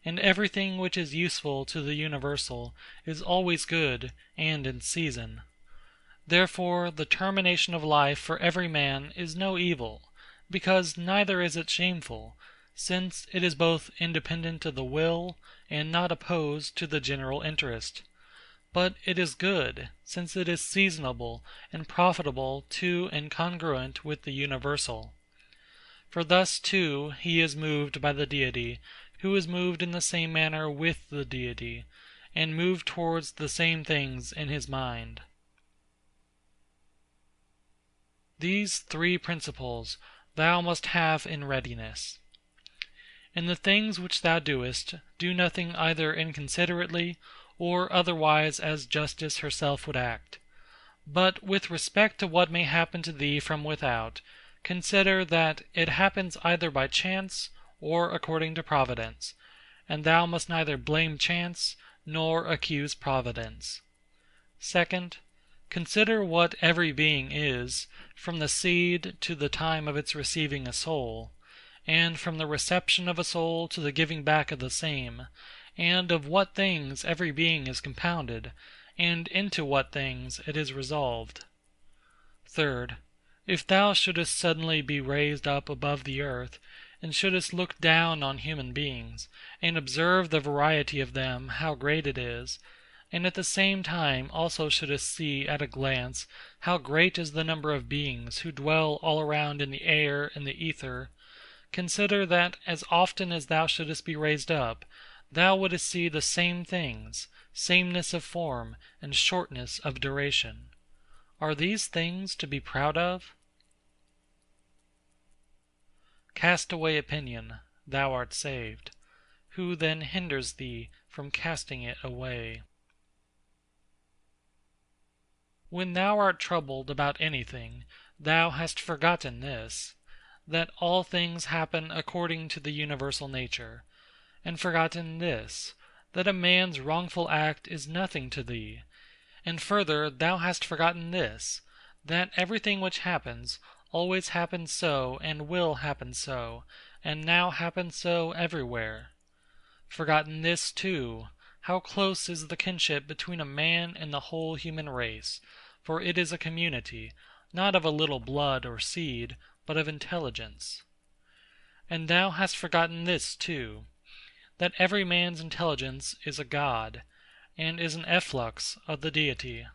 And everything which is useful to the universal is always good and in season. Therefore the termination of life for every man is no evil, because neither is it shameful, since it is both independent of the will and not opposed to the general interest. But it is good, since it is seasonable and profitable to and congruent with the universal. For thus too he is moved by the Deity, who is moved in the same manner with the Deity, and moved towards the same things in his mind. These three principles thou must have in readiness. In the things which thou doest, do nothing either inconsiderately, or otherwise as justice herself would act. But with respect to what may happen to thee from without, consider that it happens either by chance, or according to Providence, and thou must neither blame chance, nor accuse Providence. Second, consider what every being is, from the seed to the time of its receiving a soul, and from the reception of a soul to the giving back of the same, and of what things every being is compounded, and into what things it is resolved. Third, if thou shouldest suddenly be raised up above the earth, and shouldest look down on human beings, and observe the variety of them, how great it is, and at the same time also shouldest see at a glance how great is the number of beings who dwell all around in the air and the ether, consider that as often as thou shouldest be raised up, thou wouldest see the same things, sameness of form, and shortness of duration. Are these things to be proud of? Cast away opinion, thou art saved. Who then hinders thee from casting it away? When thou art troubled about anything, thou hast forgotten this, that all things happen according to the universal nature, and forgotten this, that a man's wrongful act is nothing to thee, and further thou hast forgotten this, that everything which happens always happens so and will happen so, and now happens so everywhere. Forgotten this too, how close is the kinship between a man and the whole human race, for it is a community, not of a little blood or seed, but of intelligence. And thou hast forgotten this too, that every man's intelligence is a god, and is an efflux of the deity.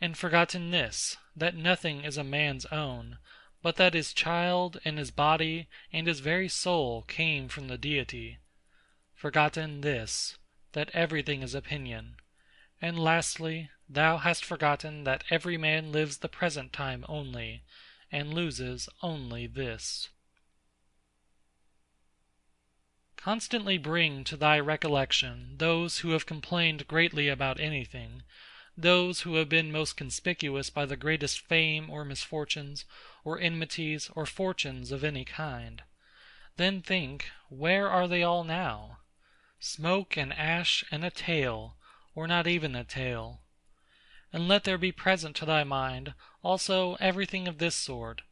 And forgotten this, that nothing is a man's own, but that his child, and his body, and his very soul came from the deity. Forgotten this, that everything is opinion. And lastly, thou hast forgotten that every man lives the present time only, and loses only this. Constantly bring to thy recollection those who have complained greatly about anything, those who have been most conspicuous by the greatest fame or misfortunes, or enmities, or fortunes of any kind. Then think, where are they all now? Smoke and ash and a tail, or not even a tail. And let there be present to thy mind also everything of this sort,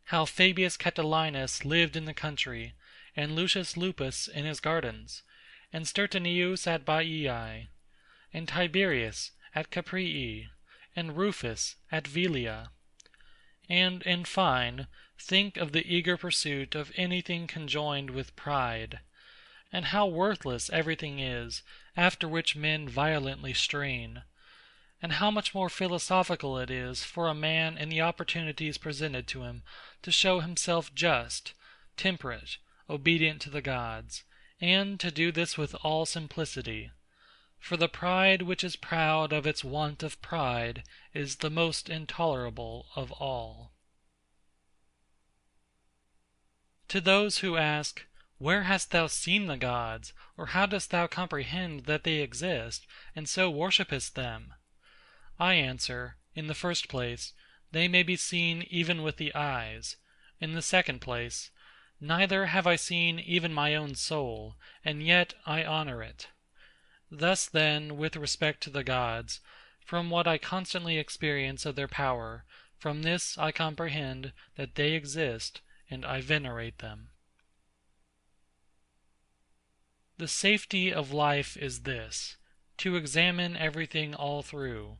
how Fabius Catilinus lived in the country, and Lucius Lupus in his gardens, and Stertonius at Baiae, and Tiberius at Caprii, and Rufus at Velia. And, in fine, think of the eager pursuit of anything conjoined with pride, and how worthless everything is after which men violently strain, and how much more philosophical it is for a man in the opportunities presented to him to show himself just, temperate, obedient to the gods, and to do this with all simplicity. For the pride which is proud of its want of pride is the most intolerable of all. To those who ask, where hast thou seen the gods, or how dost thou comprehend that they exist, and so worshipest them? I answer, in the first place, they may be seen even with the eyes. In the second place, neither have I seen even my own soul, and yet I honor it. Thus then, with respect to the gods, from what I constantly experience of their power, from this I comprehend that they exist, and I venerate them. The safety of life is this, to examine everything all through,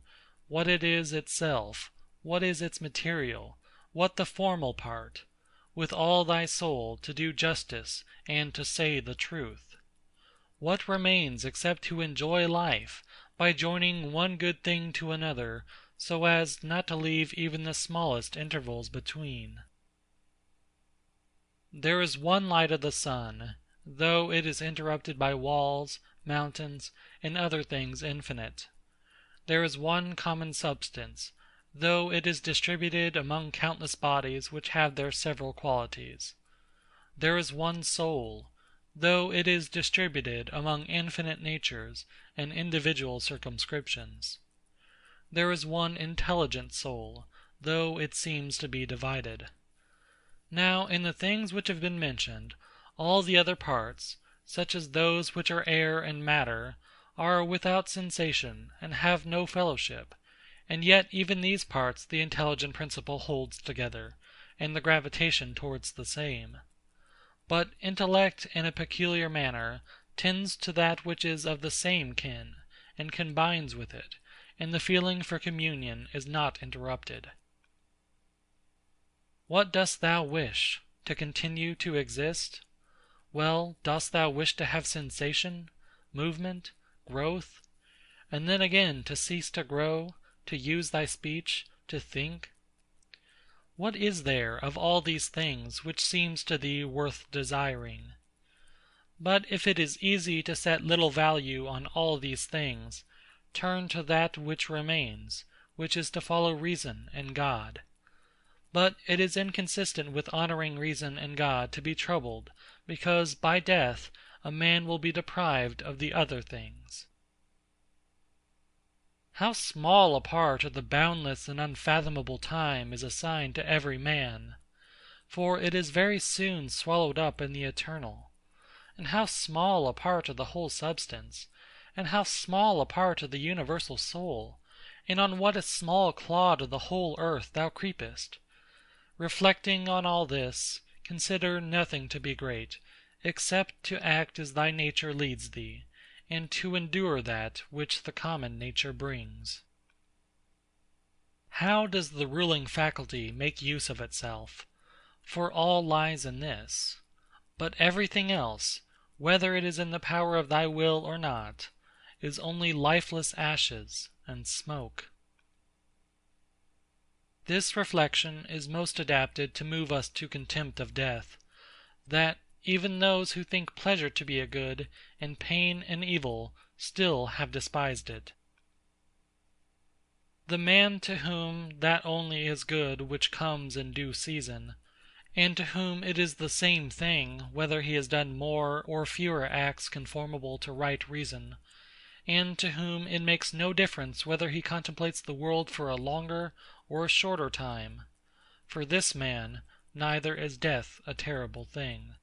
what it is itself, what is its material, what the formal part, with all thy soul to do justice and to say the truth. What remains except to enjoy life by joining one good thing to another, so as not to leave even the smallest intervals between? There is one light of the sun, though it is interrupted by walls, mountains, and other things infinite. There is one common substance, though it is distributed among countless bodies which have their several qualities. There is one soul, though it is distributed among infinite natures and individual circumscriptions. There is one intelligent soul, though it seems to be divided. Now, in the things which have been mentioned, all the other parts, such as those which are air and matter, are without sensation and have no fellowship, and yet even these parts the intelligent principle holds together, and the gravitation towards the same. But intellect in a peculiar manner tends to that which is of the same kin, and combines with it, and the feeling for communion is not interrupted. What dost thou wish? To continue to exist? Well, dost thou wish to have sensation, movement, growth, and then again to cease to grow, to use thy speech, to think? What is there of all these things which seems to thee worth desiring? But if it is easy to set little value on all these things, turn to that which remains, which is to follow reason and God. But it is inconsistent with honoring reason and God to be troubled, because by death a man will be deprived of the other things. How small a part of the boundless and unfathomable time is assigned to every man! For it is very soon swallowed up in the eternal. And how small a part of the whole substance, and how small a part of the universal soul, and on what a small clod of the whole earth thou creepest! Reflecting on all this, consider nothing to be great, except to act as thy nature leads thee, and to endure that which the common nature brings. How does the ruling faculty make use of itself? For all lies in this. But everything else, whether it is in the power of thy will or not, is only lifeless ashes and smoke. This reflection is most adapted to move us to contempt of death, that even those who think pleasure to be a good, and pain an evil, still have despised it. The man to whom that only is good which comes in due season, and to whom it is the same thing whether he has done more or fewer acts conformable to right reason, and to whom it makes no difference whether he contemplates the world for a longer or a shorter time, for this man neither is death a terrible thing.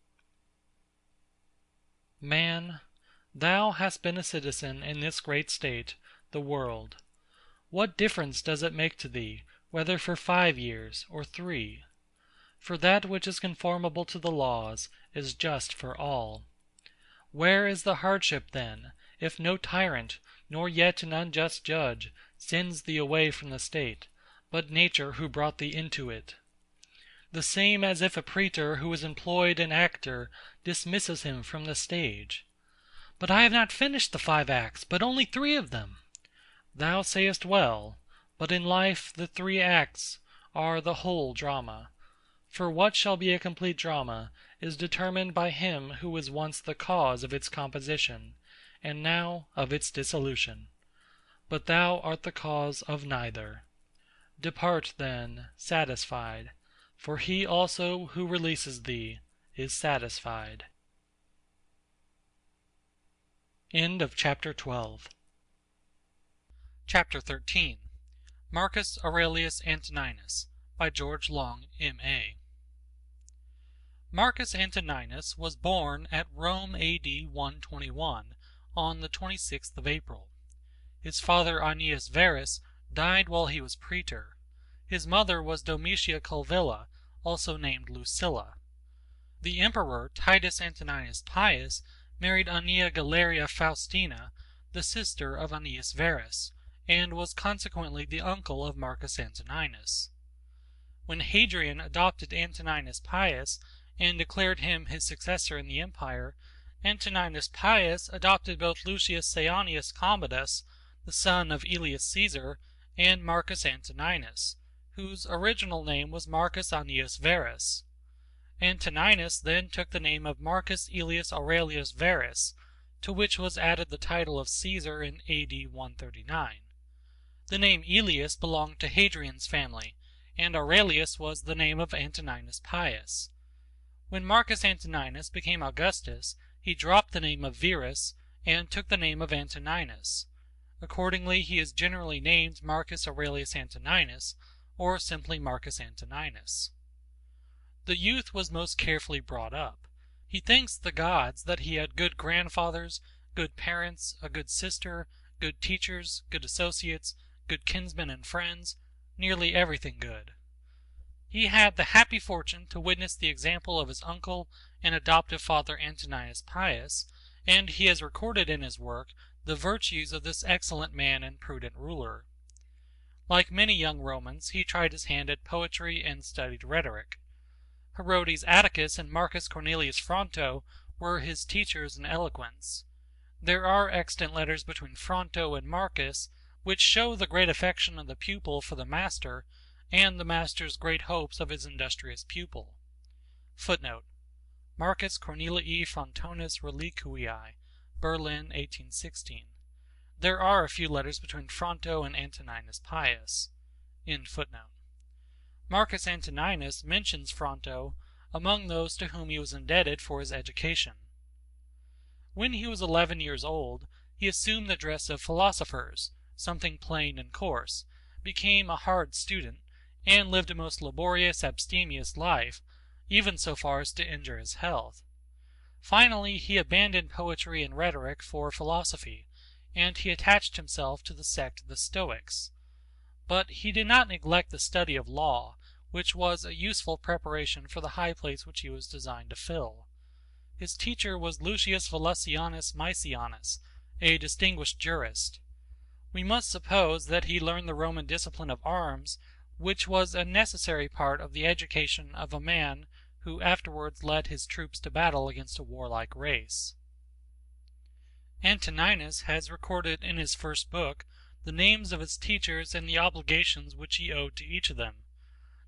Man, thou hast been a citizen in this great state, the world. What difference does it make to thee, whether for 5 years or 3? For that which is conformable to the laws is just for all. Where is the hardship then, if no tyrant, nor yet an unjust judge, sends thee away from the state, but nature who brought thee into it? The same as if a praetor who has employed an actor dismisses him from the stage. But I have not finished the 5 acts, but only 3 of them. Thou sayest well, but in life the 3 acts are the whole drama. For what shall be a complete drama is determined by him who was once the cause of its composition, and now of its dissolution. But thou art the cause of neither. Depart then, satisfied, for he also who releases thee is satisfied. End of chapter 12. Chapter 13. Marcus Aurelius Antoninus, by George Long, M.A. Marcus Antoninus was born at Rome A.D. 121, on the 26th of April. His father Aeneas Verus died while he was praetor. His mother was Domitia Culvilla, also named Lucilla. The emperor Titus Antoninus Pius married Aeneia Galeria Faustina, the sister of Aeneas Verus, and was consequently the uncle of Marcus Antoninus. When Hadrian adopted Antoninus Pius and declared him his successor in the empire, Antoninus Pius adopted both Lucius Saonius Commodus, the son of Aelius Caesar, and Marcus Antoninus, whose original name was Marcus Aeneas Verus. Antoninus then took the name of Marcus Aelius Aurelius Verus, to which was added the title of Caesar in A.D. 139. The name Aelius belonged to Hadrian's family, and Aurelius was the name of Antoninus Pius. When Marcus Antoninus became Augustus, he dropped the name of Verus and took the name of Antoninus. Accordingly, he is generally named Marcus Aurelius Antoninus, or simply Marcus Antoninus. The youth was most carefully brought up. He thanks the gods that he had good grandfathers, good parents, a good sister, good teachers, good associates, good kinsmen and friends, nearly everything good. He had the happy fortune to witness the example of his uncle and adoptive father Antoninus Pius, and he has recorded in his work the virtues of this excellent man and prudent ruler. Like many young Romans, he tried his hand at poetry and studied rhetoric. Herodes Atticus and Marcus Cornelius Fronto were his teachers in eloquence. There are extant letters between Fronto and Marcus, which show the great affection of the pupil for the master, and the master's great hopes of his industrious pupil. Footnote: Marcus Cornelii Frontonus Reliquiae, Berlin, 1816. There are a few letters between Fronto and Antoninus Pius. Marcus Antoninus mentions Fronto among those to whom he was indebted for his education. When he was 11 years old, he assumed the dress of philosophers, something plain and coarse, became a hard student, and lived a most laborious, abstemious life, even so far as to injure his health. Finally, he abandoned poetry and rhetoric for philosophy, and he attached himself to the sect of the Stoics. But he did not neglect the study of law, which was a useful preparation for the high place which he was designed to fill. His teacher was Lucius Valesianus Maecenas, a distinguished jurist. We must suppose that he learned the Roman discipline of arms, which was a necessary part of the education of a man who afterwards led his troops to battle against a warlike race. Antoninus has recorded in his first book the names of his teachers and the obligations which he owed to each of them.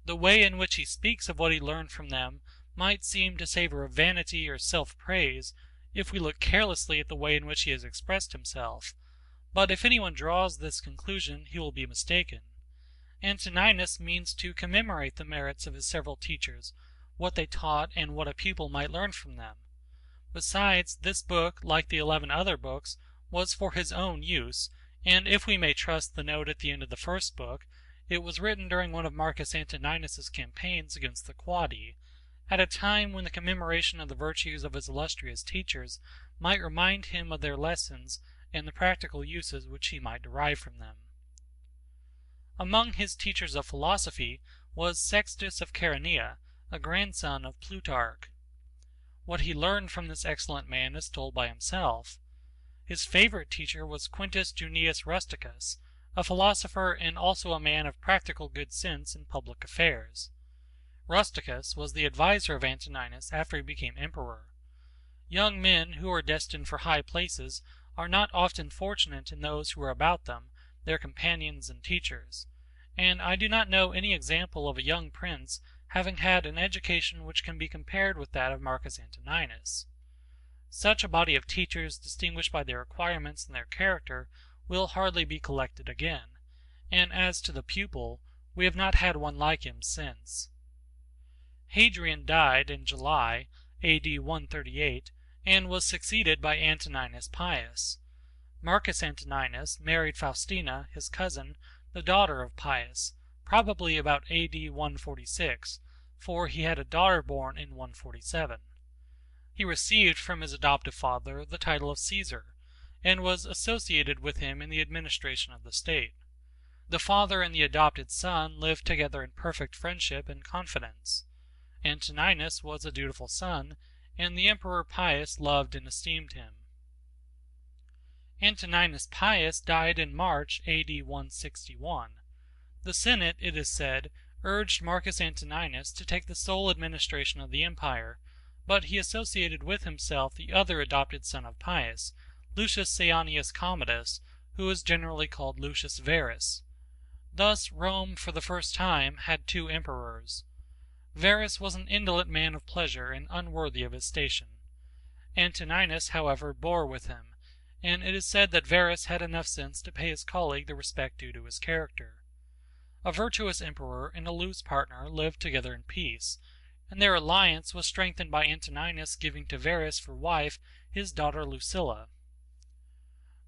The way in which he speaks of what he learned from them might seem to savor of vanity or self-praise if we look carelessly at the way in which he has expressed himself, but if anyone draws this conclusion he will be mistaken. Antoninus means to commemorate the merits of his several teachers, what they taught, and what a pupil might learn from them. Besides, this book, like the 11 other books, was for his own use, and if we may trust the note at the end of the first book, it was written during one of Marcus Antoninus's campaigns against the Quadi, at a time when the commemoration of the virtues of his illustrious teachers might remind him of their lessons and the practical uses which he might derive from them. Among his teachers of philosophy was Sextus of Chaeronea, a grandson of Plutarch. What he learned from this excellent man is told by himself. His favorite teacher was Quintus Junius Rusticus, a philosopher and also a man of practical good sense in public affairs. Rusticus was the adviser of Antoninus after he became emperor. Young men who are destined for high places are not often fortunate in those who are about them, their companions and teachers, and I do not know any example of a young prince having had an education which can be compared with that of Marcus Antoninus. Such a body of teachers, distinguished by their acquirements and their character, will hardly be collected again, and as to the pupil, we have not had one like him since. Hadrian died in July, A.D. 138, and was succeeded by Antoninus Pius. Marcus Antoninus married Faustina, his cousin, the daughter of Pius, probably about A.D. 146, for he had a daughter born in 147. He received from his adoptive father the title of Caesar, and was associated with him in the administration of the state. The father and the adopted son lived together in perfect friendship and confidence. Antoninus was a dutiful son, and the Emperor Pius loved and esteemed him. Antoninus Pius died in March A.D. 161. The Senate, it is said, urged Marcus Antoninus to take the sole administration of the empire, but he associated with himself the other adopted son of Pius, Lucius Saeanius Commodus, who is generally called Lucius Verus. Thus Rome, for the first time, had two emperors. Verus was an indolent man of pleasure and unworthy of his station. Antoninus, however, bore with him, and it is said that Verus had enough sense to pay his colleague the respect due to his character. A virtuous emperor and a loose partner lived together in peace, and their alliance was strengthened by Antoninus giving to Verus for wife his daughter Lucilla.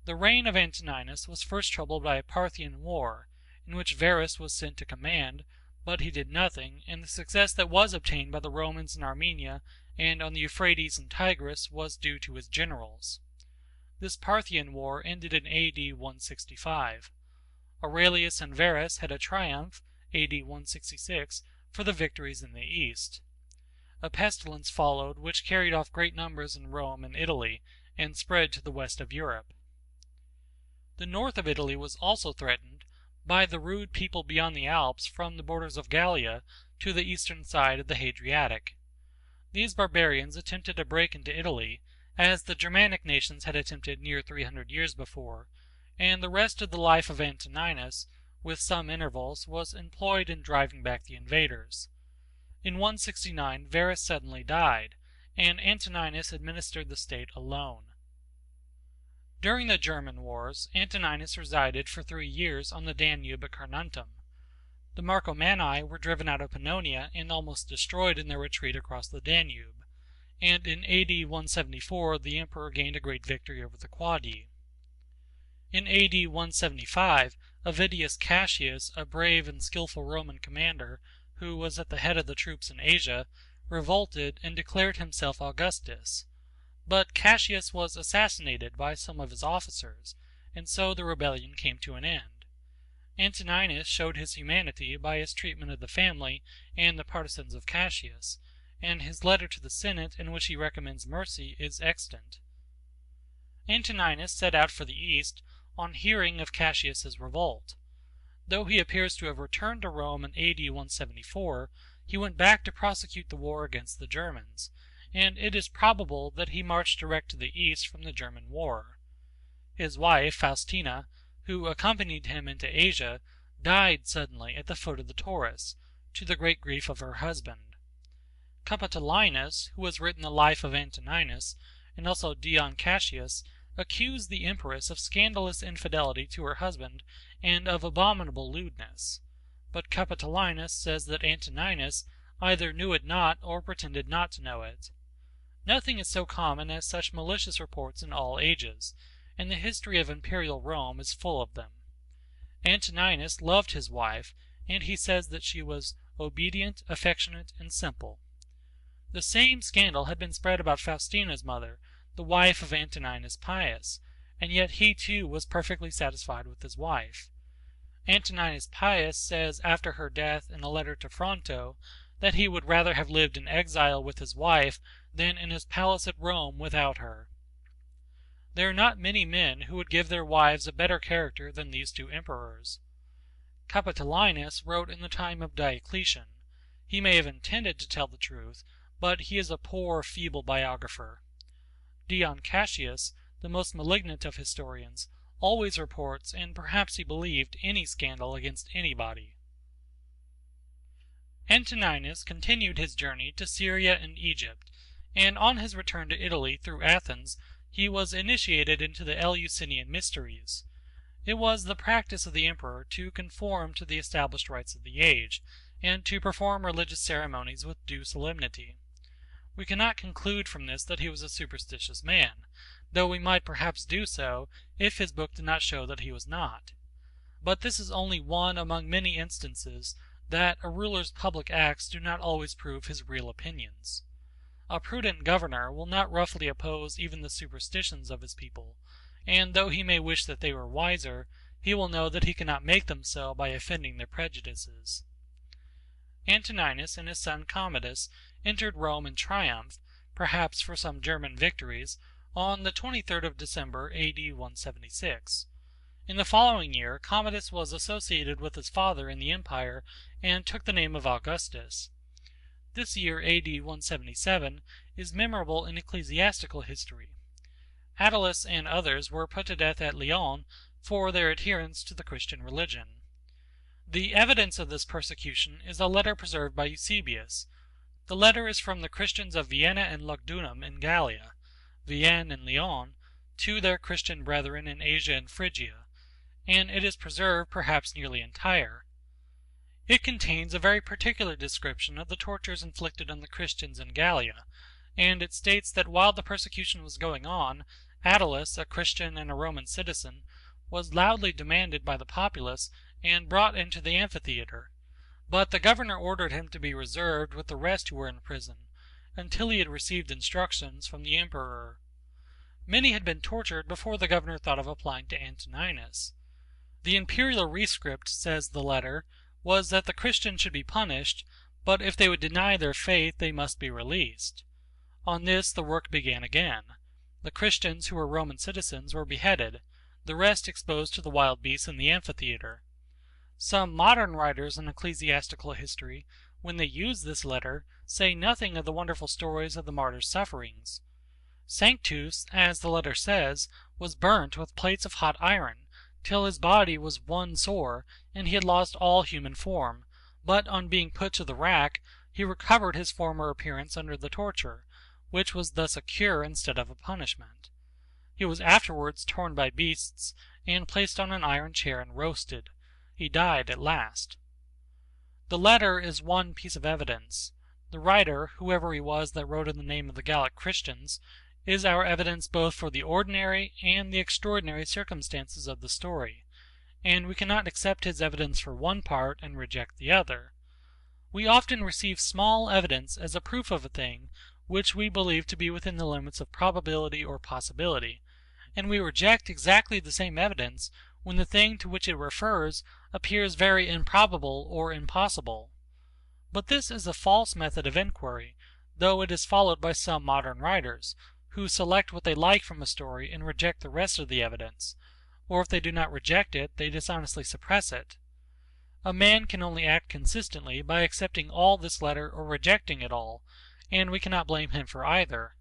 The reign of Antoninus was first troubled by a Parthian war, in which Verus was sent to command, but he did nothing, and the success that was obtained by the Romans in Armenia and on the Euphrates and Tigris was due to his generals. This Parthian war ended in A.D. 165. Aurelius and Verus had a triumph, A.D. 166, for the victories in the east. A pestilence followed which carried off great numbers in Rome and Italy, and spread to the west of Europe. The north of Italy was also threatened by the rude people beyond the Alps from the borders of Gallia to the eastern side of the Hadriatic. These barbarians attempted to break into Italy, as the Germanic nations had attempted near 300 years before, and the rest of the life of Antoninus, with some intervals, was employed in driving back the invaders. In 169 Verus suddenly died, and Antoninus administered the state alone. During the German wars, Antoninus resided for 3 years on the Danube at Carnuntum. The Marcomanni were driven out of Pannonia and almost destroyed in their retreat across the Danube, and in AD 174 the emperor gained a great victory over the Quadi. In AD 175, Avidius Cassius, a brave and skillful Roman commander, who was at the head of the troops in Asia, revolted and declared himself Augustus. But Cassius was assassinated by some of his officers, and so the rebellion came to an end. Antoninus showed his humanity by his treatment of the family and the partisans of Cassius, and his letter to the Senate in which he recommends mercy is extant. Antoninus set out for the east on hearing of Cassius's revolt. Though he appears to have returned to Rome in AD 174, he went back to prosecute the war against the Germans, and it is probable that he marched direct to the east from the German war. His wife, Faustina, who accompanied him into Asia, died suddenly at the foot of the Taurus, to the great grief of her husband. Capitolinus, who has written the life of Antoninus, and also Dion Cassius, accused the empress of scandalous infidelity to her husband and of abominable lewdness. But Capitolinus says that Antoninus either knew it not or pretended not to know it. Nothing is so common as such malicious reports in all ages, and the history of imperial Rome is full of them. Antoninus loved his wife, and he says that she was obedient, affectionate, and simple. The same scandal had been spread about Faustina's mother, the wife of Antoninus Pius, and yet he too was perfectly satisfied with his wife. Antoninus Pius says after her death in a letter to Fronto that he would rather have lived in exile with his wife than in his palace at Rome without her. There are not many men who would give their wives a better character than these two emperors. Capitolinus wrote in the time of Diocletian. He may have intended to tell the truth, but he is a poor, feeble biographer. Dion Cassius, the most malignant of historians, always reports, and perhaps he believed, any scandal against anybody. Antoninus continued his journey to Syria and Egypt, and on his return to Italy through Athens, he was initiated into the Eleusinian mysteries. It was the practice of the emperor to conform to the established rites of the age, and to perform religious ceremonies with due solemnity. We cannot conclude from this that he was a superstitious man, though we might perhaps do so if his book did not show that he was not. But this is only one among many instances that a ruler's public acts do not always prove his real opinions. A prudent governor will not roughly oppose even the superstitions of his people, and though he may wish that they were wiser, he will know that he cannot make them so by offending their prejudices. Antoninus and his son Commodus entered Rome in triumph, perhaps for some German victories, on the 23rd of December, AD 176. In the following year, Commodus was associated with his father in the empire and took the name of Augustus. This year, AD 177, is memorable in ecclesiastical history. Attalus and others were put to death at Lyon for their adherence to the Christian religion. The evidence of this persecution is a letter preserved by Eusebius. The letter is from the Christians of Vienna and Lugdunum in Gallia, Vienne and Lyon, to their Christian brethren in Asia and Phrygia, and it is preserved perhaps nearly entire. It contains a very particular description of the tortures inflicted on the Christians in Gallia, and it states that while the persecution was going on, Attalus, a Christian and a Roman citizen, was loudly demanded by the populace and brought into the amphitheatre, but the governor ordered him to be reserved with the rest who were in prison, until he had received instructions from the emperor. Many had been tortured before the governor thought of applying to Antoninus. The imperial rescript, says the letter, was that the Christians should be punished, but if they would deny their faith they must be released. On this the work began again. The Christians who were Roman citizens were beheaded, the rest exposed to the wild beasts in the amphitheatre. Some modern writers on ecclesiastical history, when they use this letter, say nothing of the wonderful stories of the martyr's sufferings. Sanctus, as the letter says, was burnt with plates of hot iron, till his body was one sore, and he had lost all human form, but on being put to the rack, he recovered his former appearance under the torture, which was thus a cure instead of a punishment. He was afterwards torn by beasts, and placed on an iron chair and roasted. He died at last. The letter is one piece of evidence. The writer, whoever he was that wrote in the name of the Gallic Christians, is our evidence both for the ordinary and the extraordinary circumstances of the story, and we cannot accept his evidence for one part and reject the other. We often receive small evidence as a proof of a thing which we believe to be within the limits of probability or possibility, and we reject exactly the same evidence when the thing to which it refers appears very improbable or impossible. But this is a false method of inquiry, though it is followed by some modern writers, who select what they like from a story and reject the rest of the evidence, or if they do not reject it, they dishonestly suppress it. A man can only act consistently by accepting all this letter or rejecting it all, and we cannot blame him for either.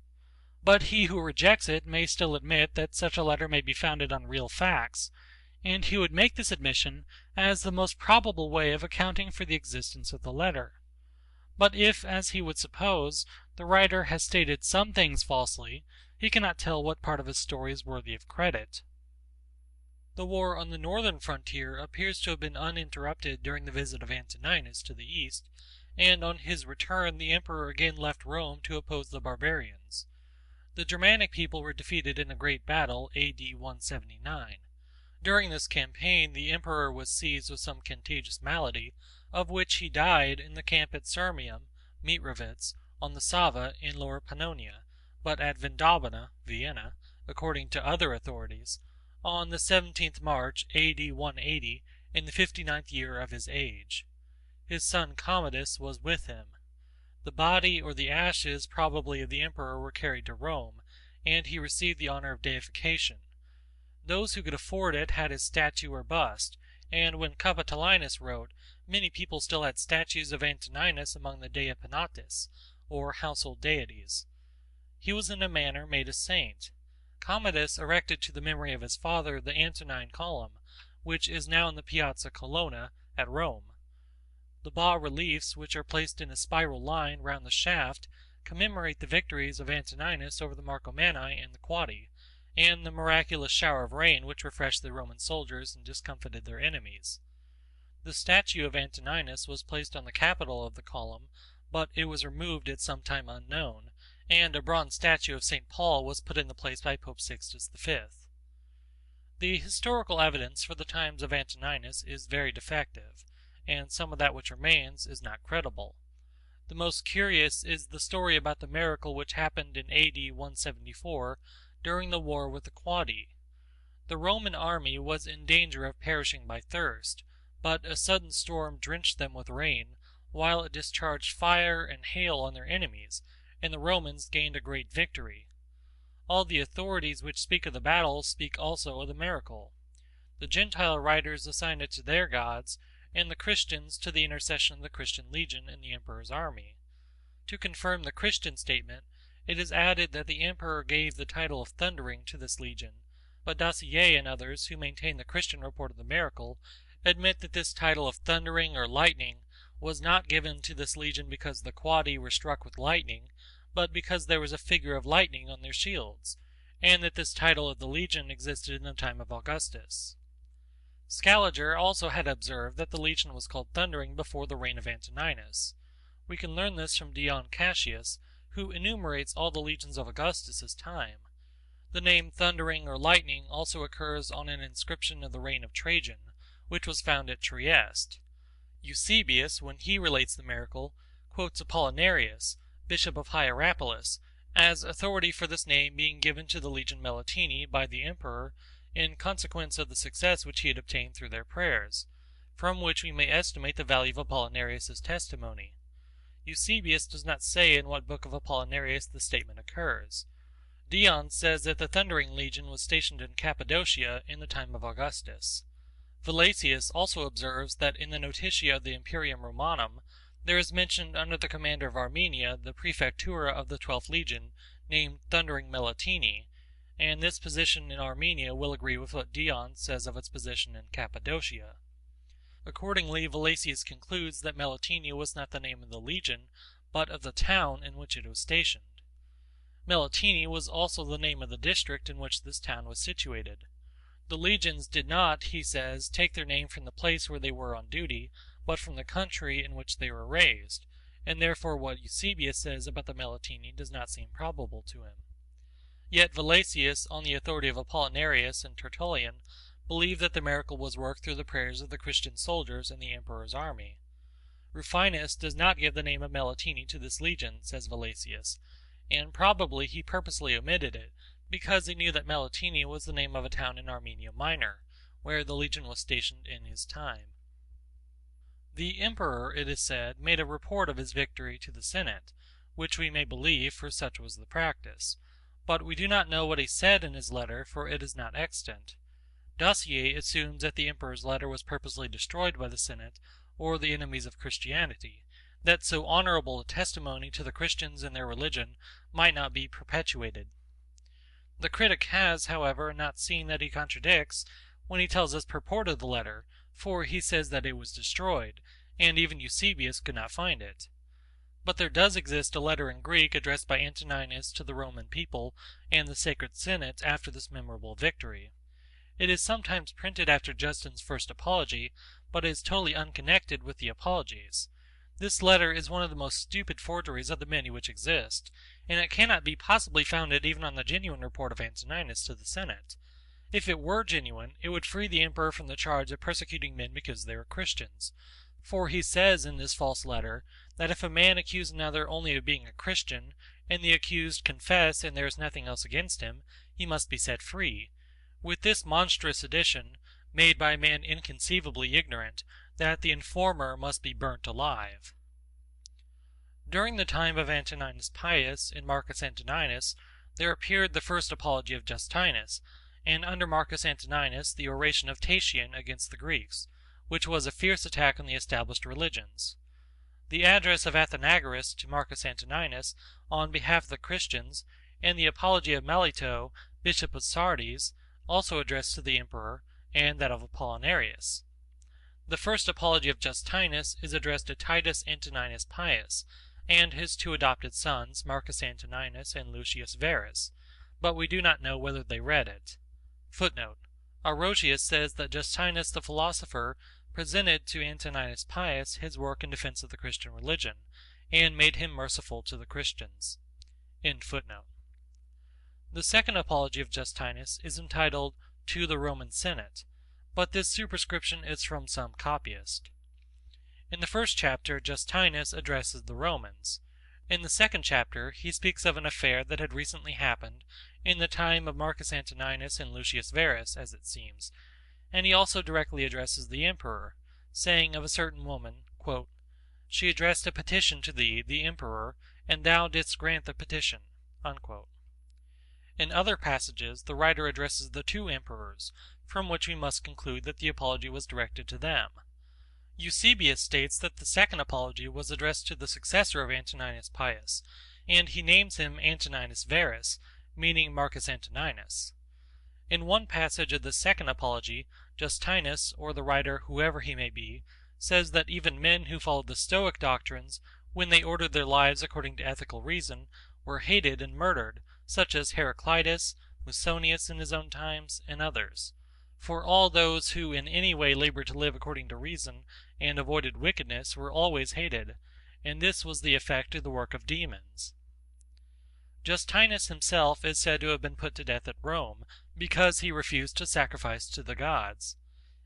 But he who rejects it may still admit that such a letter may be founded on real facts, and he would make this admission as the most probable way of accounting for the existence of the letter. But if, as he would suppose, the writer has stated some things falsely, he cannot tell what part of his story is worthy of credit. The war on the northern frontier appears to have been uninterrupted during the visit of Antoninus to the east, and on his return the emperor again left Rome to oppose the barbarians. The Germanic people were defeated in a great battle A.D. 179. During this campaign the emperor was seized with some contagious malady, of which he died in the camp at Sirmium, Mitrovitz, on the Sava in Lower Pannonia, but at Vindobona, Vienna, according to other authorities, on the 17th March, A.D. 180, in the 59th year of his age. His son Commodus was with him. The body or the ashes probably of the emperor were carried to Rome, and he received the honor of deification. Those who could afford it had his statue or bust, and when Capitolinus wrote, many people still had statues of Antoninus among the Dea Penates, or household deities. He was in a manner made a saint. Commodus erected to the memory of his father the Antonine column, which is now in the Piazza Colonna at Rome. The bas-reliefs, which are placed in a spiral line round the shaft, commemorate the victories of Antoninus over the Marcomanni and the Quadi, and the miraculous shower of rain which refreshed the Roman soldiers and discomfited their enemies. The statue of Antoninus was placed on the capital of the column, but it was removed at some time unknown, and a bronze statue of St. Paul was put in the place by Pope Sixtus V. The historical evidence for the times of Antoninus is very defective, and some of that which remains is not credible. The most curious is the story about the miracle which happened in A.D. 174 during the war with the Quadi. The Roman army was in danger of perishing by thirst, but a sudden storm drenched them with rain, while it discharged fire and hail on their enemies, and the Romans gained a great victory. All the authorities which speak of the battle speak also of the miracle. The Gentile writers assign it to their gods, and the Christians to the intercession of the Christian legion in the emperor's army. To confirm the Christian statement, it is added that the emperor gave the title of Thundering to this legion, but Dacier and others who maintain the Christian report of the miracle admit that this title of Thundering or Lightning was not given to this legion because the Quadi were struck with lightning, but because there was a figure of lightning on their shields, and that this title of the legion existed in the time of Augustus. Scaliger also had observed that the legion was called Thundering before the reign of Antoninus. We can learn this from Dion Cassius, who enumerates all the legions of Augustus's time. The name Thundering or Lightning also occurs on an inscription of the reign of Trajan, which was found at Trieste. Eusebius, when he relates the miracle, quotes Apollinarius, bishop of Hierapolis, as authority for this name being given to the legion Melitini by the emperor in consequence of the success which he had obtained through their prayers, from which we may estimate the value of Apollinarius's testimony. Eusebius does not say in what book of Apollinarius the statement occurs. Dion says that the Thundering Legion was stationed in Cappadocia in the time of Augustus. Valesius also observes that in the Notitia of the Imperium Romanum there is mentioned under the commander of Armenia the Prefectura of the 12th Legion, named Thundering Melitini, and this position in Armenia will agree with what Dion says of its position in Cappadocia. Accordingly, Valesius concludes that Melitini was not the name of the legion, but of the town in which it was stationed. Melitene was also the name of the district in which this town was situated. The legions did not, he says, take their name from the place where they were on duty, but from the country in which they were raised, and therefore what Eusebius says about the Melitene does not seem probable to him. Yet Valesius, on the authority of Apollinarius and Tertullian, believed that the miracle was worked through the prayers of the Christian soldiers in the emperor's army. Rufinus does not give the name of Melitene to this legion, says Valesius, and probably he purposely omitted it, because he knew that Melitene was the name of a town in Armenia Minor, where the legion was stationed in his time. The emperor, it is said, made a report of his victory to the Senate, which we may believe, for such was the practice. But we do not know what he said in his letter, for it is not extant. Dacier assumes that the emperor's letter was purposely destroyed by the Senate, or the enemies of Christianity, that so honorable a testimony to the Christians and their religion might not be perpetuated. The critic has, however, not seen that he contradicts when he tells us purport of the letter, for he says that it was destroyed, and even Eusebius could not find it. But there does exist a letter in Greek addressed by Antoninus to the Roman people and the Sacred Senate after this memorable victory. It is sometimes printed after Justin's first apology, but is totally unconnected with the apologies. This letter is one of the most stupid forgeries of the many which exist, and it cannot be possibly founded even on the genuine report of Antoninus to the Senate. If it were genuine, it would free the emperor from the charge of persecuting men because they were Christians. For he says in this false letter that if a man accuse another only of being a Christian, and the accused confess and there is nothing else against him, he must be set free. With this monstrous addition, made by a man inconceivably ignorant, that the informer must be burnt alive. During the time of Antoninus Pius and Marcus Antoninus, there appeared the first apology of Justinus, and under Marcus Antoninus the oration of Tatian against the Greeks, which was a fierce attack on the established religions. The address of Athenagoras to Marcus Antoninus on behalf of the Christians, and the apology of Melito, bishop of Sardes, also addressed to the emperor, and that of Apollinarius. The first apology of Justinus is addressed to Titus Antoninus Pius, and his two adopted sons, Marcus Antoninus and Lucius Verus, but we do not know whether they read it. Footnote: Orosius says that Justinus the philosopher presented to Antoninus Pius his work in defense of the Christian religion, and made him merciful to the Christians. End footnote. The second apology of Justinus is entitled To the Roman Senate, but this superscription is from some copyist. In the first chapter Justinus addresses the Romans. In the second chapter he speaks of an affair that had recently happened in the time of Marcus Antoninus and Lucius Verus, as it seems, and he also directly addresses the emperor, saying of a certain woman, quote, "She addressed a petition to thee, the emperor, and thou didst grant the petition." Unquote. In other passages the writer addresses the two emperors, from which we must conclude that the apology was directed to them. Eusebius states that the second apology was addressed to the successor of Antoninus Pius, and he names him Antoninus Verus, meaning Marcus Antoninus. In one passage of the second apology, Justinus, or the writer whoever he may be, says that even men who followed the Stoic doctrines, when they ordered their lives according to ethical reason, were hated and murdered, such as Heraclitus, Musonius in his own times, and others. For all those who in any way labored to live according to reason and avoided wickedness were always hated, and this was the effect of the work of demons. Justinus himself is said to have been put to death at Rome, because he refused to sacrifice to the gods.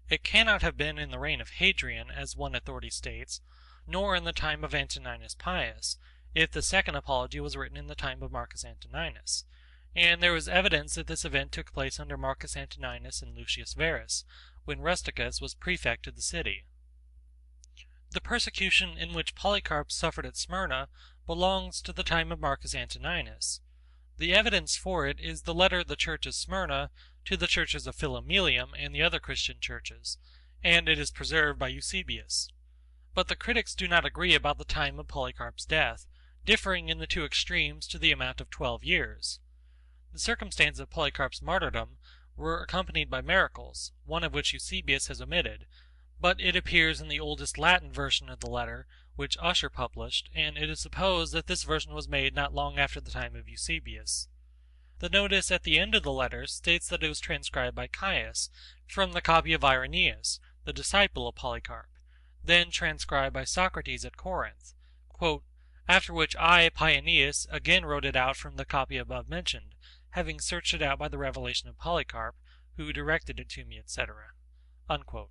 It cannot have been in the reign of Hadrian, as one authority states, nor in the time of Antoninus Pius, if the second apology was written in the time of Marcus Antoninus, and there is evidence that this event took place under Marcus Antoninus and Lucius Verus, when Rusticus was prefect of the city. The persecution in which Polycarp suffered at Smyrna belongs to the time of Marcus Antoninus. The evidence for it is the letter of the church of Smyrna to the churches of Philomelium and the other Christian churches, and it is preserved by Eusebius. But the critics do not agree about the time of Polycarp's death, differing in the two extremes to the amount of 12 years. The circumstances of Polycarp's martyrdom were accompanied by miracles, one of which Eusebius has omitted, but it appears in the oldest Latin version of the letter, which Ussher published, and it is supposed that this version was made not long after the time of Eusebius. The notice at the end of the letter states that it was transcribed by Caius, from the copy of Irenaeus, the disciple of Polycarp, then transcribed by Socrates at Corinth, after which I, Paeanius, again wrote it out from the copy above mentioned, having searched it out by the revelation of Polycarp, who directed it to me, etc. Unquote.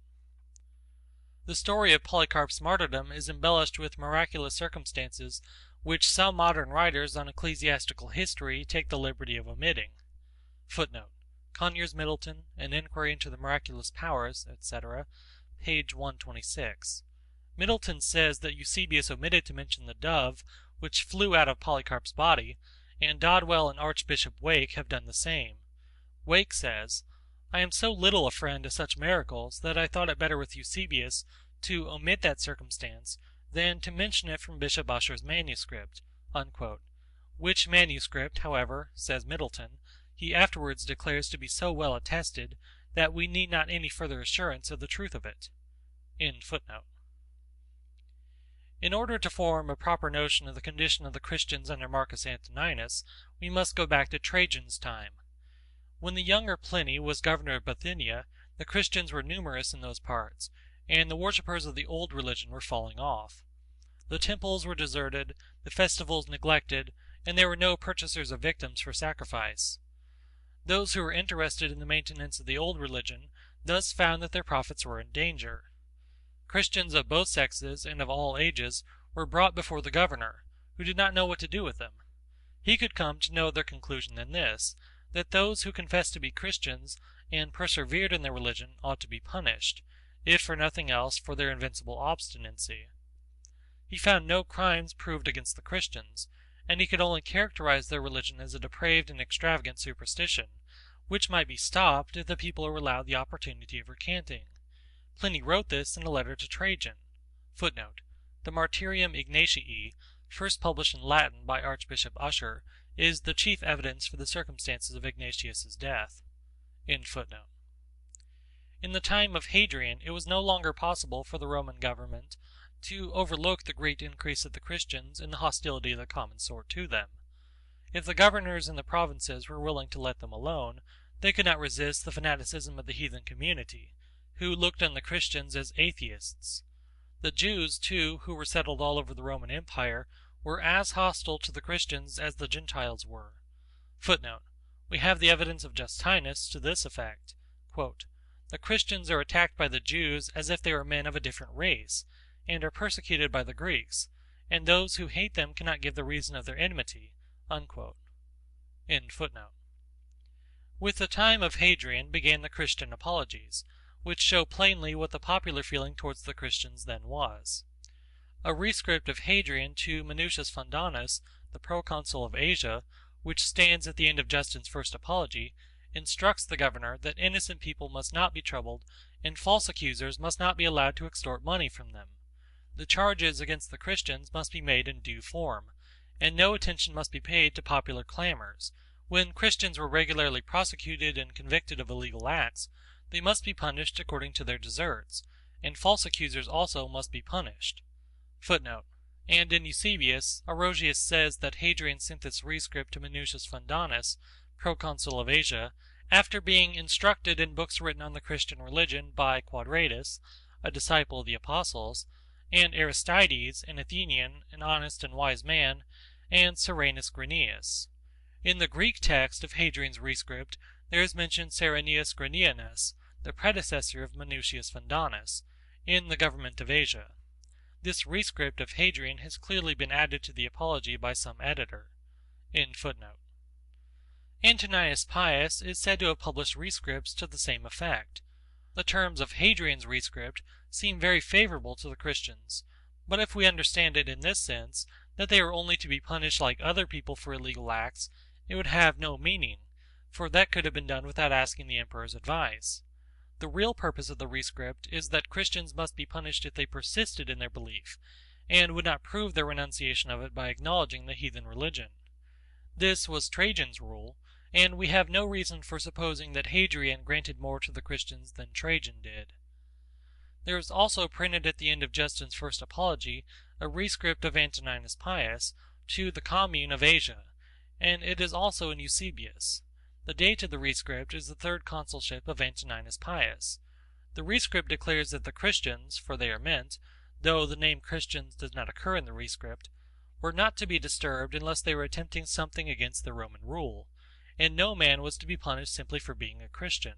The story of Polycarp's martyrdom is embellished with miraculous circumstances which some modern writers on ecclesiastical history take the liberty of omitting. Footnote: Conyers Middleton, An Inquiry into the Miraculous Powers, etc., page 126. Middleton says that Eusebius omitted to mention the dove which flew out of Polycarp's body, and Dodwell and Archbishop Wake have done the same. Wake says, "I am so little a friend to such miracles that I thought it better with Eusebius to omit that circumstance than to mention it from Bishop Ussher's manuscript," unquote. Which manuscript, however, says Middleton, he afterwards declares to be so well attested that we need not any further assurance of the truth of it. End footnote. In order to form a proper notion of the condition of the Christians under Marcus Antoninus, we must go back to Trajan's time. When the younger Pliny was governor of Bithynia, the Christians were numerous in those parts, and the worshippers of the old religion were falling off. The temples were deserted, the festivals neglected, and there were no purchasers of victims for sacrifice. Those who were interested in the maintenance of the old religion thus found that their profits were in danger. Christians of both sexes and of all ages were brought before the governor, who did not know what to do with them. He could come to no other conclusion than this, that those who confessed to be Christians and persevered in their religion ought to be punished, if for nothing else for their invincible obstinacy. He found no crimes proved against the Christians, and he could only characterize their religion as a depraved and extravagant superstition, which might be stopped if the people were allowed the opportunity of recanting. Pliny wrote this in a letter to Trajan. Footnote: The Martyrium Ignatii, first published in Latin by Archbishop Ussher, is the chief evidence for the circumstances of Ignatius's death. End footnote. In the time of Hadrian, it was no longer possible for the Roman government to overlook the great increase of the Christians and the hostility of the common sort to them. If the governors in the provinces were willing to let them alone, they could not resist the fanaticism of the heathen community, who looked on the Christians as atheists. The Jews, too, who were settled all over the Roman Empire, were as hostile to the Christians as the Gentiles were. Footnote: We have the evidence of Justinus to this effect. Quote, "The Christians are attacked by the Jews as if they were men of a different race, and are persecuted by the Greeks, and those who hate them cannot give the reason of their enmity." Unquote. End footnote. With the time of Hadrian began the Christian apologies, which show plainly what the popular feeling towards the Christians then was. A rescript of Hadrian to Minucius Fundanus, the proconsul of Asia, which stands at the end of Justin's first apology, instructs the governor that innocent people must not be troubled, and false accusers must not be allowed to extort money from them. The charges against the Christians must be made in due form, and no attention must be paid to popular clamors. When Christians were regularly prosecuted and convicted of illegal acts, they must be punished according to their deserts, and false accusers also must be punished. Footnote: And in Eusebius, Orosius says that Hadrian sent this rescript to Minucius Fundanus, proconsul of Asia, after being instructed in books written on the Christian religion by Quadratus, a disciple of the apostles, and Aristides, an Athenian, an honest and wise man, and Cyrenus Granius. In the Greek text of Hadrian's rescript there is mentioned Cyrenus Granianus, the predecessor of Minucius Fundanus, in the government of Asia. This rescript of Hadrian has clearly been added to the apology by some editor. End footnote. Antoninus Pius is said to have published rescripts to the same effect. The terms of Hadrian's rescript seem very favorable to the Christians, but if we understand it in this sense, that they are only to be punished like other people for illegal acts, it would have no meaning, for that could have been done without asking the emperor's advice. The real purpose of the rescript is that Christians must be punished if they persisted in their belief, and would not prove their renunciation of it by acknowledging the heathen religion. This was Trajan's rule, and we have no reason for supposing that Hadrian granted more to the Christians than Trajan did. There is also printed at the end of Justin's first apology a rescript of Antoninus Pius to the commune of Asia, and it is also in Eusebius. The date of the rescript is the third consulship of Antoninus Pius. The rescript declares that the Christians, for they are meant, though the name Christians does not occur in the rescript, were not to be disturbed unless they were attempting something against the Roman rule, and no man was to be punished simply for being a Christian.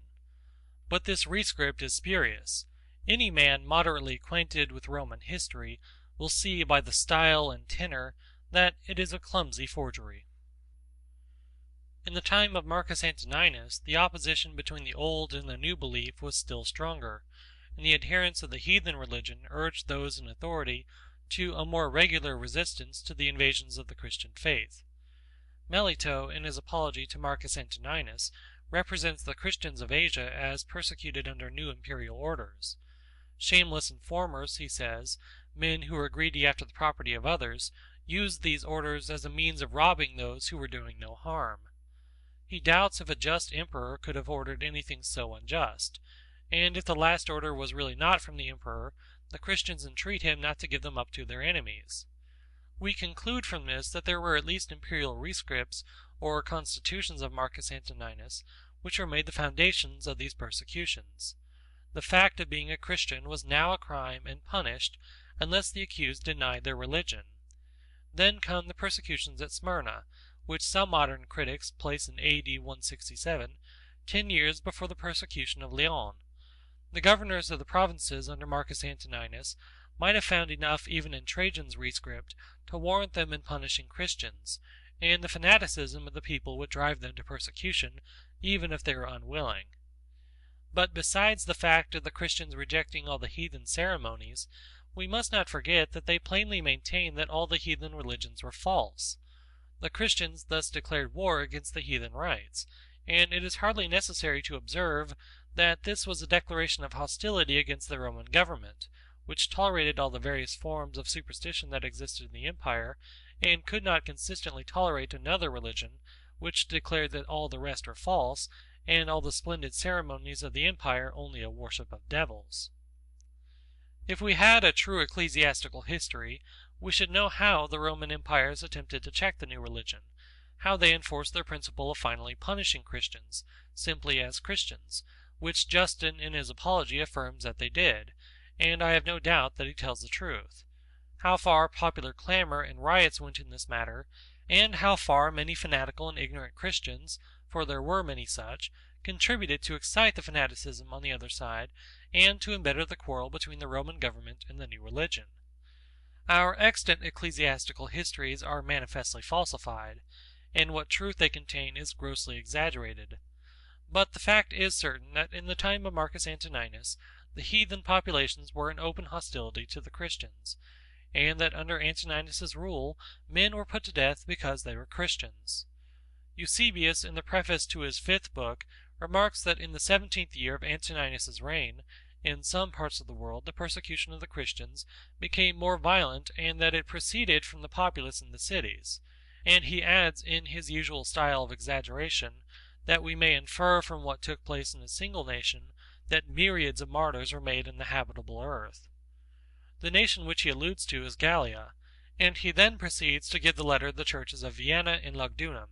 But this rescript is spurious. Any man moderately acquainted with Roman history will see by the style and tenor that it is a clumsy forgery. In the time of Marcus Antoninus, the opposition between the old and the new belief was still stronger, and the adherents of the heathen religion urged those in authority to a more regular resistance to the invasions of the Christian faith. Melito, in his apology to Marcus Antoninus, represents the Christians of Asia as persecuted under new imperial orders. Shameless informers, he says, men who were greedy after the property of others, used these orders as a means of robbing those who were doing no harm. He doubts if a just emperor could have ordered anything so unjust, and if the last order was really not from the emperor, the Christians entreat him not to give them up to their enemies. We conclude from this that there were at least imperial rescripts or constitutions of Marcus Antoninus, which were made the foundations of these persecutions. The fact of being a Christian was now a crime and punished unless the accused denied their religion. Then come the persecutions at Smyrna, which some modern critics place in A.D. 167, 10 years before the persecution of Lyon. The governors of the provinces under Marcus Antoninus might have found enough even in Trajan's rescript to warrant them in punishing Christians, and the fanaticism of the people would drive them to persecution, even if they were unwilling. But besides the fact of the Christians rejecting all the heathen ceremonies, we must not forget that they plainly maintained that all the heathen religions were false. The Christians thus declared war against the heathen rites, and it is hardly necessary to observe that this was a declaration of hostility against the Roman government, which tolerated all the various forms of superstition that existed in the empire, and could not consistently tolerate another religion, which declared that all the rest were false, and all the splendid ceremonies of the empire only a worship of devils. If we had a true ecclesiastical history, we should know how the Roman empires attempted to check the new religion, how they enforced their principle of finally punishing Christians, simply as Christians, which Justin in his apology affirms that they did, and I have no doubt that he tells the truth. How far popular clamor and riots went in this matter, and how far many fanatical and ignorant Christians, for there were many such, contributed to excite the fanaticism on the other side, and to embitter the quarrel between the Roman government and the new religion. Our extant ecclesiastical histories are manifestly falsified, and what truth they contain is grossly exaggerated. But the fact is certain that in the time of Marcus Antoninus, the heathen populations were in open hostility to the Christians, and that under Antoninus's rule men were put to death because they were Christians. Eusebius, in the preface to his 5th book, remarks that in the 17th year of Antoninus's reign, in some parts of the world the persecution of the Christians became more violent, and that it proceeded from the populace in the cities, and he adds in his usual style of exaggeration that we may infer from what took place in a single nation that myriads of martyrs were made in the habitable earth. The nation which he alludes to is Gallia, and he then proceeds to give the letter of the churches of Vienna and Lugdunum.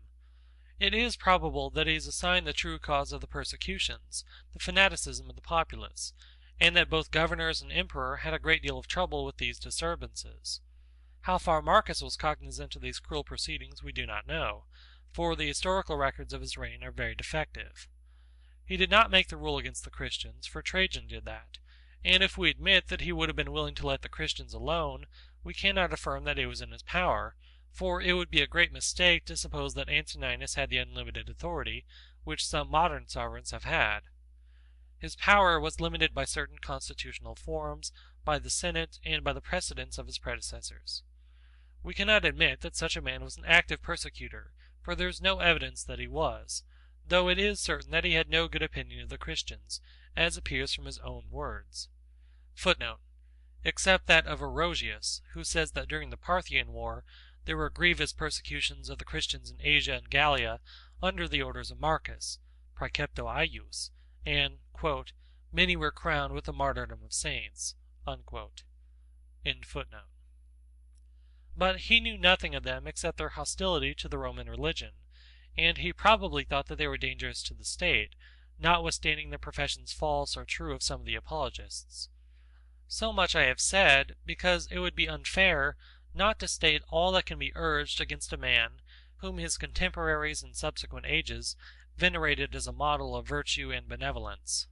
It is probable that he has assigned the true cause of the persecutions, the fanaticism of the populace, and that both governors and emperor had a great deal of trouble with these disturbances. How far Marcus was cognizant of these cruel proceedings we do not know, for the historical records of his reign are very defective. He did not make the rule against the Christians, for Trajan did that, and if we admit that he would have been willing to let the Christians alone, we cannot affirm that it was in his power, for it would be a great mistake to suppose that Antoninus had the unlimited authority which some modern sovereigns have had. His power was limited by certain constitutional forms, by the Senate, and by the precedents of his predecessors. We cannot admit that such a man was an active persecutor, for there is no evidence that he was, though it is certain that he had no good opinion of the Christians, as appears from his own words. Footnote: except that of Orosius, who says that during the Parthian War there were grievous persecutions of the Christians in Asia and Gallia under the orders of Marcus, praecepto eius, and, quote, Many were crowned with the martyrdom of saints." End footnote. But he knew nothing of them except their hostility to the Roman religion, and he probably thought that they were dangerous to the state, notwithstanding the professions false or true of some of the apologists. So much I have said, because it would be unfair not to state all that can be urged against a man whom his contemporaries in subsequent ages venerated as a model of virtue and benevolence.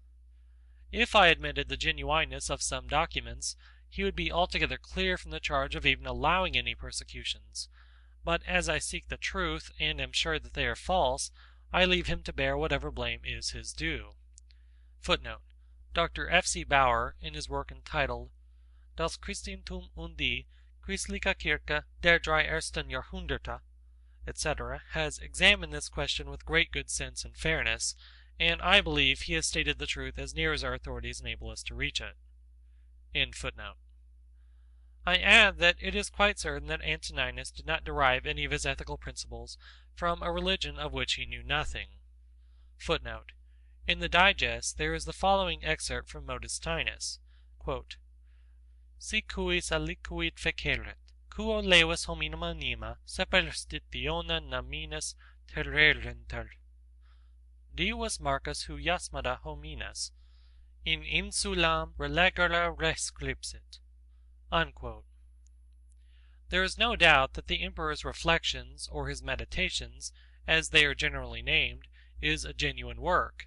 If I admitted the genuineness of some documents, he would be altogether clear from the charge of even allowing any persecutions, but as I seek the truth, and am sure that they are false, I leave him to bear whatever blame is his due. Footnote: Dr. F.C. Bauer, in his work entitled Das Christentum und die Christliche Kirche der drei ersten Jahrhunderte, etc., has examined this question with great good sense and fairness, and I believe he has stated the truth as near as our authorities enable us to reach it. End footnote. I add that it is quite certain that Antoninus did not derive any of his ethical principles from a religion of which he knew nothing. Footnote: In the Digest there is the following excerpt from Modestinus: Si cuis aliquid fecerit, quo levas hominum anima superstitiona naminis terrerenter. Divus Marcus hu jasmada hominas, in insulam relegere rescripsit. Unquote. There is no doubt that the Emperor's Reflections, or his Meditations, as they are generally named, is a genuine work.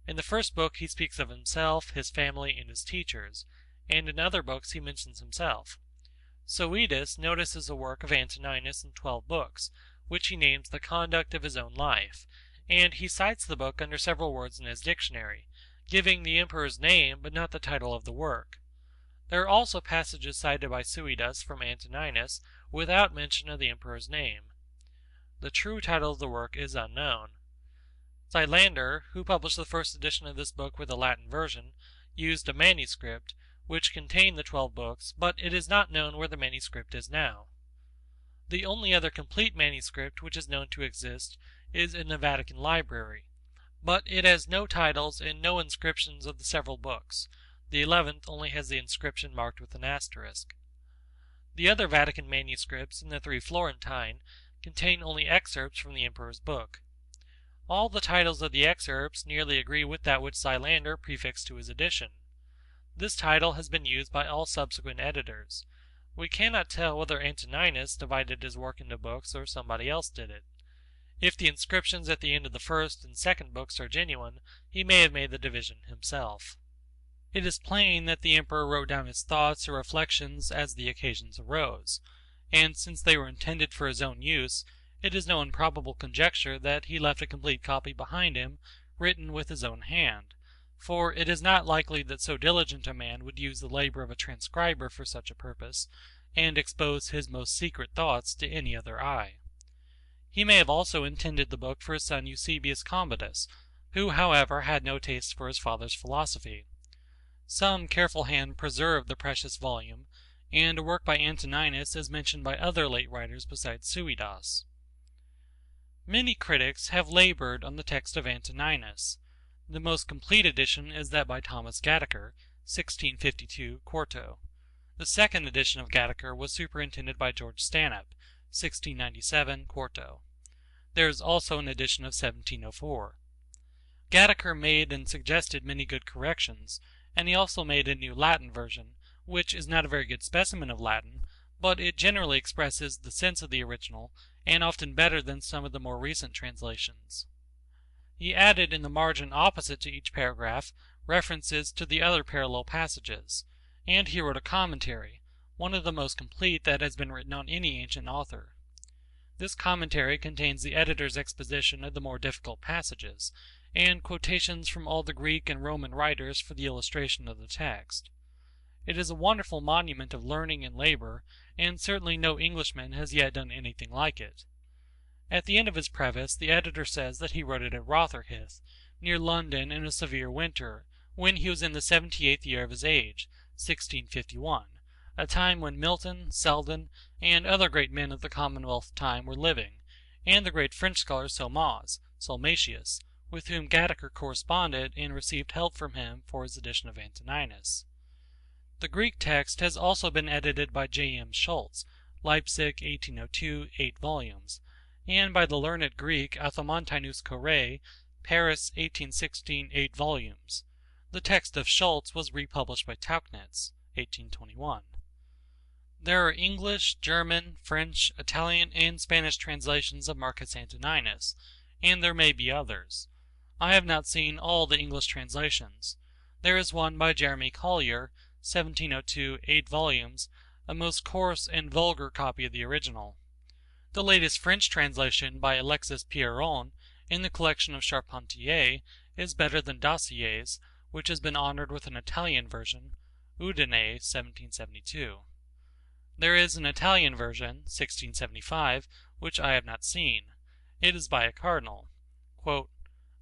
In the first book he speaks of himself, his family, and his teachers, and in other books he mentions himself. Suidas notices a work of Antoninus in 12 books, which he names the Conduct of his Own Life, and he cites the book under several words in his dictionary, giving the Emperor's name but not the title of the work. There are also passages cited by Suidas from Antoninus without mention of the Emperor's name. The true title of the work is unknown. Xylander, who published the first edition of this book with a Latin version, used a manuscript, which contained the 12 books, but it is not known where the manuscript is now. The only other complete manuscript which is known to exist is in the Vatican Library, but it has no titles and no inscriptions of the several books. The 11th only has the inscription marked with an asterisk. The other Vatican manuscripts and the 3 Florentine contain only excerpts from the Emperor's book. All the titles of the excerpts nearly agree with that which Xylander prefixed to his edition. This title has been used by all subsequent editors. We cannot tell whether Antoninus divided his work into books or somebody else did it. If the inscriptions at the end of the first and second books are genuine, he may have made the division himself. It is plain that the Emperor wrote down his thoughts or reflections as the occasions arose, and since they were intended for his own use, it is no improbable conjecture that he left a complete copy behind him, written with his own hand, for it is not likely that so diligent a man would use the labor of a transcriber for such a purpose, and expose his most secret thoughts to any other eye. He may have also intended the book for his son Eusebius Commodus, who, however, had no taste for his father's philosophy. Some careful hand preserved the precious volume, and a work by Antoninus is mentioned by other late writers besides Suidas. Many critics have labored on the text of Antoninus. The most complete edition is that by Thomas Gadaker, 1652, quarto. The second edition of Gadaker was superintended by George Stanhope, 1697, quarto. There is also an edition of 1704. Gadaker made and suggested many good corrections, and he also made a new Latin version, which is not a very good specimen of Latin, but it generally expresses the sense of the original, and often better than some of the more recent translations. He added in the margin opposite to each paragraph references to the other parallel passages, and he wrote a commentary, one of the most complete that has been written on any ancient author. This commentary contains the editor's exposition of the more difficult passages, and quotations from all the Greek and Roman writers for the illustration of the text. It is a wonderful monument of learning and labor, and certainly no Englishman has yet done anything like it. At the end of his preface, the editor says that he wrote it at Rotherhithe, near London, in a severe winter, when he was in the 78th year of his age, 1651, a time when Milton, Selden, and other great men of the Commonwealth time were living, and the great French scholar Salmasius with whom Gattaker corresponded and received help from him for his edition of Antoninus. The Greek text has also been edited by J.M. Schultz, Leipzig, 1802, 8 volumes, and by the learned Greek Athamontinus Corre, Paris, 1816, 8 volumes. The text of Schultz was republished by Tauchnitz, 1821. There are English, German, French, Italian, and Spanish translations of Marcus Antoninus, and there may be others. I have not seen all the English translations. There is one by Jeremy Collier, 1702, 8 volumes, a most coarse and vulgar copy of the original. The latest French translation by Alexis Pierron, in the collection of Charpentier, is better than Dassier's, which has been honored with an Italian version, Udine, 1772. There is an Italian version, 1675, which I have not seen. It is by a cardinal. Quote,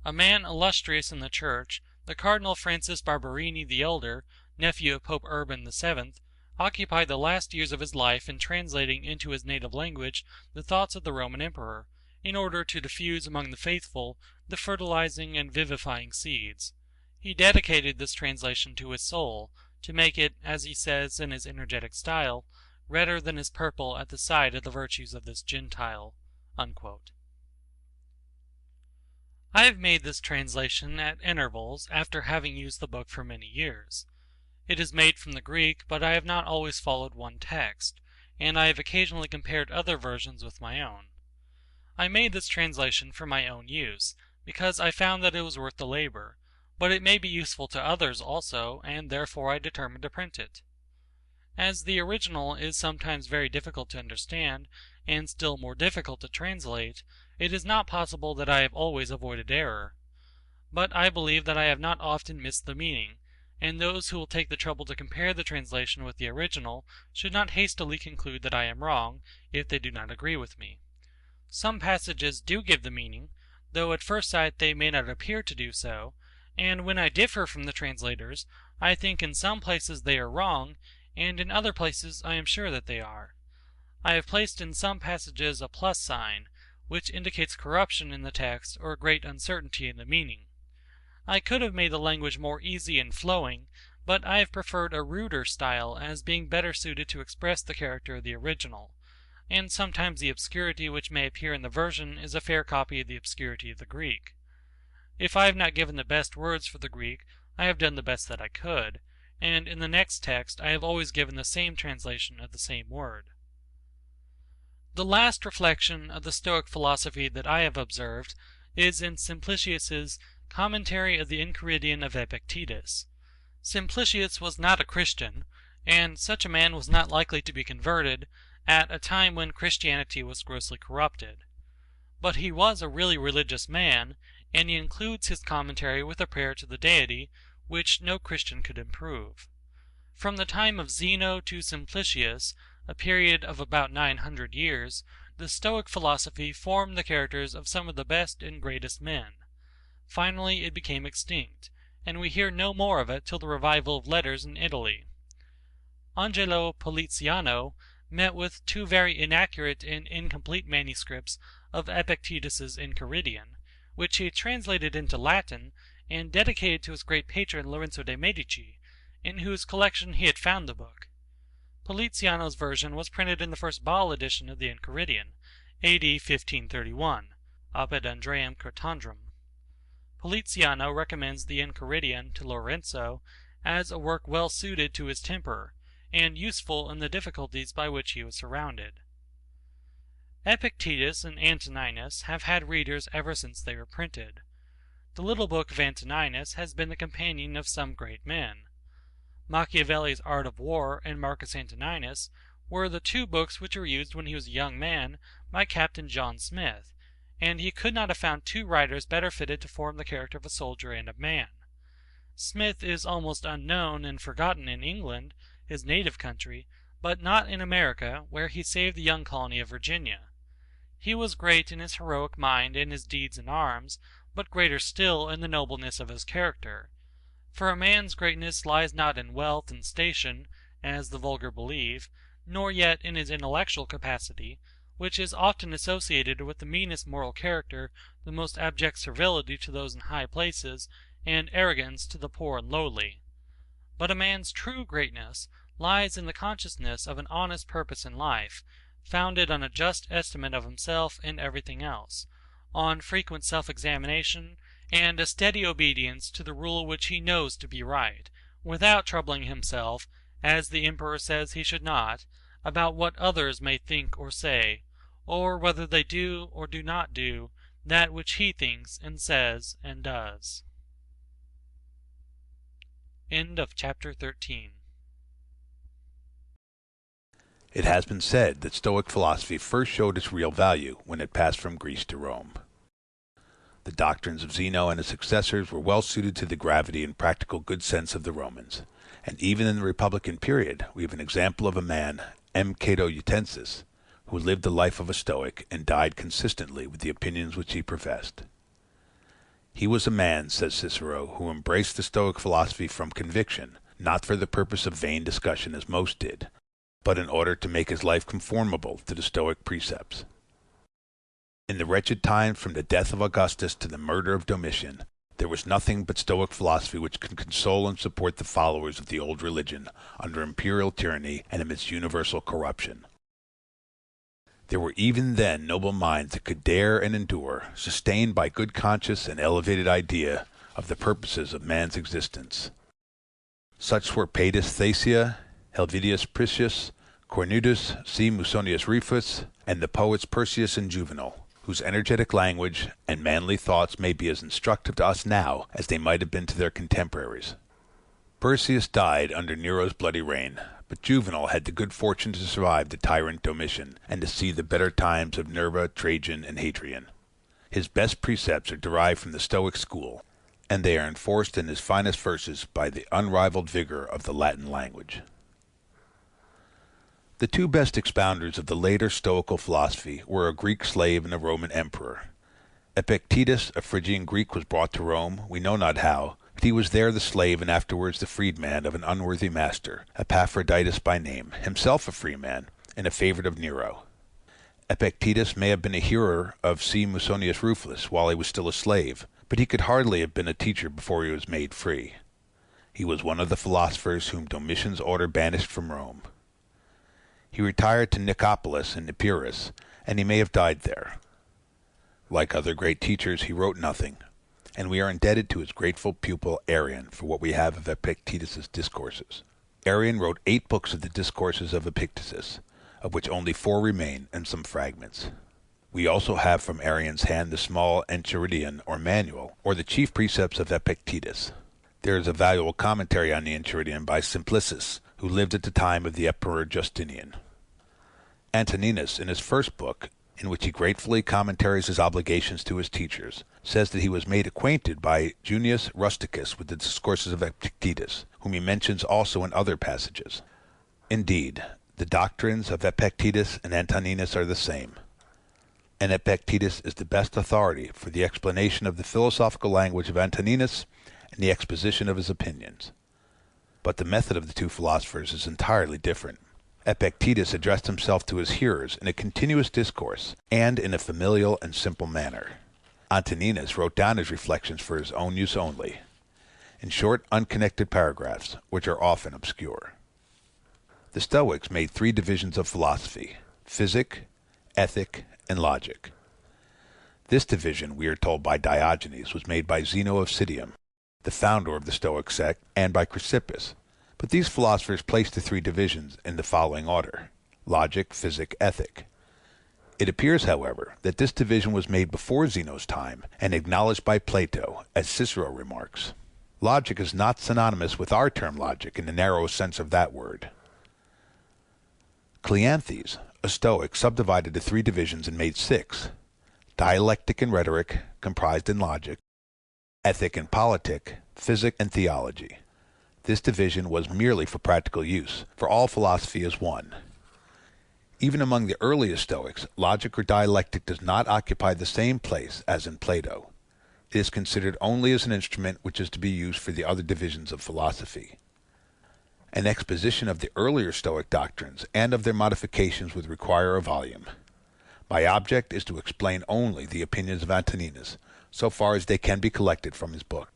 "A man illustrious in the Church, the Cardinal Francis Barberini the Elder, nephew of Pope Urban VII, occupied the last years of his life in translating into his native language the thoughts of the Roman Emperor, in order to diffuse among the faithful the fertilizing and vivifying seeds. He dedicated this translation to his soul, to make it, as he says in his energetic style, redder than is purple at the sight of the virtues of this Gentile." Unquote. I have made this translation at intervals after having used the book for many years. It is made from the Greek, but I have not always followed one text, and I have occasionally compared other versions with my own. I made this translation for my own use, because I found that it was worth the labor, but it may be useful to others also, and therefore I determined to print it. As the original is sometimes very difficult to understand, and still more difficult to translate, it is not possible that I have always avoided error. But I believe that I have not often missed the meaning, and those who will take the trouble to compare the translation with the original should not hastily conclude that I am wrong, if they do not agree with me. Some passages do give the meaning, though at first sight they may not appear to do so, and when I differ from the translators, I think in some places they are wrong, and in other places I am sure that they are. I have placed in some passages a plus sign, which indicates corruption in the text or great uncertainty in the meaning. I could have made the language more easy and flowing, but I have preferred a ruder style as being better suited to express the character of the original, and sometimes the obscurity which may appear in the version is a fair copy of the obscurity of the Greek. If I have not given the best words for the Greek, I have done the best that I could, and in the next text I have always given the same translation of the same word. The last reflection of the Stoic philosophy that I have observed is in Simplicius's Commentary of the Enchiridion of Epictetus. Simplicius was not a Christian, and such a man was not likely to be converted at a time when Christianity was grossly corrupted. But he was a really religious man, and he includes his commentary with a prayer to the deity, which no Christian could improve. From the time of Zeno to Simplicius, a period of about 900 years, the Stoic philosophy formed the characters of some of the best and greatest men. Finally it became extinct, and we hear no more of it till the revival of letters in Italy. Angelo Poliziano met with two very inaccurate and incomplete manuscripts of Epictetus's Enchiridion, which he translated into Latin and dedicated to his great patron Lorenzo de' Medici, in whose collection he had found the book. Poliziano's version was printed in the first Ball edition of the Enchiridion, A.D. 1531, Apud Andream Curtandrum. Poliziano recommends the Enchiridion to Lorenzo as a work well suited to his temper, and useful in the difficulties by which he was surrounded. Epictetus and Antoninus have had readers ever since they were printed. The little book of Antoninus has been the companion of some great men. Machiavelli's Art of War and Marcus Antoninus were the two books which were used when he was a young man by Captain John Smith, and he could not have found two writers better fitted to form the character of a soldier and a man. Smith is almost unknown and forgotten in England, his native country, but not in America, where he saved the young colony of Virginia. He was great in his heroic mind and his deeds in arms, but greater still in the nobleness of his character. For a man's greatness lies not in wealth and station, as the vulgar believe, nor yet in his intellectual capacity, which is often associated with the meanest moral character, the most abject servility to those in high places, and arrogance to the poor and lowly. But a man's true greatness lies in the consciousness of an honest purpose in life, founded on a just estimate of himself and everything else, on frequent self-examination, and a steady obedience to the rule which he knows to be right, without troubling himself, as the Emperor says he should not, about what others may think or say, or whether they do or do not do that which he thinks and says and does. End of chapter 13. It has been said that Stoic philosophy first showed its real value when it passed from Greece to Rome. The doctrines of Zeno and his successors were well suited to the gravity and practical good sense of the Romans, and even in the Republican period we have an example of a man, M. Cato Utensis, who lived the life of a Stoic and died consistently with the opinions which he professed. He was a man, says Cicero, who embraced the Stoic philosophy from conviction, not for the purpose of vain discussion as most did, but in order to make his life conformable to the Stoic precepts. In the wretched times from the death of Augustus to the murder of Domitian, there was nothing but Stoic philosophy which could console and support the followers of the old religion under imperial tyranny and amidst universal corruption. There were even then noble minds that could dare and endure, sustained by good conscience and elevated idea of the purposes of man's existence. Such were Paetus Thasia, Helvidius Priscus, Cornutus, C. Musonius Rufus, and the poets Persius and Juvenal, whose energetic language and manly thoughts may be as instructive to us now as they might have been to their contemporaries. Persius died under Nero's bloody reign, but Juvenal had the good fortune to survive the tyrant Domitian and to see the better times of Nerva, Trajan, and Hadrian. His best precepts are derived from the Stoic school, and they are enforced in his finest verses by the unrivaled vigor of the Latin language. The two best expounders of the later Stoical philosophy were a Greek slave and a Roman emperor. Epictetus, a Phrygian Greek, was brought to Rome, we know not how, but he was there the slave and afterwards the freedman of an unworthy master, Epaphroditus by name, himself a freeman, and a favorite of Nero. Epictetus may have been a hearer of C. Musonius Rufus while he was still a slave, but he could hardly have been a teacher before he was made free. He was one of the philosophers whom Domitian's order banished from Rome. He retired to Nicopolis in Epirus, and he may have died there. Like other great teachers, he wrote nothing, and we are indebted to his grateful pupil Arrian for what we have of Epictetus's discourses. Arrian wrote 8 books of the discourses of Epictetus, of which only 4 remain, and some fragments. We also have from Arrian's hand the small Enchiridion, or manual, or the chief precepts of Epictetus. There is a valuable commentary on the Enchiridion by Simplicis, who lived at the time of the Emperor Justinian. Antoninus, in his first book, in which he gratefully commentaries his obligations to his teachers, says that he was made acquainted by Junius Rusticus with the discourses of Epictetus, whom he mentions also in other passages. Indeed, the doctrines of Epictetus and Antoninus are the same, and Epictetus is the best authority for the explanation of the philosophical language of Antoninus and the exposition of his opinions. But the method of the two philosophers is entirely different. Epictetus addressed himself to his hearers in a continuous discourse and in a familial and simple manner. Antoninus wrote down his reflections for his own use only, in short, unconnected paragraphs, which are often obscure. The Stoics made 3 divisions of philosophy: physic, ethic, and logic. This division, we are told by Diogenes, was made by Zeno of Citium, the founder of the Stoic sect, and by Chrysippus. But these philosophers placed the 3 divisions in the following order: logic, physic, ethic. It appears, however, that this division was made before Zeno's time and acknowledged by Plato, as Cicero remarks. Logic is not synonymous with our term logic in the narrow sense of that word. Cleanthes, a Stoic, subdivided the 3 divisions and made 6: dialectic and rhetoric, comprised in logic; ethic and politic; physic and theology. This division was merely for practical use, for all philosophy is one. Even among the earliest Stoics, logic or dialectic does not occupy the same place as in Plato. It is considered only as an instrument which is to be used for the other divisions of philosophy. An exposition of the earlier Stoic doctrines and of their modifications would require a volume. My object is to explain only the opinions of Antoninus, so far as they can be collected from his book.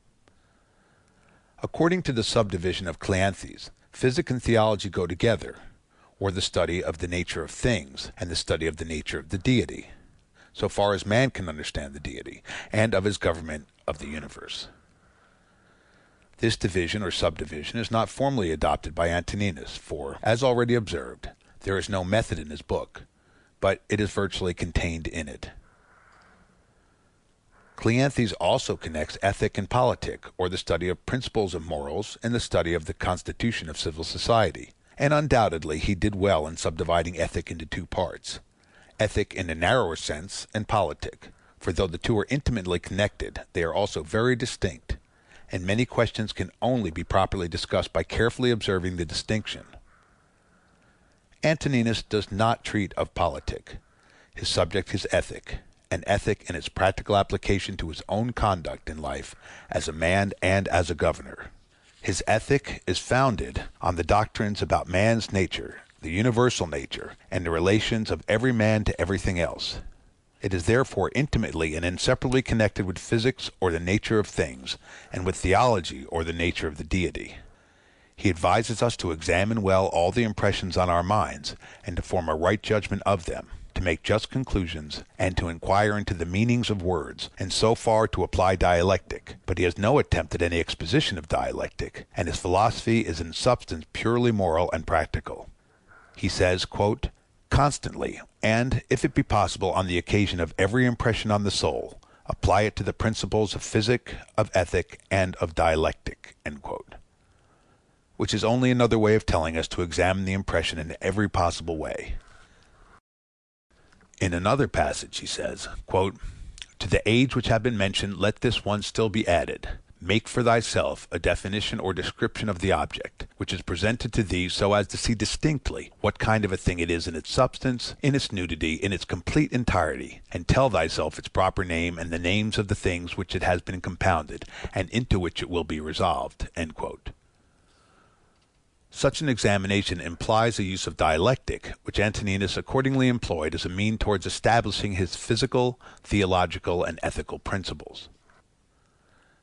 According to the subdivision of Cleanthes, physics and theology go together, or the study of the nature of things and the study of the nature of the deity, so far as man can understand the deity, and of his government of the universe. This division or subdivision is not formally adopted by Antoninus, for, as already observed, there is no method in his book, but it is virtually contained in it. Cleanthes also connects ethic and politic, or the study of principles of morals, and the study of the constitution of civil society, and undoubtedly he did well in subdividing ethic into two parts, ethic in a narrower sense and politic, for though the two are intimately connected, they are also very distinct, and many questions can only be properly discussed by carefully observing the distinction. Antoninus does not treat of politic. His subject is ethic, and ethic in its practical application to his own conduct in life as a man and as a governor. His ethic is founded on the doctrines about man's nature, the universal nature, and the relations of every man to everything else. It is therefore intimately and inseparably connected with physics or the nature of things, and with theology or the nature of the deity. He advises us to examine well all the impressions on our minds, and to form a right judgment of them, to make just conclusions, and to inquire into the meanings of words, and so far to apply dialectic. But he has no attempt at any exposition of dialectic, and his philosophy is in substance purely moral and practical. He says, quote, "Constantly, and, if it be possible, on the occasion of every impression on the soul, apply it to the principles of physic, of ethic, and of dialectic," end quote. Which is only another way of telling us to examine the impression in every possible way. In another passage he says, quote, "To the aids which have been mentioned let this one still be added. Make for thyself a definition or description of the object, which is presented to thee so as to see distinctly what kind of a thing it is in its substance, in its nudity, in its complete entirety, and tell thyself its proper name and the names of the things which it has been compounded, and into which it will be resolved," end quote. Such an examination implies a use of dialectic, which Antoninus accordingly employed as a mean towards establishing his physical, theological, and ethical principles.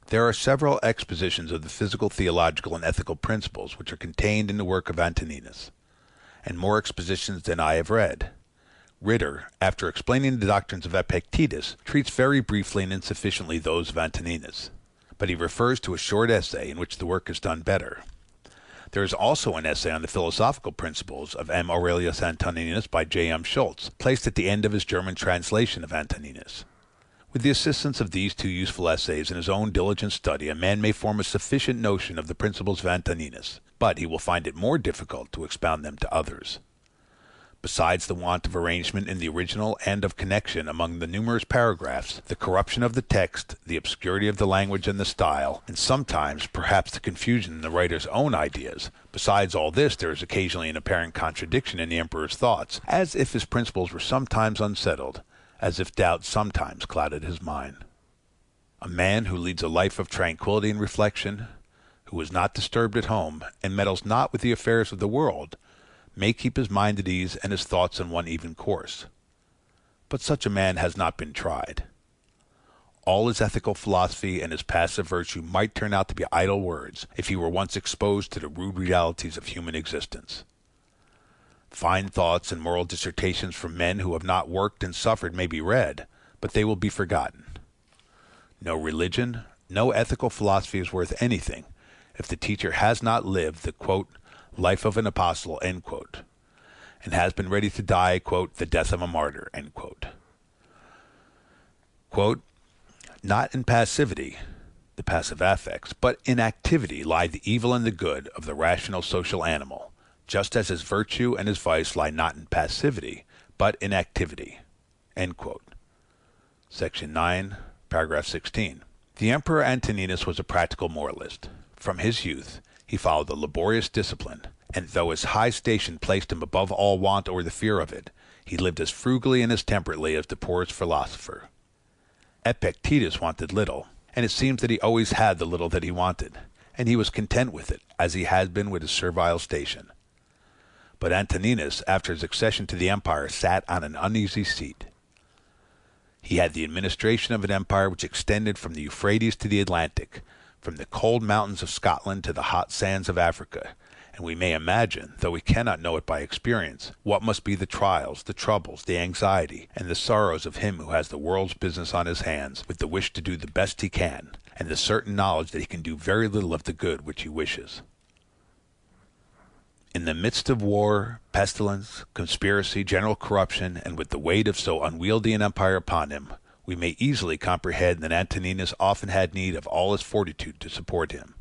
There are several expositions of the physical, theological, and ethical principles which are contained in the work of Antoninus, and more expositions than I have read. Ritter, after explaining the doctrines of Epictetus, treats very briefly and insufficiently those of Antoninus, but he refers to a short essay in which the work is done better. There is also an essay on the philosophical principles of M. Aurelius Antoninus by J. M. Schultz, placed at the end of his German translation of Antoninus. With the assistance of these two useful essays and his own diligent study, a man may form a sufficient notion of the principles of Antoninus, but he will find it more difficult to expound them to others. Besides the want of arrangement in the original and of connection among the numerous paragraphs, the corruption of the text, the obscurity of the language and the style, and sometimes, perhaps, the confusion in the writer's own ideas, besides all this, there is occasionally an apparent contradiction in the emperor's thoughts, as if his principles were sometimes unsettled, as if doubt sometimes clouded his mind. A man who leads a life of tranquility and reflection, who is not disturbed at home, and meddles not with the affairs of the world, may keep his mind at ease and his thoughts on one even course. But such a man has not been tried. All his ethical philosophy and his passive virtue might turn out to be idle words if he were once exposed to the rude realities of human existence. Fine thoughts and moral dissertations from men who have not worked and suffered may be read, but they will be forgotten. No religion, no ethical philosophy is worth anything if the teacher has not lived the quote, life of an apostle, end quote, and has been ready to die, quote, the death of a martyr, end quote. Quote, "Not in passivity, the passive affects, but in activity lie the evil and the good of the rational social animal, just as his virtue and his vice lie not in passivity, but in activity," end quote. Section 9, paragraph 16. The Emperor Antoninus was a practical moralist. From his youth, he followed the laborious discipline, and though his high station placed him above all want or the fear of it, he lived as frugally and as temperately as the poorest philosopher. Epictetus wanted little, and it seems that he always had the little that he wanted, and he was content with it, as he had been with his servile station. But Antoninus, after his accession to the empire, sat on an uneasy seat. He had the administration of an empire which extended from the Euphrates to the Atlantic, from the cold mountains of Scotland to the hot sands of Africa, and we may imagine, though we cannot know it by experience, what must be the trials, the troubles, the anxiety, and the sorrows of him who has the world's business on his hands, with the wish to do the best he can, and the certain knowledge that he can do very little of the good which he wishes. In the midst of war, pestilence, conspiracy, general corruption, and with the weight of so unwieldy an empire upon him, we may easily comprehend that Antoninus often had need of all his fortitude to support him.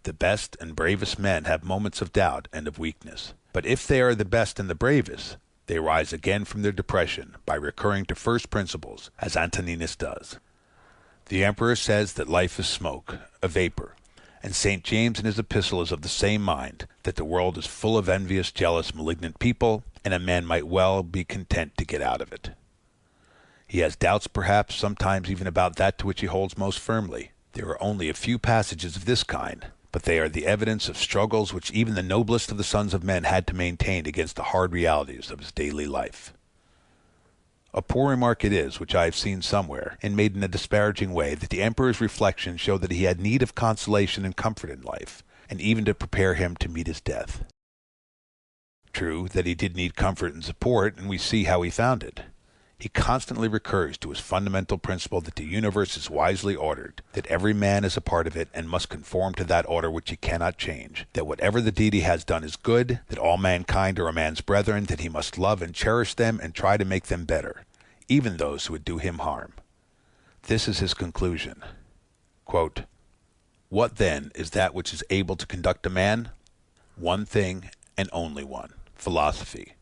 The best and bravest men have moments of doubt and of weakness, but if they are the best and the bravest, they rise again from their depression by recurring to first principles, as Antoninus does. The emperor says that life is smoke, a vapor, and St. James in his epistle is of the same mind, that the world is full of envious, jealous, malignant people, and a man might well be content to get out of it. He has doubts, perhaps, sometimes even about that to which he holds most firmly. There are only a few passages of this kind, but they are the evidence of struggles which even the noblest of the sons of men had to maintain against the hard realities of his daily life. A poor remark it is, which I have seen somewhere, and made in a disparaging way, that the emperor's reflections show that he had need of consolation and comfort in life, and even to prepare him to meet his death. True that he did need comfort and support, and we see how he found it. He constantly recurs to his fundamental principle that the universe is wisely ordered, that every man is a part of it and must conform to that order which he cannot change, that whatever the deity has done is good, that all mankind are a man's brethren, that he must love and cherish them and try to make them better, even those who would do him harm. This is his conclusion. Quote, "What then is that which is able to conduct a man? One thing and only one, philosophy.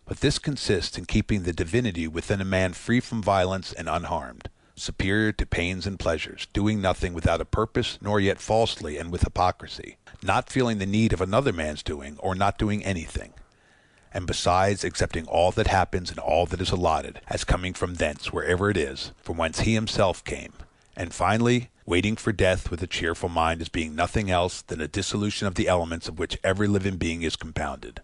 But this consists in keeping the divinity within a man free from violence and unharmed, superior to pains and pleasures, doing nothing without a purpose, nor yet falsely and with hypocrisy, not feeling the need of another man's doing, or not doing anything, and besides accepting all that happens and all that is allotted, as coming from thence, wherever it is, from whence he himself came, and finally, waiting for death with a cheerful mind as being nothing else than a dissolution of the elements of which every living being is compounded.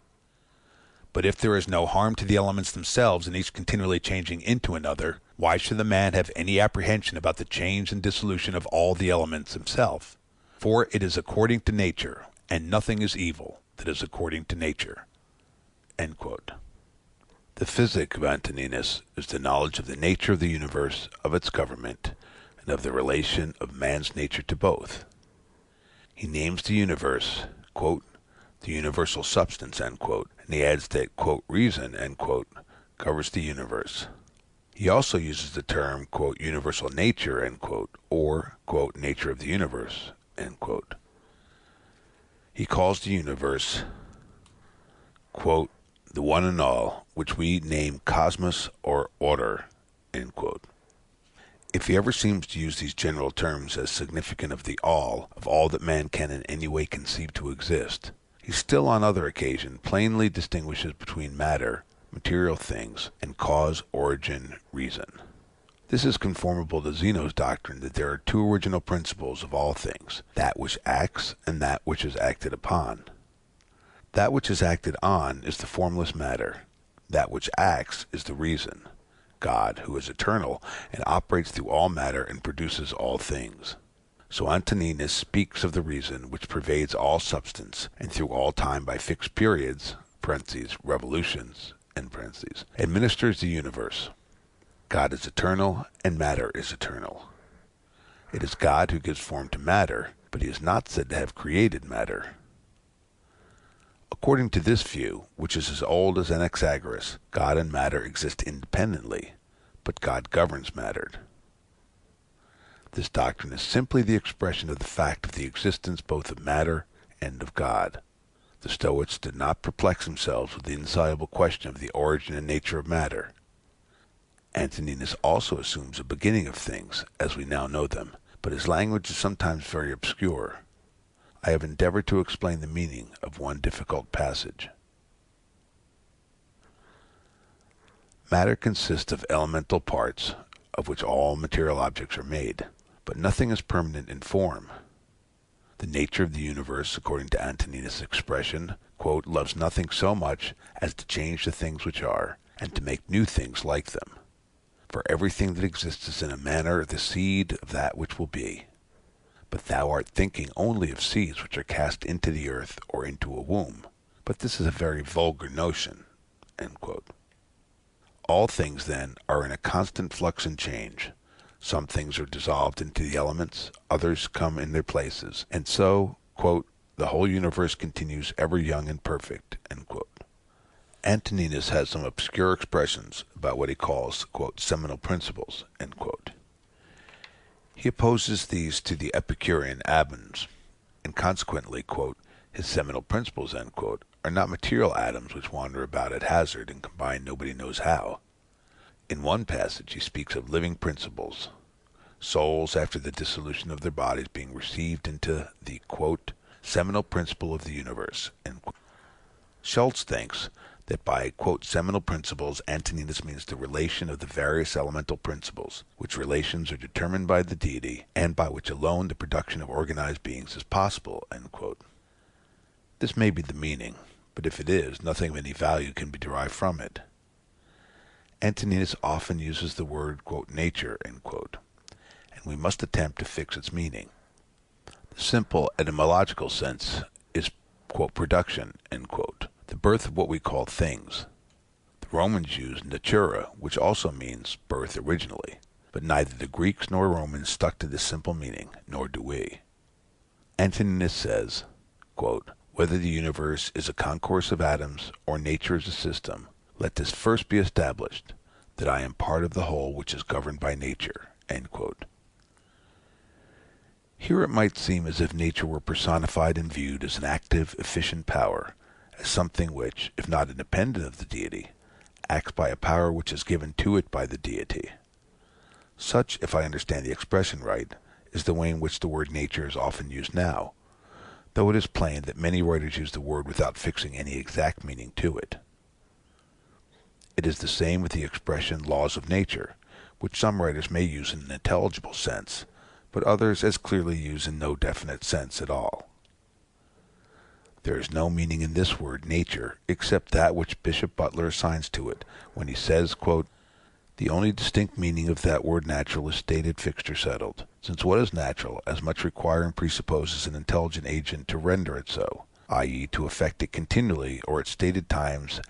But if there is no harm to the elements themselves, and each continually changing into another, why should the man have any apprehension about the change and dissolution of all the elements himself? For it is according to nature, and nothing is evil that is according to nature." End quote. The physic of Antoninus is the knowledge of the nature of the universe, of its government, and of the relation of man's nature to both. He names the universe, quote, "the universal substance," end quote, and he adds that, quote, "reason," end quote, covers the universe. He also uses the term, quote, "universal nature," end quote, or, quote, "nature of the universe," end quote. He calls the universe, quote, "the one and all, which we name cosmos or order," end quote. If he ever seems to use these general terms as significant of all that man can in any way conceive to exist, he still on other occasions plainly distinguishes between matter, material things, and cause, origin, reason. This is conformable to Zeno's doctrine that there are two original principles of all things, that which acts and that which is acted upon. That which is acted on is the formless matter. That which acts is the reason, God, who is eternal and operates through all matter and produces all things. So Antoninus speaks of the reason which pervades all substance and through all time by fixed periods (revolutions) administers the universe. God is eternal and matter is eternal. It is God who gives form to matter, but he is not said to have created matter. According to this view, which is as old as Anaxagoras, God and matter exist independently, but God governs matter. This doctrine is simply the expression of the fact of the existence both of matter and of God. The Stoics did not perplex themselves with the insoluble question of the origin and nature of matter. Antoninus also assumes a beginning of things, as we now know them, but his language is sometimes very obscure. I have endeavored to explain the meaning of one difficult passage. Matter consists of elemental parts, of which all material objects are made, but nothing is permanent in form. The nature of the universe, according to Antoninus' expression, quote, "loves nothing so much as to change the things which are, and to make new things like them." For everything that exists is in a manner the seed of that which will be. But thou art thinking only of seeds which are cast into the earth or into a womb. But this is a very vulgar notion." All things, then, are in a constant flux and change. Some things are dissolved into the elements, others come in their places, and so, "the whole universe continues ever young and perfect." Antoninus has some obscure expressions about what he calls "seminal principles." He opposes these to the Epicurean atoms, and consequently, "his seminal principles" are not material atoms which wander about at hazard and combine nobody knows how. In one passage he speaks of living principles, souls after the dissolution of their bodies being received into the "seminal principle of the universe." Schultz thinks that by "seminal principles" Antoninus means the relation of the various elemental principles, which relations are determined by the deity, and by which alone the production of organized beings is possible. This may be the meaning, but if it is, nothing of any value can be derived from it. Antoninus often uses the word "nature," and we must attempt to fix its meaning. The simple etymological sense is "production," the birth of what we call things. The Romans used natura, which also means birth originally, but neither the Greeks nor Romans stuck to this simple meaning, nor do we. Antoninus says, "Whether the universe is a concourse of atoms or nature is a system, let this first be established, that I am part of the whole which is governed by nature." Here it might seem as if nature were personified and viewed as an active, efficient power, as something which, if not independent of the deity, acts by a power which is given to it by the deity. Such, if I understand the expression right, is the way in which the word nature is often used now, though it is plain that many writers use the word without fixing any exact meaning to it. It is the same with the expression laws of nature, which some writers may use in an intelligible sense, but others as clearly use in no definite sense at all. There is no meaning in this word nature except that which Bishop Butler assigns to it when he says, "The only distinct meaning of that word natural is stated, fixed, or settled, since what is natural as much require and presupposes an intelligent agent to render it so, i.e. to effect it continually or at stated times,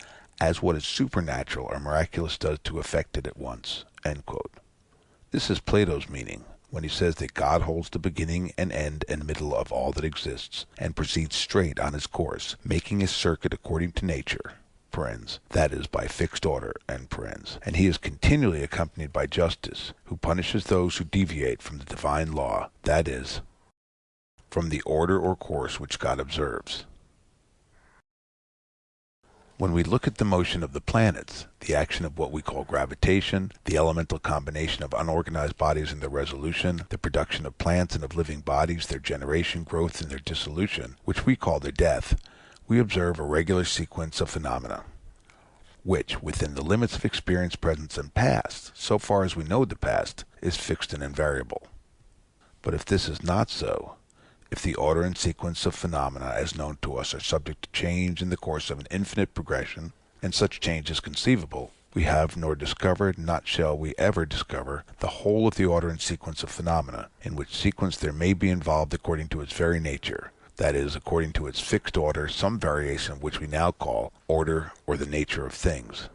as what is supernatural or miraculous does to effect it at once." This is Plato's meaning when he says that God holds the beginning and end and middle of all that exists, and proceeds straight on his course, making his circuit according to nature, that is, by fixed order, and he is continually accompanied by justice, who punishes those who deviate from the divine law, that is, from the order or course which God observes. When we look at the motion of the planets, the action of what we call gravitation, the elemental combination of unorganized bodies and their resolution, the production of plants and of living bodies, their generation, growth, and their dissolution, which we call their death, we observe a regular sequence of phenomena, which, within the limits of experience, present, and past, so far as we know the past, is fixed and invariable. But if this is not so, if the order and sequence of phenomena as known to us are subject to change in the course of an infinite progression, and such change is conceivable, we have nor discovered, not shall we ever discover, the whole of the order and sequence of phenomena, in which sequence there may be involved according to its very nature, that is, according to its fixed order, some variation of which we now call order or the nature of things.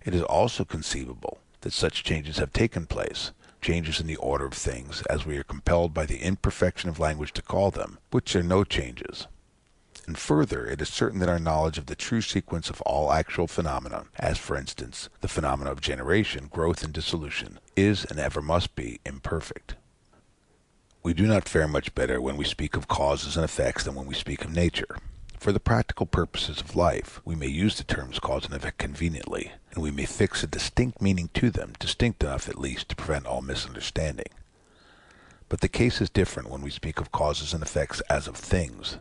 It is also conceivable that such changes have taken place, changes in the order of things, as we are compelled by the imperfection of language to call them, which are no changes. And further, it is certain that our knowledge of the true sequence of all actual phenomena, as for instance, the phenomena of generation, growth, and dissolution, is and ever must be imperfect. We do not fare much better when we speak of causes and effects than when we speak of nature. For the practical purposes of life, we may use the terms cause and effect conveniently, and we may fix a distinct meaning to them, distinct enough at least to prevent all misunderstanding. But the case is different when we speak of causes and effects as of things.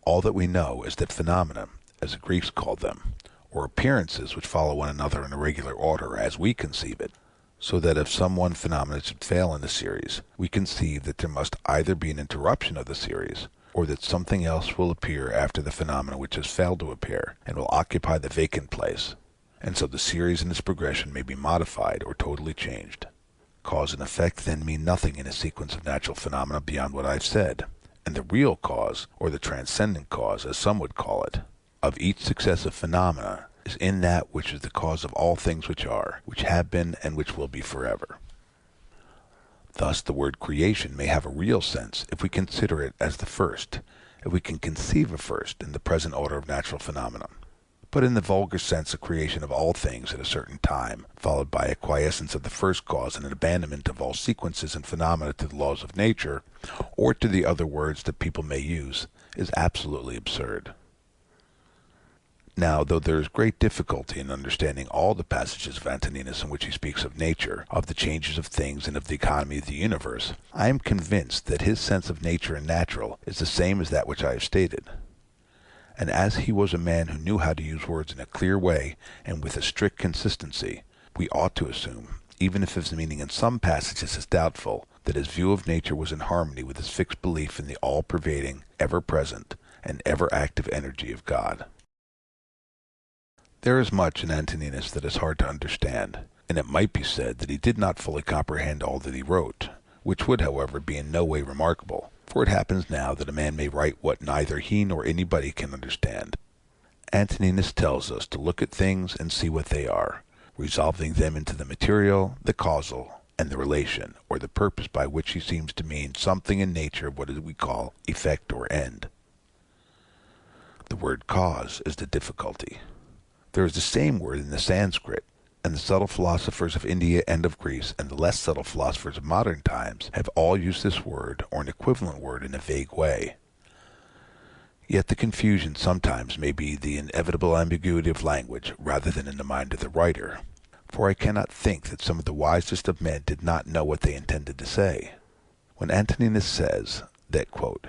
All that we know is that phenomena, as the Greeks called them, or appearances which follow one another in a regular order as we conceive it, so that if some one phenomenon should fail in the series, we conceive that there must either be an interruption of the series, or that something else will appear after the phenomena which has failed to appear, and will occupy the vacant place, and so the series and its progression may be modified or totally changed. Cause and effect then mean nothing in a sequence of natural phenomena beyond what I have said, and the real cause, or the transcendent cause, as some would call it, of each successive phenomena is in that which is the cause of all things which are, which have been, and which will be forever. Thus the word creation may have a real sense if we consider it as the first, if we can conceive of first in the present order of natural phenomena. But in the vulgar sense, a creation of all things at a certain time, followed by a quiescence of the first cause and an abandonment of all sequences and phenomena to the laws of nature, or to the other words that people may use, is absolutely absurd. Now, though there is great difficulty in understanding all the passages of Antoninus in which he speaks of nature, of the changes of things, and of the economy of the universe, I am convinced that his sense of nature and natural is the same as that which I have stated. And as he was a man who knew how to use words in a clear way and with a strict consistency, we ought to assume, even if his meaning in some passages is doubtful, that his view of nature was in harmony with his fixed belief in the all-pervading, ever-present, and ever-active energy of God. There is much in Antoninus that is hard to understand, and it might be said that he did not fully comprehend all that he wrote, which would, however, be in no way remarkable, for it happens now that a man may write what neither he nor anybody can understand. Antoninus tells us to look at things and see what they are, resolving them into the material, the causal, and the relation, or the purpose, by which he seems to mean something in nature of what we call effect or end. The word cause is the difficulty. There is the same word in the Sanskrit, and the subtle philosophers of India and of Greece, and the less subtle philosophers of modern times, have all used this word or an equivalent word in a vague way. Yet the confusion sometimes may be the inevitable ambiguity of language rather than in the mind of the writer, for I cannot think that some of the wisest of men did not know what they intended to say. When Antoninus says that, quote,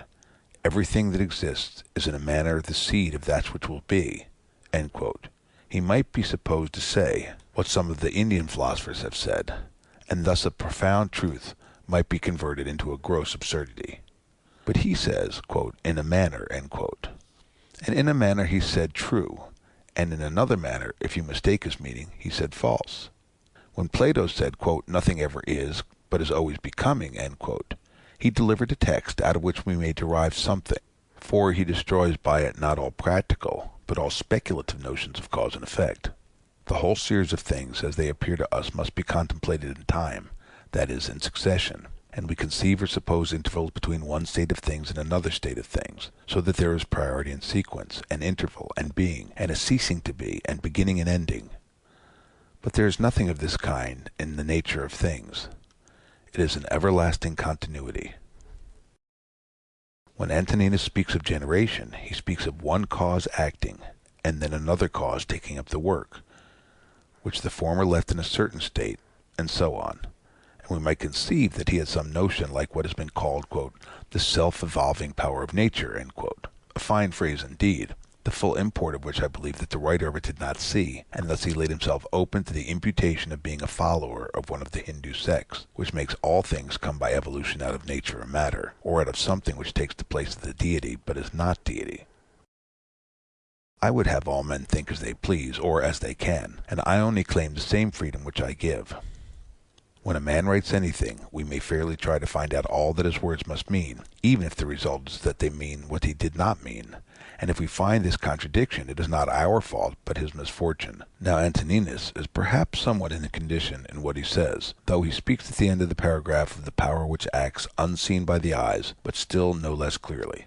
everything that exists is in a manner the seed of that which will be, end quote, he might be supposed to say what some of the Indian philosophers have said, and thus a profound truth might be converted into a gross absurdity. But he says, quote, in a manner, end quote. And in a manner he said true, and in another manner, if you mistake his meaning, he said false. When Plato said, quote, nothing ever is, but is always becoming, end quote, he delivered a text out of which we may derive something, for he destroys by it not all practical, but all speculative notions of cause and effect. The whole series of things as they appear to us must be contemplated in time, that is, in succession, and we conceive or suppose intervals between one state of things and another state of things, so that there is priority and sequence, an interval and being, and a ceasing to be, and beginning and ending. But there is nothing of this kind in the nature of things. It is an everlasting continuity. When Antoninus speaks of generation, he speaks of one cause acting, and then another cause taking up the work, which the former left in a certain state, and so on. And we might conceive that he had some notion like what has been called, quote, the self-evolving power of nature, end quote. A fine phrase indeed, the full import of which I believe that the writer of it did not see, and thus he laid himself open to the imputation of being a follower of one of the Hindu sects, which makes all things come by evolution out of nature or matter, or out of something which takes the place of the deity but is not deity. I would have all men think as they please, or as they can, and I only claim the same freedom which I give. When a man writes anything, we may fairly try to find out all that his words must mean, even if the result is that they mean what he did not mean. And if we find this contradiction, it is not our fault, but his misfortune. Now Antoninus is perhaps somewhat in a condition in what he says, though he speaks at the end of the paragraph of the power which acts unseen by the eyes, but still no less clearly.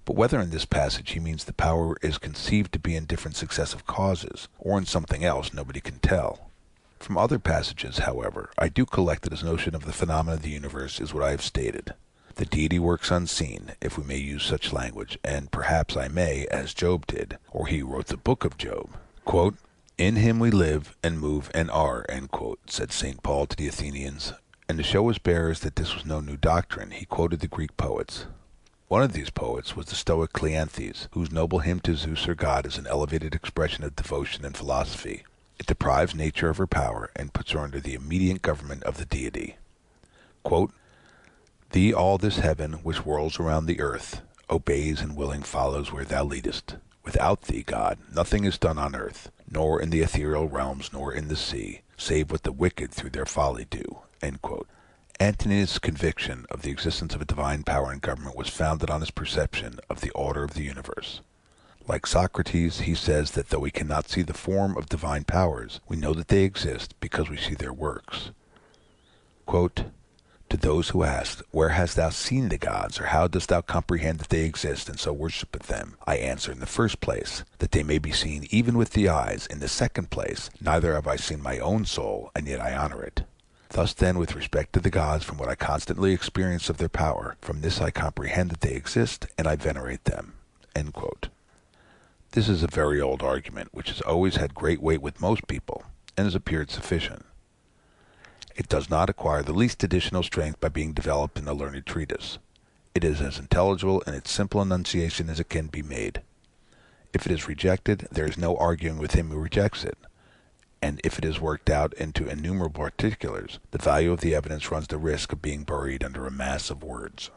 But whether in this passage he means the power is conceived to be in different successive causes, or in something else, nobody can tell. From other passages, however, I do collect that his notion of the phenomena of the universe is what I have stated. The deity works unseen, if we may use such language, and perhaps I may, as Job did, or he who wrote the book of Job. Quote, in him we live and move and are, end quote, said St. Paul to the Athenians, and to show his bearers that this was no new doctrine, he quoted the Greek poets. One of these poets was the Stoic Cleanthes, whose noble hymn to Zeus or God is an elevated expression of devotion and philosophy. It deprives nature of her power and puts her under the immediate government of the deity. Quote, thee all this heaven which whirls around the earth obeys and willing follows where thou leadest. Without thee, God, nothing is done on earth, nor in the ethereal realms, nor in the sea, save what the wicked through their folly do." Antoninus' conviction of the existence of a divine power and government was founded on his perception of the order of the universe. Like Socrates, he says that though we cannot see the form of divine powers, we know that they exist because we see their works. Quote, "To those who ask, Where hast thou seen the gods, or how dost thou comprehend that they exist, and so worshipeth them? I answer, in the first place, that they may be seen even with the eyes. In the second place, neither have I seen my own soul, and yet I honor it. Thus then, with respect to the gods, from what I constantly experience of their power, from this I comprehend that they exist, and I venerate them." End quote. This is a very old argument, which has always had great weight with most people, and has appeared sufficient. It does not acquire the least additional strength by being developed in a learned treatise. It is as intelligible in its simple enunciation as it can be made. If it is rejected, there is no arguing with him who rejects it, and if it is worked out into innumerable particulars, the value of the evidence runs the risk of being buried under a mass of words.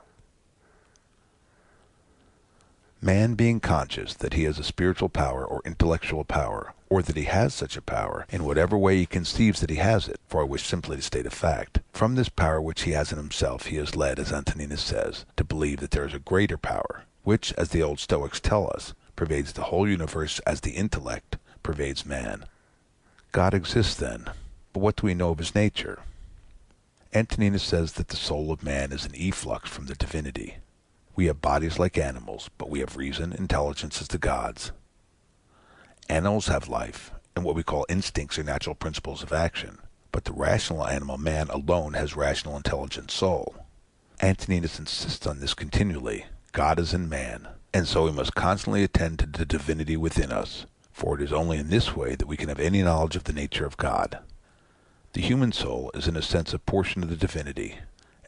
Man being conscious that he has a spiritual power or intellectual power, or that he has such a power, in whatever way he conceives that he has it, for I wish simply to state a fact, from this power which he has in himself he is led, as Antoninus says, to believe that there is a greater power, which, as the old Stoics tell us, pervades the whole universe as the intellect pervades man. God exists then, but what do we know of his nature? Antoninus says that the soul of man is an efflux from the divinity. We have bodies like animals, but we have reason, intelligence as the gods. Animals have life, and what we call instincts are natural principles of action, but the rational animal man alone has rational intelligent soul. Antoninus insists on this continually. God is in man, and so we must constantly attend to the divinity within us, for it is only in this way that we can have any knowledge of the nature of God. The human soul is in a sense a portion of the divinity,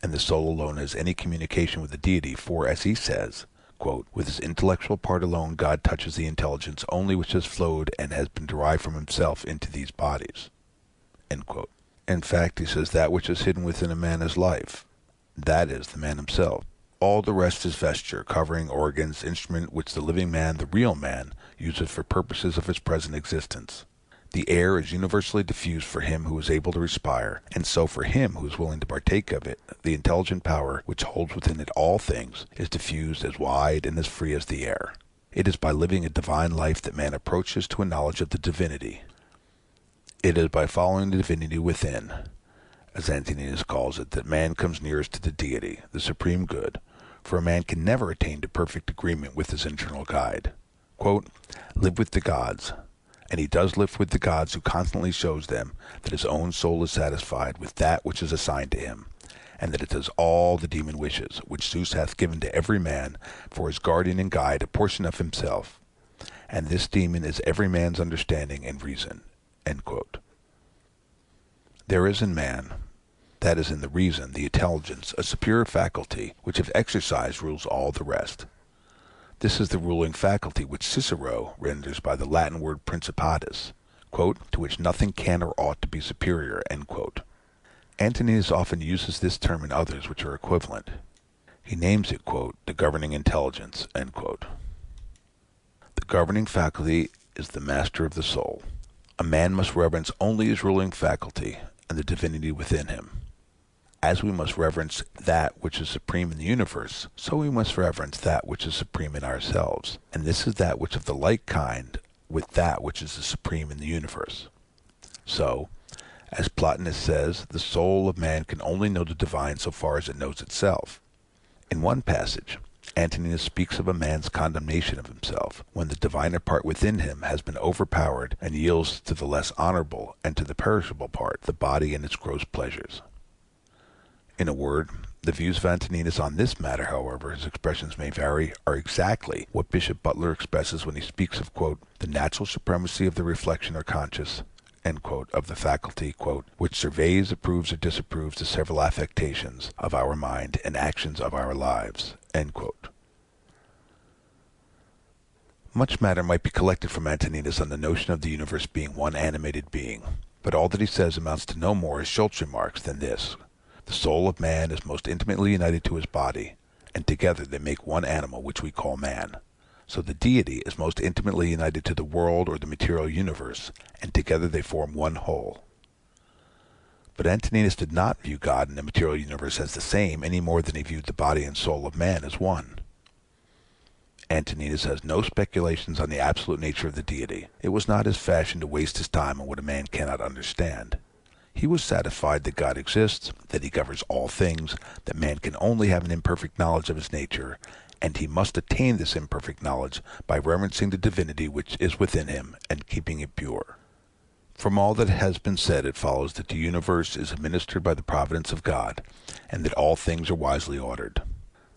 and the soul alone has any communication with the deity, for, as he says, quote, "With his intellectual part alone God touches the intelligence only which has flowed and has been derived from himself into these bodies." End quote. In fact, he says that which is hidden within a man is life. That is the man himself. All the rest is vesture, covering, organs, instrument which the living man, the real man, uses for purposes of his present existence. The air is universally diffused for him who is able to respire, and so for him who is willing to partake of it, the intelligent power which holds within it all things is diffused as wide and as free as the air. It is by living a divine life that man approaches to a knowledge of the divinity. It is by following the divinity within, as Antoninus calls it, that man comes nearest to the deity, the supreme good, for a man can never attain to perfect agreement with his internal guide. Quote, "Live with the gods," and he does live with the gods who constantly shows them that his own soul is satisfied with that which is assigned to him, and that it does all the demon wishes, which Zeus hath given to every man for his guardian and guide, a portion of himself, and this demon is every man's understanding and reason. End quote. There is in man, that is in the reason, the intelligence, a superior faculty, which if exercised rules all the rest. This is the ruling faculty which Cicero renders by the Latin word principatus, quote, "to which nothing can or ought to be superior." End quote. Antoninus often uses this term in others which are equivalent. He names it, quote, "the governing intelligence." End quote. The governing faculty is the master of the soul. A man must reverence only his ruling faculty and the divinity within him. As we must reverence that which is supreme in the universe, so we must reverence that which is supreme in ourselves, and this is that which of the like kind with that which is the supreme in the universe. So, as Plotinus says, the soul of man can only know the divine so far as it knows itself. In one passage, Antoninus speaks of a man's condemnation of himself, when the diviner part within him has been overpowered and yields to the less honorable and to the perishable part, the body and its gross pleasures. In a word, the views of Antoninus on this matter, however his expressions may vary, are exactly what Bishop Butler expresses when he speaks of, quote, "the natural supremacy of the reflection or conscious," end quote, of the faculty, quote, "which surveys, approves, or disapproves the several affectations of our mind and actions of our lives," end quote. Much matter might be collected from Antoninus on the notion of the universe being one animated being, but all that he says amounts to no more, as Schultz remarks, than this: the soul of man is most intimately united to his body, and together they make one animal which we call man. So the deity is most intimately united to the world or the material universe, and together they form one whole. But Antoninus did not view God and the material universe as the same any more than he viewed the body and soul of man as one. Antoninus has no speculations on the absolute nature of the deity. It was not his fashion to waste his time on what a man cannot understand. He was satisfied that God exists, that he governs all things, that man can only have an imperfect knowledge of his nature, and he must attain this imperfect knowledge by reverencing the divinity which is within him and keeping it pure. From all that has been said, it follows that the universe is administered by the providence of God, and that all things are wisely ordered.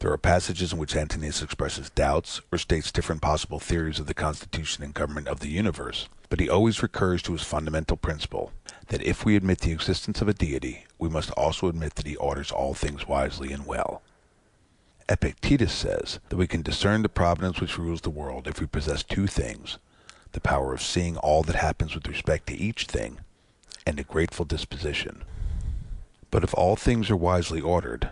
There are passages in which Antoninus expresses doubts or states different possible theories of the constitution and government of the universe, but he always recurs to his fundamental principle, that if we admit the existence of a deity, we must also admit that he orders all things wisely and well. Epictetus says that we can discern the providence which rules the world if we possess two things, the power of seeing all that happens with respect to each thing, and a grateful disposition. But if all things are wisely ordered,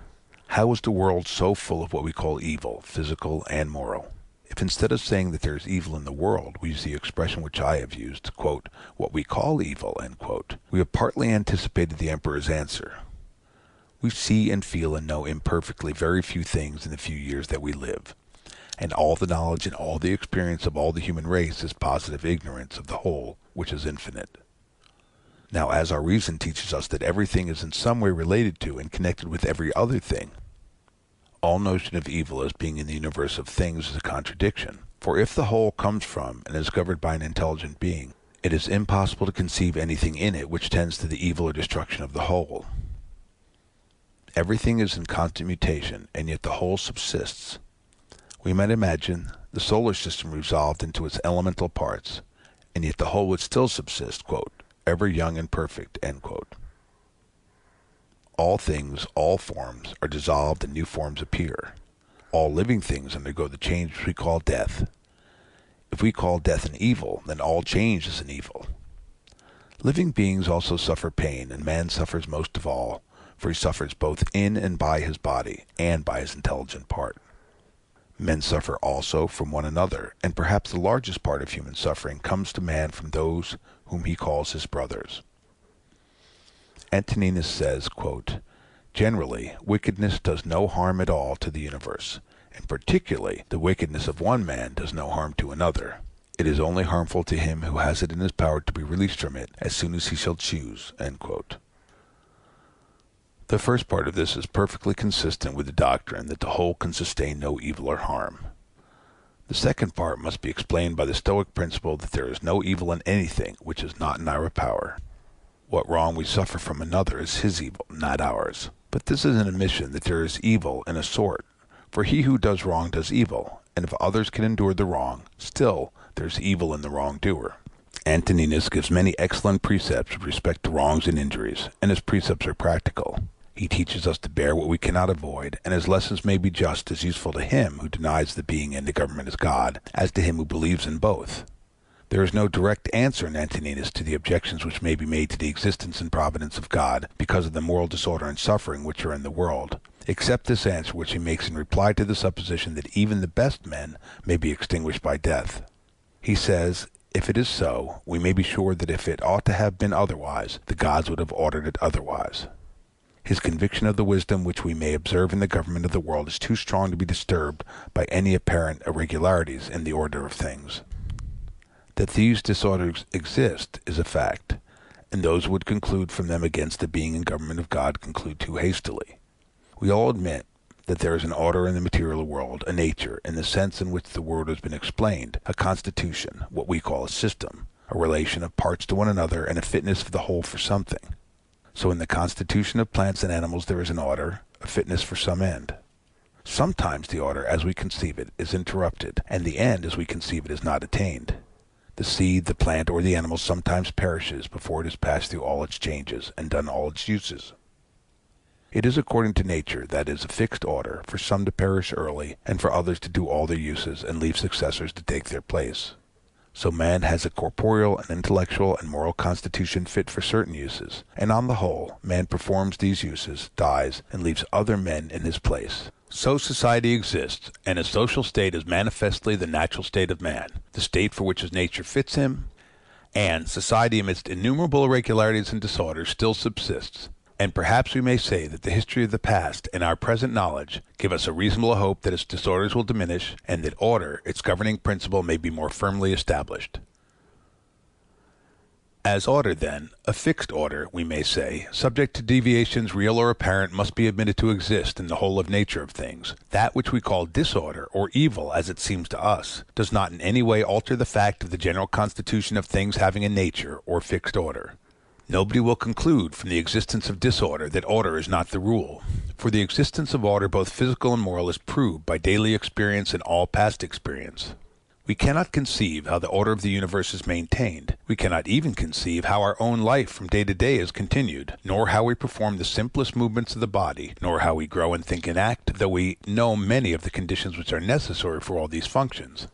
how is the world so full of what we call evil, physical and moral? If instead of saying that there is evil in the world, we use the expression which I have used, quote, what we call evil, end quote, we have partly anticipated the emperor's answer. We see and feel and know imperfectly very few things in the few years that we live, and all the knowledge and all the experience of all the human race is positive ignorance of the whole, which is infinite. Now, as our reason teaches us that everything is in some way related to and connected with every other thing, all notion of evil as being in the universe of things is a contradiction. For if the whole comes from and is governed by an intelligent being, it is impossible to conceive anything in it which tends to the evil or destruction of the whole. Everything is in constant mutation, and yet the whole subsists. We might imagine the solar system resolved into its elemental parts, and yet the whole would still subsist, quote, ever young and perfect, end quote. All things, all forms, are dissolved and new forms appear. All living things undergo the change which we call death. If we call death an evil, then all change is an evil. Living beings also suffer pain, and man suffers most of all, for he suffers both in and by his body, and by his intelligent part. Men suffer also from one another, and perhaps the largest part of human suffering comes to man from those whom he calls his brothers. Antoninus says, quote, generally, wickedness does no harm at all to the universe, and particularly the wickedness of one man does no harm to another. It is only harmful to him who has it in his power to be released from it as soon as he shall choose, end quote. The first part of this is perfectly consistent with the doctrine that the whole can sustain no evil or harm. The second part must be explained by the Stoic principle that there is no evil in anything which is not in our power. What wrong we suffer from another is his evil, not ours. But this is an admission that there is evil in a sort, for he who does wrong does evil, and if others can endure the wrong, still there is evil in the wrongdoer. Antoninus gives many excellent precepts with respect to wrongs and injuries, and his precepts are practical. He teaches us to bear what we cannot avoid, and his lessons may be just as useful to him who denies the being and the government as God, as to him who believes in both. There is no direct answer in Antoninus to the objections which may be made to the existence and providence of God because of the moral disorder and suffering which are in the world, except this answer which he makes in reply to the supposition that even the best men may be extinguished by death. He says, if it is so, we may be sure that if it ought to have been otherwise, the gods would have ordered it otherwise. His conviction of the wisdom which we may observe in the government of the world is too strong to be disturbed by any apparent irregularities in the order of things. That these disorders exist is a fact, and those who would conclude from them against the being and government of God conclude too hastily. We all admit that there is an order in the material world, a nature, in the sense in which the word has been explained, a constitution, what we call a system, a relation of parts to one another, and a fitness of the whole for something. So in the constitution of plants and animals there is an order, a fitness for some end. Sometimes the order, as we conceive it, is interrupted, and the end, as we conceive it, is not attained. The seed, the plant, or the animal sometimes perishes before it has passed through all its changes and done all its uses. It is according to nature, that is, a fixed order, for some to perish early, and for others to do all their uses and leave successors to take their place. So man has a corporeal and intellectual and moral constitution fit for certain uses, and on the whole, man performs these uses, dies, and leaves other men in his place. So society exists, and a social state is manifestly the natural state of man, the state for which his nature fits him, and society amidst innumerable irregularities and disorders still subsists, and perhaps we may say that the history of the past and our present knowledge give us a reasonable hope that its disorders will diminish, and that order, its governing principle, may be more firmly established. As order, then, a fixed order, we may say, subject to deviations real or apparent, must be admitted to exist in the whole of nature of things. That which we call disorder, or evil, as it seems to us, does not in any way alter the fact of the general constitution of things having a nature, or fixed order. Nobody will conclude from the existence of disorder that order is not the rule, for the existence of order, both physical and moral, is proved by daily experience and all past experience. We cannot conceive how the order of the universe is maintained. We cannot even conceive how our own life from day to day is continued, nor how we perform the simplest movements of the body, nor how we grow and think and act, though we know many of the conditions which are necessary for all these functions.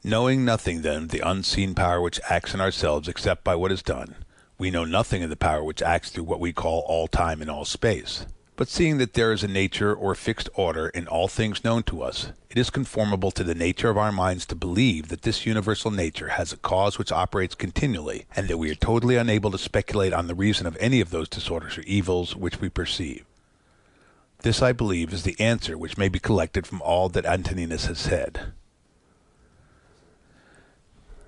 Knowing nothing, then, of the unseen power which acts in ourselves except by what is done, we know nothing of the power which acts through what we call all time and all space. But seeing that there is a nature or fixed order in all things known to us, it is conformable to the nature of our minds to believe that this universal nature has a cause which operates continually, and that we are totally unable to speculate on the reason of any of those disorders or evils which we perceive. This, I believe, is the answer which may be collected from all that Antoninus has said.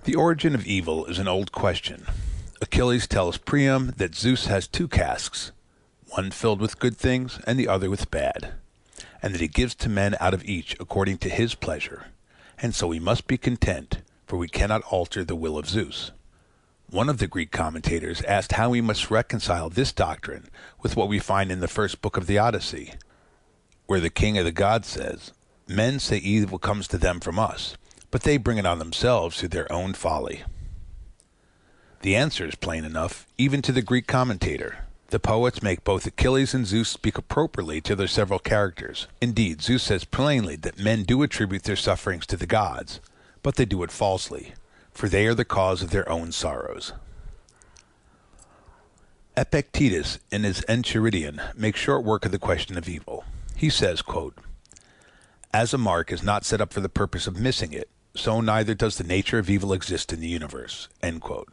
The origin of evil is an old question. Achilles tells Priam that Zeus has two casks, one filled with good things and the other with bad, and that he gives to men out of each according to his pleasure, and so we must be content, for we cannot alter the will of Zeus. One of the Greek commentators asked how we must reconcile this doctrine with what we find in the first book of the Odyssey, where the king of the gods says, "Men say evil comes to them from us, but they bring it on themselves through their own folly." The answer is plain enough, even to the Greek commentator. The poets make both Achilles and Zeus speak appropriately to their several characters. Indeed, Zeus says plainly that men do attribute their sufferings to the gods, but they do it falsely, for they are the cause of their own sorrows. Epictetus, in his Enchiridion, makes short work of the question of evil. He says, quote, "As a mark is not set up for the purpose of missing it, so neither does the nature of evil exist in the universe." End quote.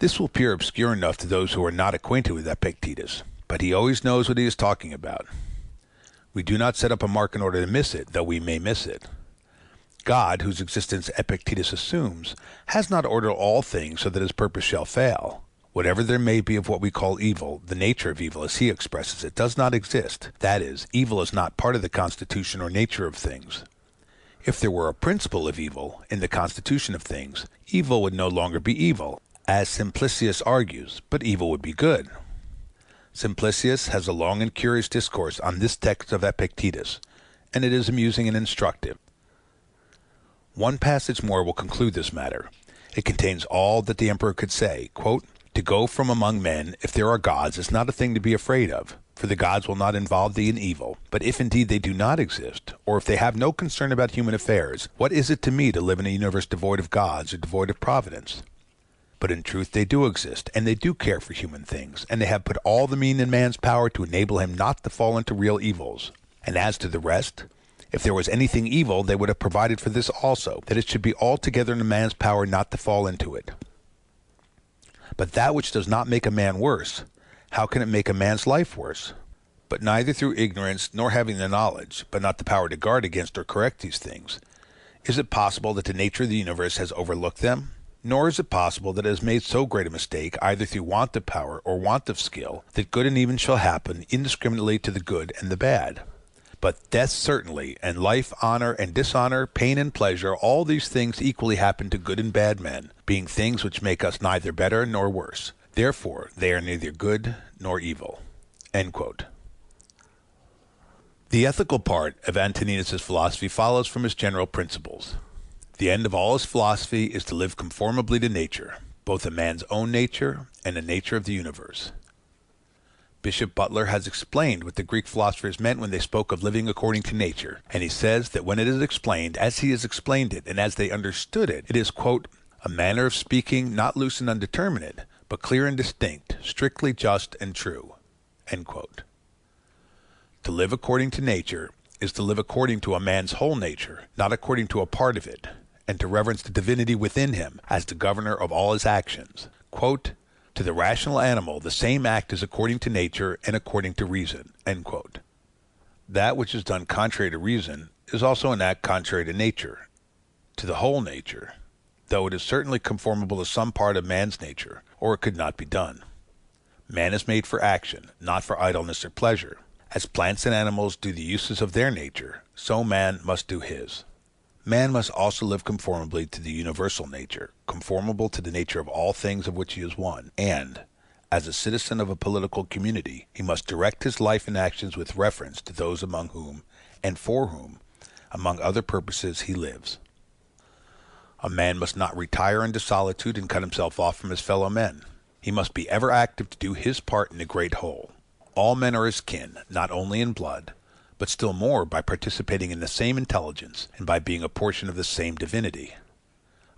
This will appear obscure enough to those who are not acquainted with Epictetus, but he always knows what he is talking about. We do not set up a mark in order to miss it, though we may miss it. God, whose existence Epictetus assumes, has not ordered all things so that his purpose shall fail. Whatever there may be of what we call evil, the nature of evil, as he expresses it, does not exist. That is, evil is not part of the constitution or nature of things. If there were a principle of evil in the constitution of things, evil would no longer be evil, as Simplicius argues, but evil would be good. Simplicius has a long and curious discourse on this text of Epictetus, and it is amusing and instructive. One passage more will conclude this matter. It contains all that the emperor could say. Quote, "To go from among men, if there are gods, is not a thing to be afraid of, for the gods will not involve thee in evil. But if indeed they do not exist, or if they have no concern about human affairs, what is it to me to live in a universe devoid of gods or devoid of providence? But in truth they do exist, and they do care for human things, and they have put all the mean in man's power to enable him not to fall into real evils. And as to the rest, if there was anything evil, they would have provided for this also, that it should be altogether in a man's power not to fall into it. But that which does not make a man worse, how can it make a man's life worse? But neither through ignorance, nor having the knowledge, but not the power to guard against or correct these things, is it possible that the nature of the universe has overlooked them? Nor is it possible that it has made so great a mistake, either through want of power or want of skill, that good and evil shall happen indiscriminately to the good and the bad. But death certainly, and life, honor, and dishonor, pain and pleasure, all these things equally happen to good and bad men, being things which make us neither better nor worse. Therefore they are neither good nor evil." End quote. The ethical part of Antoninus' philosophy follows from his general principles. The end of all his philosophy is to live conformably to nature, both a man's own nature and the nature of the universe. Bishop Butler has explained what the Greek philosophers meant when they spoke of living according to nature, and he says that when it is explained as he has explained it and as they understood it, it is, quote, "a manner of speaking not loose and undeterminate, but clear and distinct, strictly just and true." End quote. To live according to nature is to live according to a man's whole nature, not according to a part of it, and to reverence the divinity within him as the governor of all his actions. Quote, to the rational animal, the same act is according to nature and according to reason. End quote. That which is done contrary to reason is also an act contrary to nature, to the whole nature, though it is certainly conformable to some part of man's nature, or it could not be done. Man is made for action, not for idleness or pleasure. As plants and animals do the uses of their nature, so man must do his. Man must also live conformably to the universal nature, conformable to the nature of all things of which he is one, and, as a citizen of a political community, he must direct his life and actions with reference to those among whom, and for whom, among other purposes, he lives. A man must not retire into solitude and cut himself off from his fellow men. He must be ever active to do his part in the great whole. All men are his kin, not only in blood, but still more by participating in the same intelligence and by being a portion of the same divinity.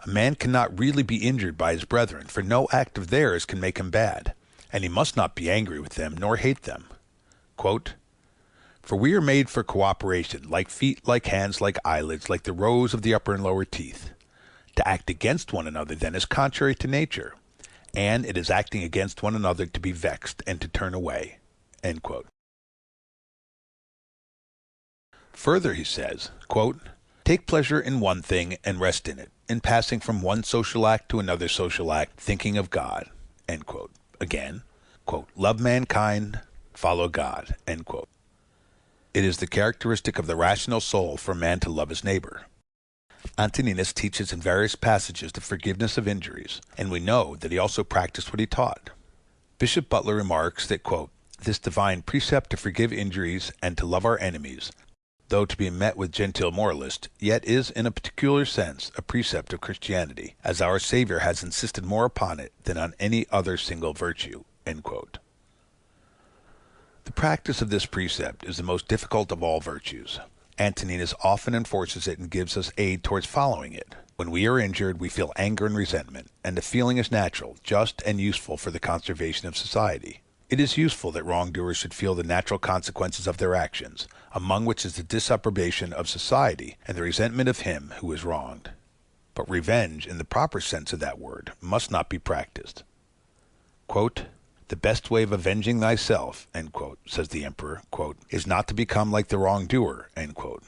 A man cannot really be injured by his brethren, for no act of theirs can make him bad, and he must not be angry with them nor hate them. Quote, for we are made for cooperation, like feet, like hands, like eyelids, like the rows of the upper and lower teeth. To act against one another, then, is contrary to nature, and it is acting against one another to be vexed and to turn away. End quote. Further, he says, quote, take pleasure in one thing and rest in it, in passing from one social act to another social act, thinking of God. End quote. Again, quote, love mankind, follow God. End quote. It is the characteristic of the rational soul for man to love his neighbor. Antoninus teaches in various passages the forgiveness of injuries, and we know that he also practiced what he taught. Bishop Butler remarks that, quote, this divine precept to forgive injuries and to love our enemies, though to be met with gentile moralists, yet is in a particular sense a precept of Christianity, as our Savior has insisted more upon it than on any other single virtue. End quote. The practice of this precept is the most difficult of all virtues. Antoninus often enforces it and gives us aid towards following it. When we are injured, we feel anger and resentment, and the feeling is natural, just, and useful for the conservation of society. It is useful that wrongdoers should feel the natural consequences of their actions, among which is the disapprobation of society and the resentment of him who is wronged. But revenge, in the proper sense of that word, must not be practiced. Quote, the best way of avenging thyself, end quote, says the emperor, quote, is not to become like the wrongdoer. End quote.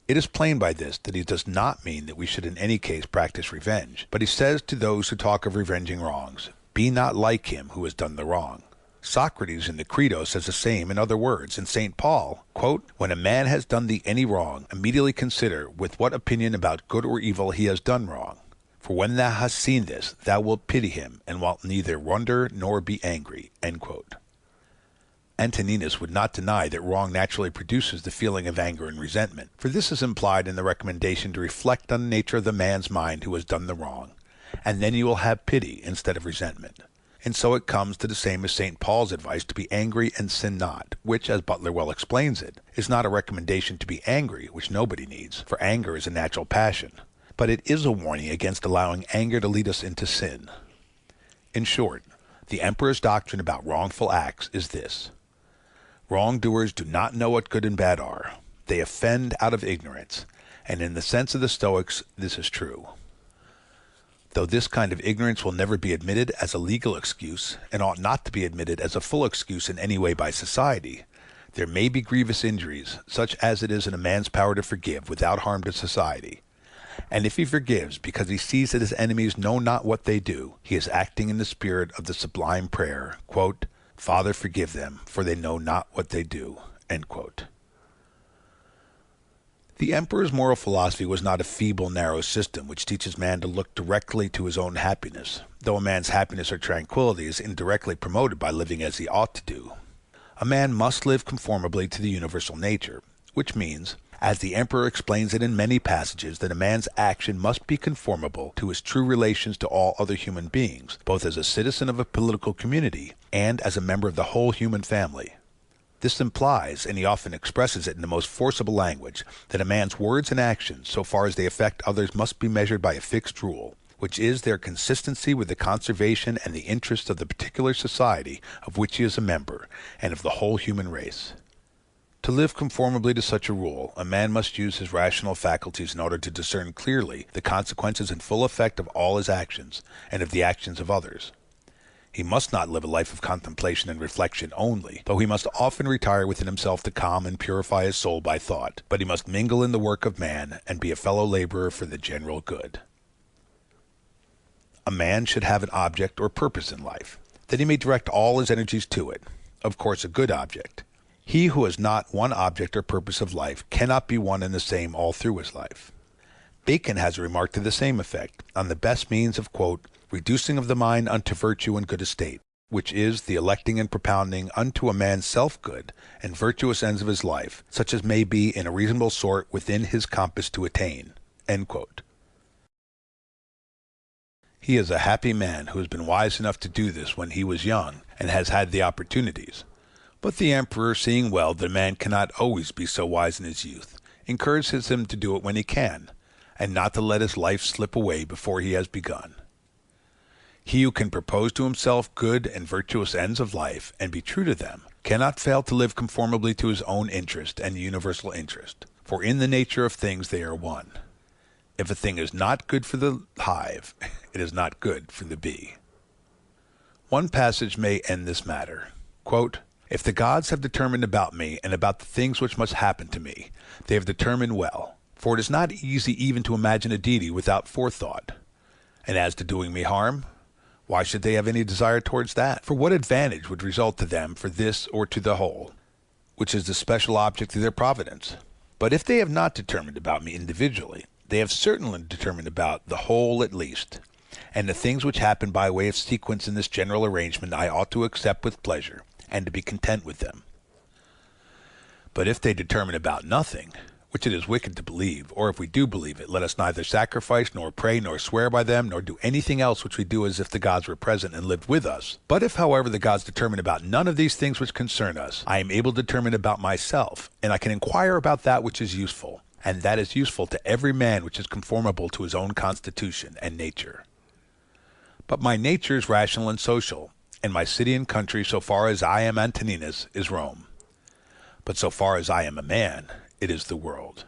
It is plain by this that he does not mean that we should in any case practice revenge, but he says to those who talk of revenging wrongs, be not like him who has done the wrong. Socrates in the Credo says the same in other words, and St. Paul, quote, when a man has done thee any wrong, immediately consider with what opinion about good or evil he has done wrong. For when thou hast seen this, thou wilt pity him, and wilt neither wonder nor be angry. End quote. Antoninus would not deny that wrong naturally produces the feeling of anger and resentment, for this is implied in the recommendation to reflect on the nature of the man's mind who has done the wrong, and then you will have pity instead of resentment. And so it comes to the same as St. Paul's advice to be angry and sin not, which, as Butler well explains it, is not a recommendation to be angry, which nobody needs, for anger is a natural passion, but it is a warning against allowing anger to lead us into sin. In short, the emperor's doctrine about wrongful acts is this: wrongdoers do not know what good and bad are. They offend out of ignorance, and in the sense of the Stoics, this is true. Though this kind of ignorance will never be admitted as a legal excuse, and ought not to be admitted as a full excuse in any way by society, there may be grievous injuries, such as it is in a man's power to forgive without harm to society. And if he forgives because he sees that his enemies know not what they do, he is acting in the spirit of the sublime prayer, quote, Father, forgive them, for they know not what they do. End quote. The emperor's moral philosophy was not a feeble, narrow system which teaches man to look directly to his own happiness, though a man's happiness or tranquility is indirectly promoted by living as he ought to do. A man must live conformably to the universal nature, which means, as the emperor explains it in many passages, that a man's action must be conformable to his true relations to all other human beings, both as a citizen of a political community and as a member of the whole human family. This implies, and he often expresses it in the most forcible language, that a man's words and actions, so far as they affect others, must be measured by a fixed rule, which is their consistency with the conservation and the interests of the particular society of which he is a member, and of the whole human race. To live conformably to such a rule, a man must use his rational faculties in order to discern clearly the consequences and full effect of all his actions and of the actions of others. He must not live a life of contemplation and reflection only, though he must often retire within himself to calm and purify his soul by thought, but he must mingle in the work of man and be a fellow laborer for the general good. A man should have an object or purpose in life, that he may direct all his energies to it, of course a good object. He who has not one object or purpose of life cannot be one and the same all through his life. Bacon has a remark to the same effect on the best means of, quote, reducing of the mind unto virtue and good estate, which is the electing and propounding unto a man self-good and virtuous ends of his life, such as may be in a reasonable sort within his compass to attain. End quote. He is a happy man who has been wise enough to do this when he was young and has had the opportunities. But the emperor, seeing well that a man cannot always be so wise in his youth, encourages him to do it when he can, and not to let his life slip away before he has begun. He who can propose to himself good and virtuous ends of life and be true to them cannot fail to live conformably to his own interest and universal interest, for in the nature of things they are one. If a thing is not good for the hive, it is not good for the bee. One passage may end this matter. Quote, if the gods have determined about me and about the things which must happen to me, they have determined well, for it is not easy even to imagine a deity without forethought. And as to doing me harm, why should they have any desire towards that? For what advantage would result to them for this or to the whole, which is the special object of their providence? But if they have not determined about me individually, they have certainly determined about the whole at least, and the things which happen by way of sequence in this general arrangement I ought to accept with pleasure, and to be content with them. But if they determine about nothing, which it is wicked to believe, or if we do believe it, let us neither sacrifice, nor pray, nor swear by them, nor do anything else which we do as if the gods were present and lived with us. But if, however, the gods determine about none of these things which concern us, I am able to determine about myself, and I can inquire about that which is useful, and that is useful to every man which is conformable to his own constitution and nature. But my nature is rational and social, and my city and country, so far as I am Antoninus, is Rome. But so far as I am a man, it is the world.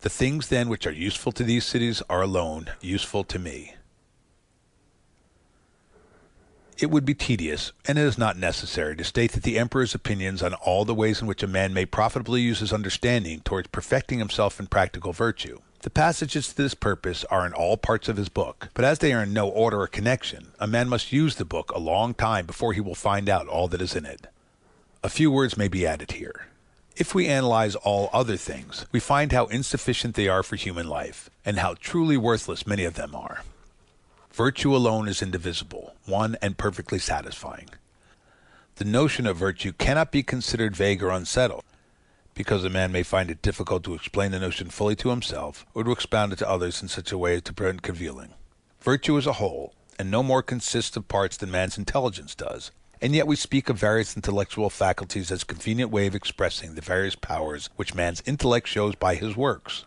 The things, then, which are useful to these cities are alone useful to me. It would be tedious, and it is not necessary, to state that the emperor's opinions on all the ways in which a man may profitably use his understanding towards perfecting himself in practical virtue. The passages to this purpose are in all parts of his book, but as they are in no order or connection, a man must use the book a long time before he will find out all that is in it. A few words may be added here. If we analyze all other things, we find how insufficient they are for human life, and how truly worthless many of them are. Virtue alone is indivisible, one and perfectly satisfying. The notion of virtue cannot be considered vague or unsettled, because a man may find it difficult to explain the notion fully to himself, or to expound it to others in such a way as to prevent confusion. Virtue is a whole, and no more consists of parts than man's intelligence does, and yet we speak of various intellectual faculties as a convenient way of expressing the various powers which man's intellect shows by his works.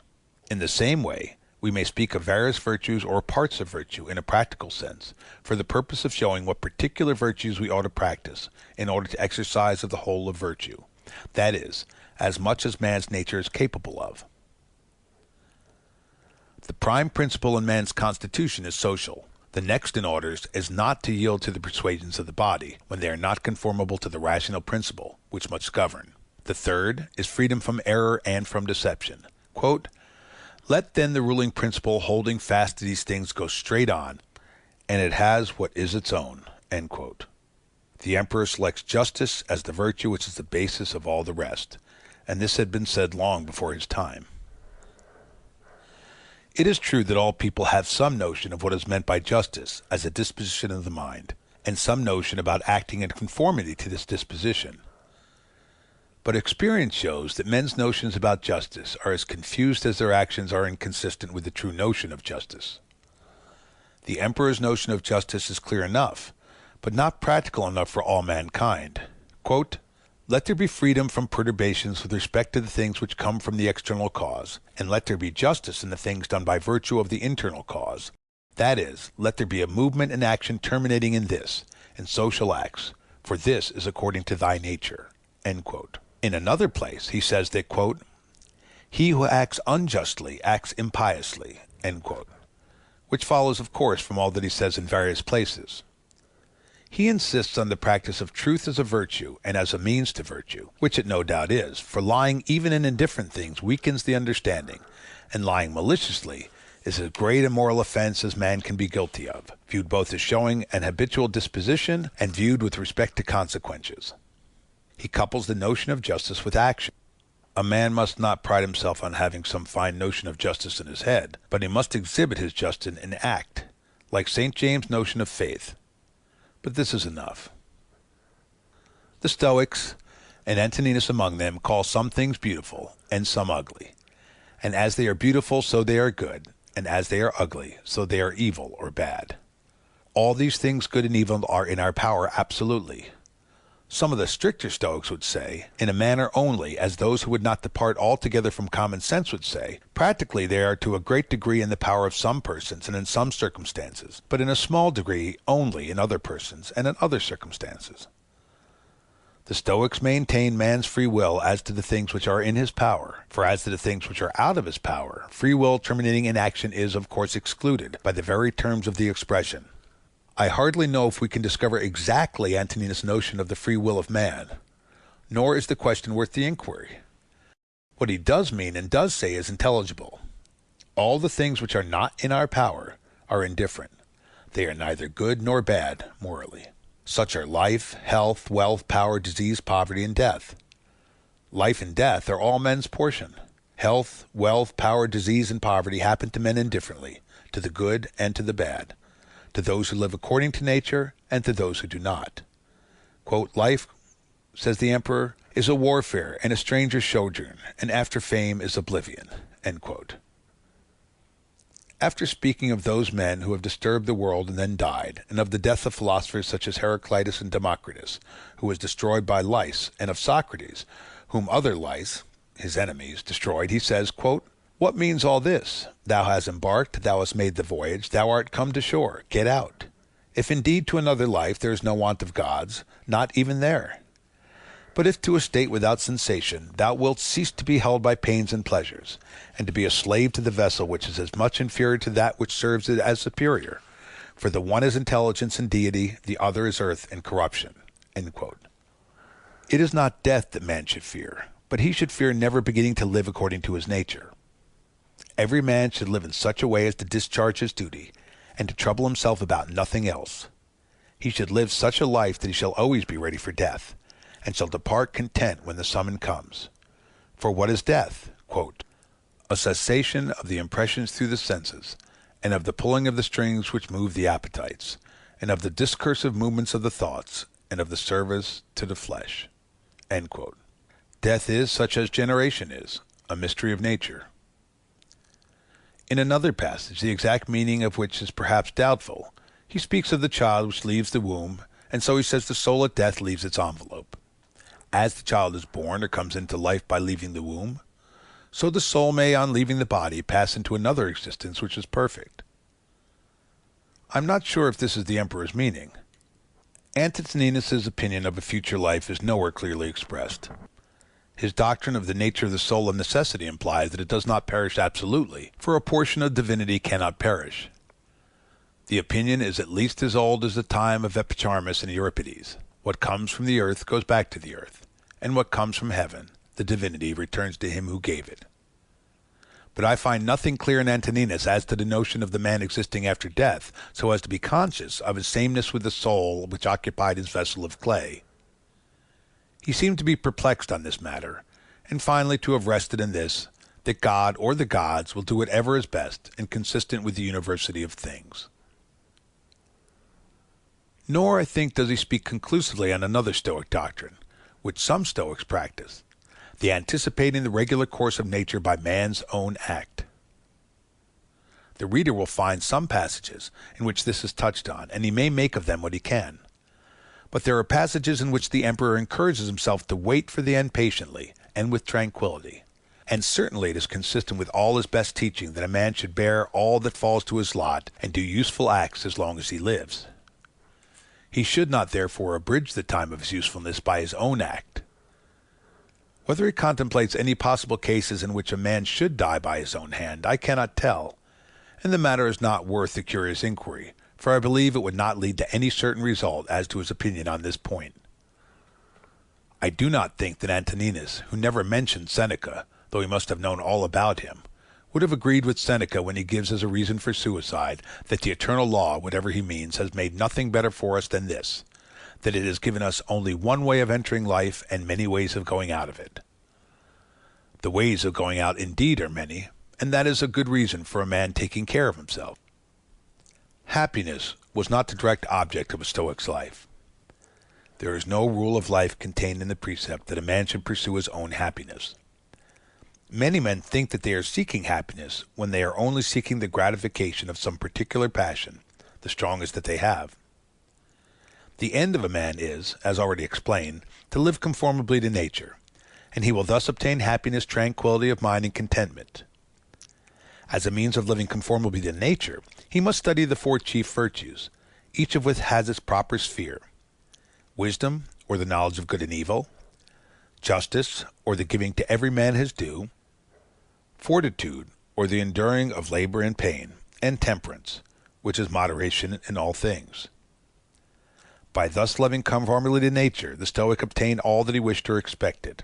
In the same way, we may speak of various virtues or parts of virtue in a practical sense, for the purpose of showing what particular virtues we ought to practice in order to exercise of the whole of virtue, that is, as much as man's nature is capable of. The prime principle in man's constitution is social. The next in orders is not to yield to the persuasions of the body, when they are not conformable to the rational principle, which must govern. The third is freedom from error and from deception. Quote, let then the ruling principle holding fast to these things go straight on, and it has what is its own. End quote. The emperor selects justice as the virtue which is the basis of all the rest, and this had been said long before his time. It is true that all people have some notion of what is meant by justice as a disposition of the mind, and some notion about acting in conformity to this disposition. But experience shows that men's notions about justice are as confused as their actions are inconsistent with the true notion of justice. The emperor's notion of justice is clear enough, but not practical enough for all mankind. Quote, let there be freedom from perturbations with respect to the things which come from the external cause, and let there be justice in the things done by virtue of the internal cause. That is, let there be a movement and action terminating in this, in social acts, for this is according to thy nature. End quote. In another place, he says that, quote, he who acts unjustly acts impiously, end quote, which follows, of course, from all that he says in various places. He insists on the practice of truth as a virtue and as a means to virtue, which it no doubt is, for lying even in indifferent things weakens the understanding, and lying maliciously is as great a moral offense as man can be guilty of, viewed both as showing an habitual disposition and viewed with respect to consequences. He couples the notion of justice with action. A man must not pride himself on having some fine notion of justice in his head, but he must exhibit his justice in act, like St. James' notion of faith. But this is enough. The Stoics, and Antoninus among them, call some things beautiful and some ugly. And as they are beautiful, so they are good, and as they are ugly, so they are evil or bad. All these things, good and evil, are in our power absolutely. Some of the stricter Stoics would say, in a manner only, as those who would not depart altogether from common sense would say, practically they are to a great degree in the power of some persons and in some circumstances, but in a small degree only in other persons and in other circumstances. The Stoics maintain man's free will as to the things which are in his power, for as to the things which are out of his power, free will terminating in action is, of course, excluded by the very terms of the expression. I hardly know if we can discover exactly Antoninus' notion of the free will of man, nor is the question worth the inquiry. What he does mean and does say is intelligible. All the things which are not in our power are indifferent. They are neither good nor bad, morally. Such are life, health, wealth, power, disease, poverty, and death. Life and death are all men's portion. Health, wealth, power, disease, and poverty happen to men indifferently, to the good and to the bad, to those who live according to nature and to those who do not. Quote, life, says the emperor, is a warfare and a stranger's sojourn, and after fame is oblivion. End quote. After speaking of those men who have disturbed the world and then died, and of the death of philosophers such as Heraclitus and Democritus, who was destroyed by lice, and of Socrates, whom other lice, his enemies, destroyed, he says, quote, what means all this? Thou hast embarked, thou hast made the voyage, thou art come to shore, get out. If indeed to another life there is no want of gods, not even there. But if to a state without sensation, thou wilt cease to be held by pains and pleasures, and to be a slave to the vessel which is as much inferior to that which serves it as superior, for the one is intelligence and deity, the other is earth and corruption. End quote. It is not death that man should fear, but he should fear never beginning to live according to his nature. Every man should live in such a way as to discharge his duty, and to trouble himself about nothing else. He should live such a life that he shall always be ready for death, and shall depart content when the summons comes. For what is death? Quote, a cessation of the impressions through the senses, and of the pulling of the strings which move the appetites, and of the discursive movements of the thoughts, and of the service to the flesh. End quote. Death is such as generation is, a mystery of nature. In another passage, the exact meaning of which is perhaps doubtful, he speaks of the child which leaves the womb, and so he says the soul at death leaves its envelope. As the child is born or comes into life by leaving the womb, so the soul may, on leaving the body, pass into another existence which is perfect. I'm not sure if this is the emperor's meaning. Antoninus' opinion of a future life is nowhere clearly expressed. His doctrine of the nature of the soul of necessity implies that it does not perish absolutely, for a portion of divinity cannot perish. The opinion is at least as old as the time of Epicharmus and Euripides. What comes from the earth goes back to the earth, and what comes from heaven, the divinity, returns to him who gave it. But I find nothing clear in Antoninus as to the notion of the man existing after death, so as to be conscious of his sameness with the soul which occupied his vessel of clay. He seemed to be perplexed on this matter, and finally to have rested in this, that God or the gods will do whatever is best and consistent with the universality of things. Nor, I think, does he speak conclusively on another Stoic doctrine, which some Stoics practice, the anticipating the regular course of nature by man's own act. The reader will find some passages in which this is touched on, and he may make of them what he can. But there are passages in which the emperor encourages himself to wait for the end patiently and with tranquility, and certainly it is consistent with all his best teaching that a man should bear all that falls to his lot and do useful acts as long as he lives. He should not therefore abridge the time of his usefulness by his own act. Whether he contemplates any possible cases in which a man should die by his own hand, I cannot tell, and the matter is not worth a curious inquiry, for I believe it would not lead to any certain result as to his opinion on this point. I do not think that Antoninus, who never mentioned Seneca, though he must have known all about him, would have agreed with Seneca when he gives as a reason for suicide that the eternal law, whatever he means, has made nothing better for us than this, that it has given us only one way of entering life and many ways of going out of it. The ways of going out indeed are many, and that is a good reason for a man taking care of himself. Happiness was not the direct object of a Stoic's life. There is no rule of life contained in the precept that a man should pursue his own happiness. Many men think that they are seeking happiness when they are only seeking the gratification of some particular passion, the strongest that they have. The end of a man is, as already explained, to live conformably to nature, and he will thus obtain happiness, tranquility of mind, and contentment. As a means of living conformably to nature, he must study the four chief virtues, each of which has its proper sphere: wisdom, or the knowledge of good and evil; justice, or the giving to every man his due; fortitude, or the enduring of labor and pain; and temperance, which is moderation in all things. By thus living conformably to nature, the Stoic obtained all that he wished or expected.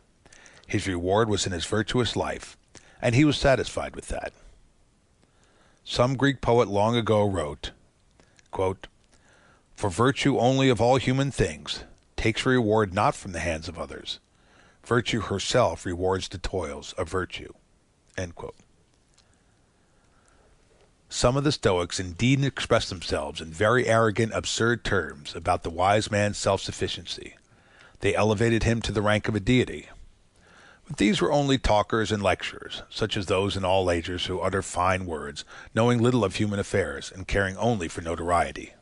His reward was in his virtuous life, and he was satisfied with that. Some Greek poet long ago wrote, quote, "For virtue only of all human things takes reward not from the hands of others. Virtue herself rewards the toils of virtue." End quote. Some of the Stoics indeed expressed themselves in very arrogant, absurd terms about the wise man's self-sufficiency. They elevated him to the rank of a deity. But these were only talkers and lecturers, such as those in all ages who utter fine words, knowing little of human affairs, and caring only for notoriety.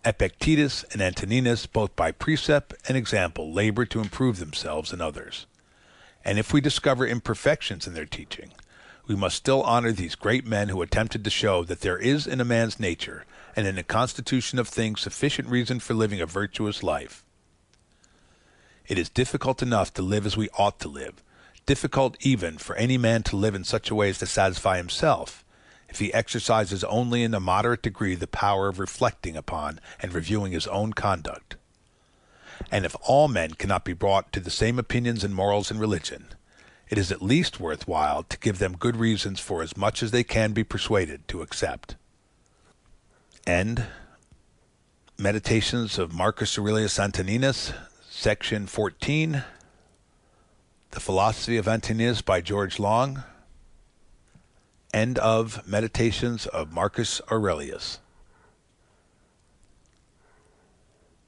Epictetus and Antoninus, both by precept and example, labored to improve themselves and others. And if we discover imperfections in their teaching, we must still honor these great men who attempted to show that there is in a man's nature and in the constitution of things sufficient reason for living a virtuous life. It is difficult enough to live as we ought to live, difficult even for any man to live in such a way as to satisfy himself, if he exercises only in a moderate degree the power of reflecting upon and reviewing his own conduct. And if all men cannot be brought to the same opinions in morals and religion, it is at least worth while to give them good reasons for as much as they can be persuaded to accept. End Meditations of Marcus Aurelius Antoninus, Section 14, The Philosophy of Antoninus by George Long. End of Meditations of Marcus Aurelius.